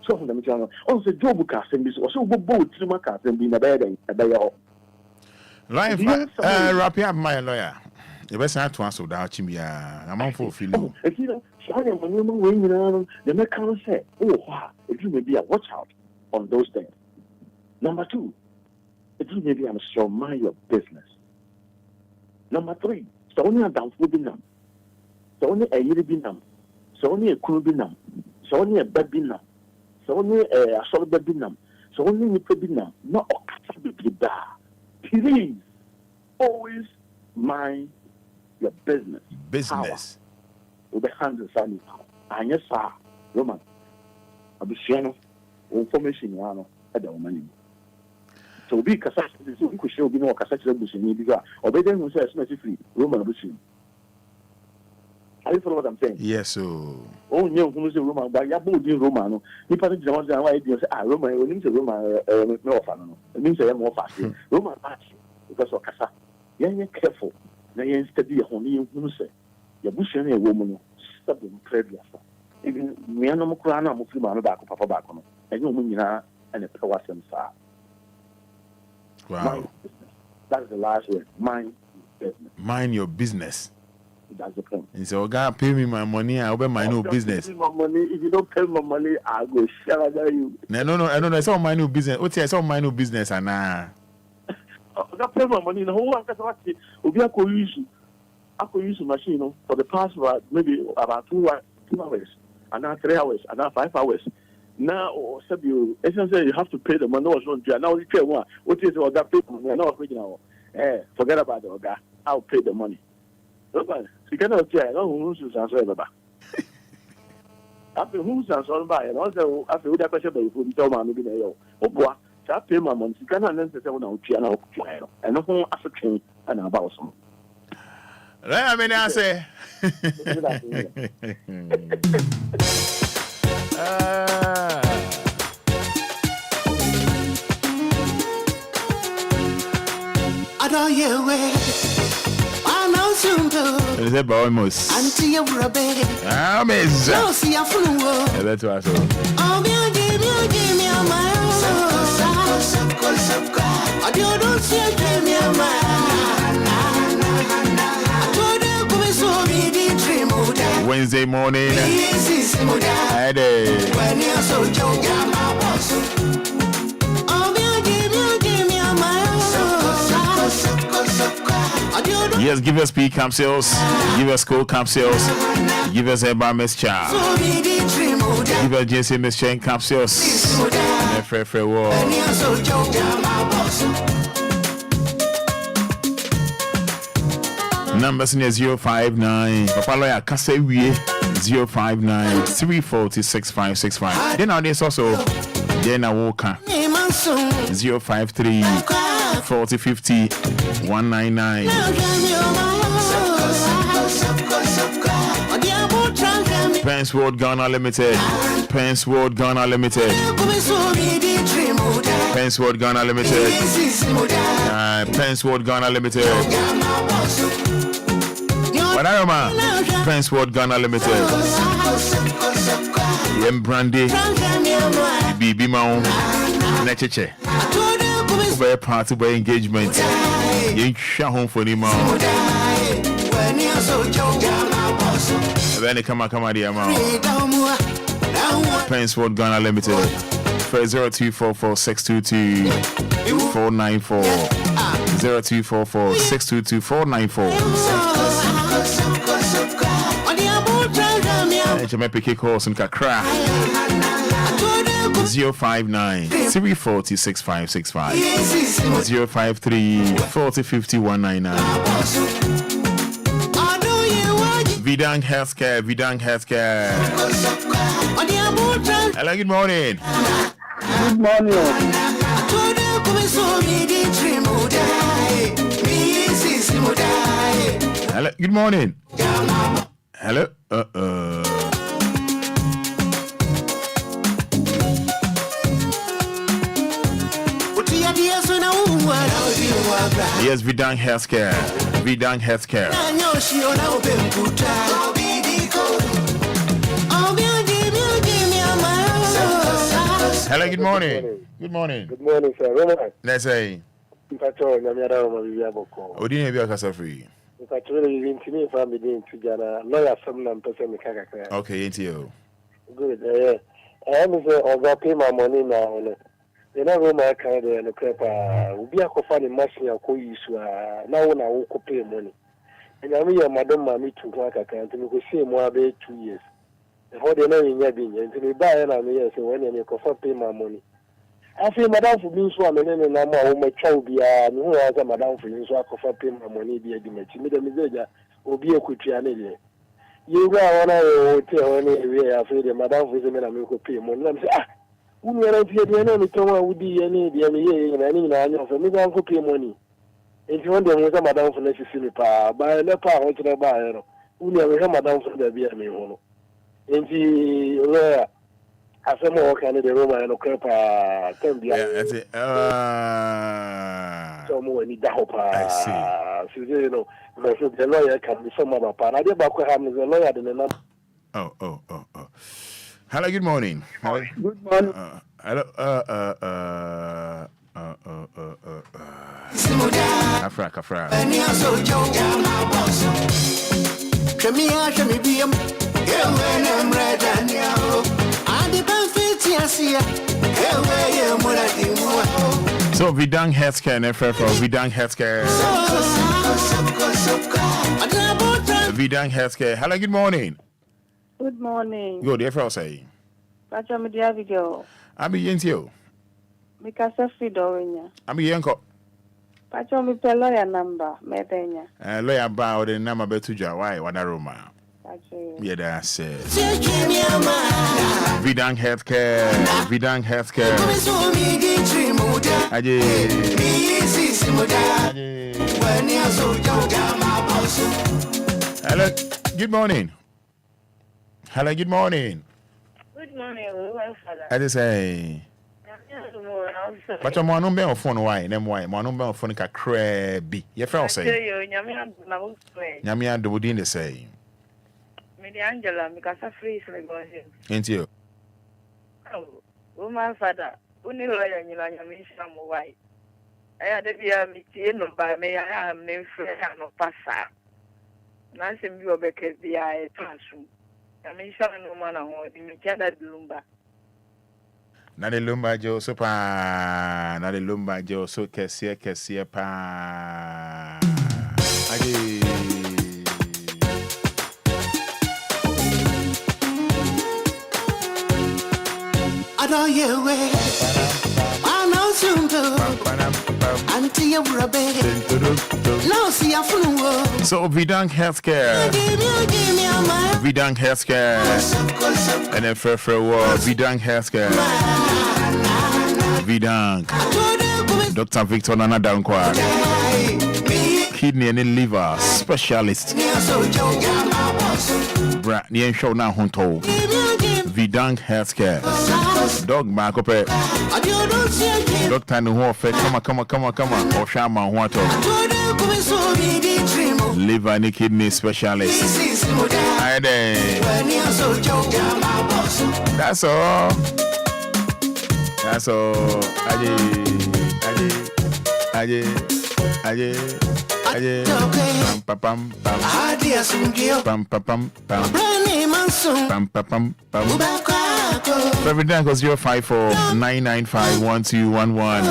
So from the channel, also job casting this, or so both trim casting being a bed and a day off. Life, wrap up, my lawyer. The best I to answer that Chimia. I'm on for feeling. If you know, sorry, when you're going around, the mechanic say, oh, wow, it may be a watch out on those things. Number 2, it may be I'm sure mind your business. Number 3, so only a down food binam, so only a year binam, so only a crew binam, so only a bed binam, so only a solid bed binam, so only a binam, not a bit. Please always mind your business. Business. With the hands inside you. And yes, sir, Roman. Abisiano, information, Yano, at the money. So be Cassette, so we could show you no Cassette Bushing, because obey them who says free, Roman Bushing. Are you follow what I'm saying? Yes, so. Oh, no, who's a Roman, but Yabu Romano. You probably don't know why you say, Roman, it means a Roman, no fan. It means I am more fast. Roman, because of Cassa. You're careful. Now you're steady, only you say. Your bush and a woman, stop them, previous. Even me and no crana, Muslim, and back of Papa back on. And you mean, and a power sensor. Wow. That's the last word. Mind business. Mind your business. That's the point. And so, God, pay me my money, I'll be my new business. My money. If you don't pay my money, I'll go share with you. No, I don't know. It's all my new business. What's it? It's all my new business, and I pay my money. The whole one, because Obia I could use a machine for the past maybe about 2 hours, and now 3 hours, and now 5 hours. Now, you have to pay the money. Now you pay one. What is that pay money? Now, forget about the guy. I'll pay the money. You cannot say, I don't know who's answering. After who's answering by, and also after that question, you put it on the oh, boy, I pay my money. You cannot answer now, and no one after train and about some. I mean, I say, I don't hear where I know soon to. Is it almost? Until you're a baby. Amazing. No, see a fool. That's what I saw. Oh, give me a mile. I don't see a give me a mile. Wednesday morning. Yes, give us P capsules, give us cold capsules, give us Eba Mescha, give us JC Mescha capsules. Numbers in 059. Papa Lawyer Kasewie 059 340 6565. Then nowadays also Jena Walker 053 4050 199. Pence World Ghana Limited. Pence World Ghana Limited. Pence World Ghana Limited. Pence World Ghana Limited. Pence World Ghana Limited. Yem Brandy. BB Mao. Necheche. By party by engagement. Yen home for the Mao. Then come the amount. Pence World Ghana Limited. For 0244 622 494. 0244 622 494. Jamaica course in Kakra 059 340 6565 053 40 50 199. Vidang Healthcare. Hello, good morning. Good morning. Hello, good morning. Hello. Yes, Vidang Healthcare. Hello, good morning. Good morning, sir. Roman. Let's say. Mpacho, nyamiara ma bibia boko. Odin ebi akasa free. Actually, intimate family into Jana, lawyer, some person. Okay, into you. Good. I am say pay my money now. You know, my kind of the crap. We are co-funding machine and co-use. Now, when I will pay money. And I mean, Madam Mammy to work account and we could see more about 2 years. How they know in your being, and to buy and I'm here, so when you can pay my money. I feel Madame for being so, and then I'm my child be no other Madame for you, so I can pay my money. Be a dimmer. Media will be a kutrian. You go on a hotel anyway. I feel the Madame for the men and we pay money. I'm saying, we are not here. The enemy would be any and any of them. We don't pay money. If you want them with a Madame for necessary power, buy a power to the buyer. We never have Madame for the beer. And the I said more kind of the Roman and Okrapa can be. That's it. So more need that hope. I see. You know, the lawyer can be some other part. I did back with him as a lawyer than another. Oh. Hello, good morning. Hello. Good morning. Hello. Kafra. So Vidang Healthcare and FFO, Vidang Healthcare. Vidang Healthcare. Hello, good morning. Good morning. Good, FFO say. Pacha media video. I'm you. Mikasa Fidorinya. I'm Yanko. Pacha mi pe lawyer number, medenya. Lawyer ba the number betuja why wadaroma. Yeah, that's it. Vidang Healthcare. Hello, good morning. Good morning, Fada. I just say. But your man on phone why? Them why? Man on phone ka crabby. Your friend say. Nyamia do within the same. Angela, Mikasa free so go ahead. Ain't you? Oh, woman Fada, only lawyer in Yamisha Mowai. I had a beer meeting by me. I am named Fred no Passa. Nancy Biobeck be a classroom. Yamisha no man in Canada Lumba. Not the Lumba Joe Super, not the Lumba Joe so Cassia pa. I know you way. I know soon too. Until you're a baby. No, see a fool. So Vidang Healthcare. Vidang Healthcare. And then for Vidang Healthcare. Vidang. Dr. Victor Nana Enquires. Kidney and liver specialist. Bra, Nien show now Honto. Vidang Healthcare. Dog Marco Pe. Doctor Nuhofe, come on. Or Shama Huato. Liver and kidney specialist. That's all. Pam. President was 054-995-1211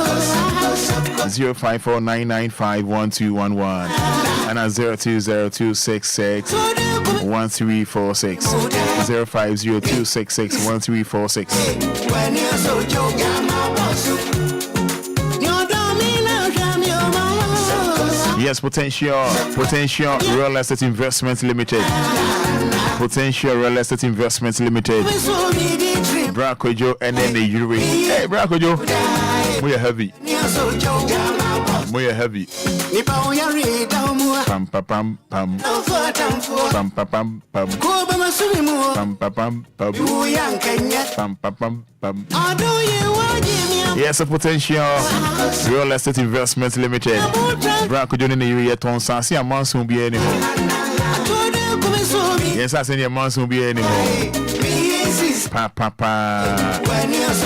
054-995-1211 and at 020-266-1346 050-266-1346. Yes, Potential Real Estate Investments Limited. Potential Real Estate Investments Limited. Bracojo and then the Yuri. Hey, Bracojo. We are heavy. Pam. Yes, a Potential Real Estate Investments Limited. Bracojo and the Yuri at Tonsansi a monsoon be anymore. Yes, I send your monsoon be anymore. Papa.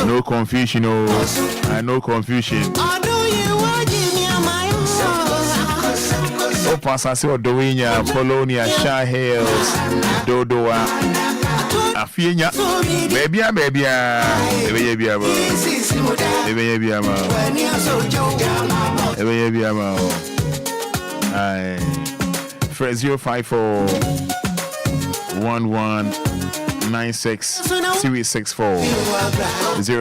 No confusion, no confusion. Pasasi Odowinya, Polonia, Shah Hills, Dodoa, Afinya, Babia, Fred 054 1196 364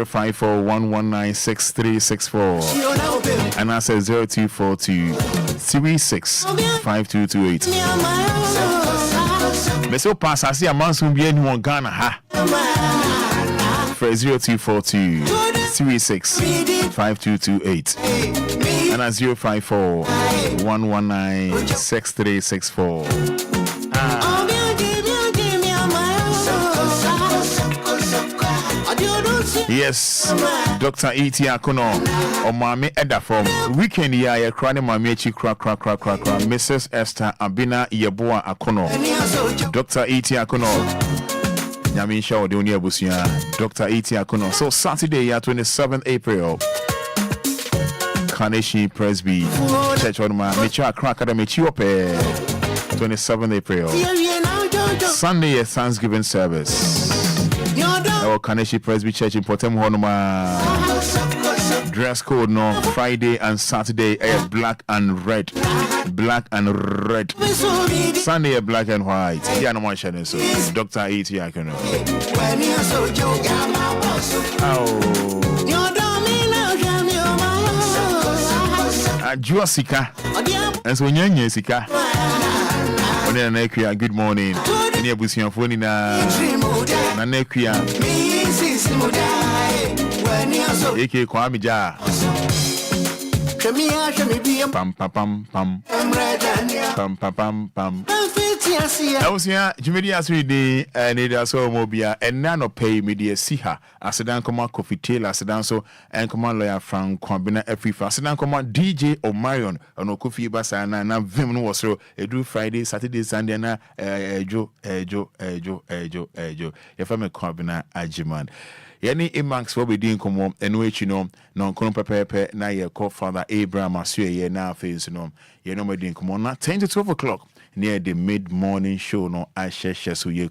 054 1196 364 and I said 0242 36 5228. Meso pass I see a man soon be anyone Ghana ha for 0242 36 5228 and a 054 119 6364. Yes, Dr. E.T. Akono or Mami Eda from weekend ya crying Mami crack Mrs. Esther Abina Yeboa Akono. Dr. E.T. Akono Yamin Shaw Dunia Busia. Dr. E.T. Akono. So Saturday 27th April Carnation Presby Church on my Micha Crack Academy Chiope 27th April Sunday a Thanksgiving service. Our Carnation Presby Church in Potem Honoma. Dress code no Friday and Saturday black and red. Black and red. Sunday black and white. Yeah, no one sharing so. Dr. E.T. Akono. Jua Sika. And so Nyanya Sika. Good morning. Any Busian phone na Nekia. Eke Kwamija. Pam pam pam pam. Pam pam pam pam. I was here, Jimmy Asri Anidaso Obia, and nano pay media siha. Asedan Koma Coffee Taylor, Asedan so, and command lawyer Frank Combina every fast. Asedan Koma DJ Omarion, and Okofi Basana, na Vim was so, a do Friday, Saturday, Sunday, na Joe. If I'm a Combina Ajiman. Yani Imax will be doing come and which you know, non pepe na ye call Father Abraham Asue ye na face no. You know, my doing come on 10 to 12 o'clock near the mid-morning show. No, I share so ye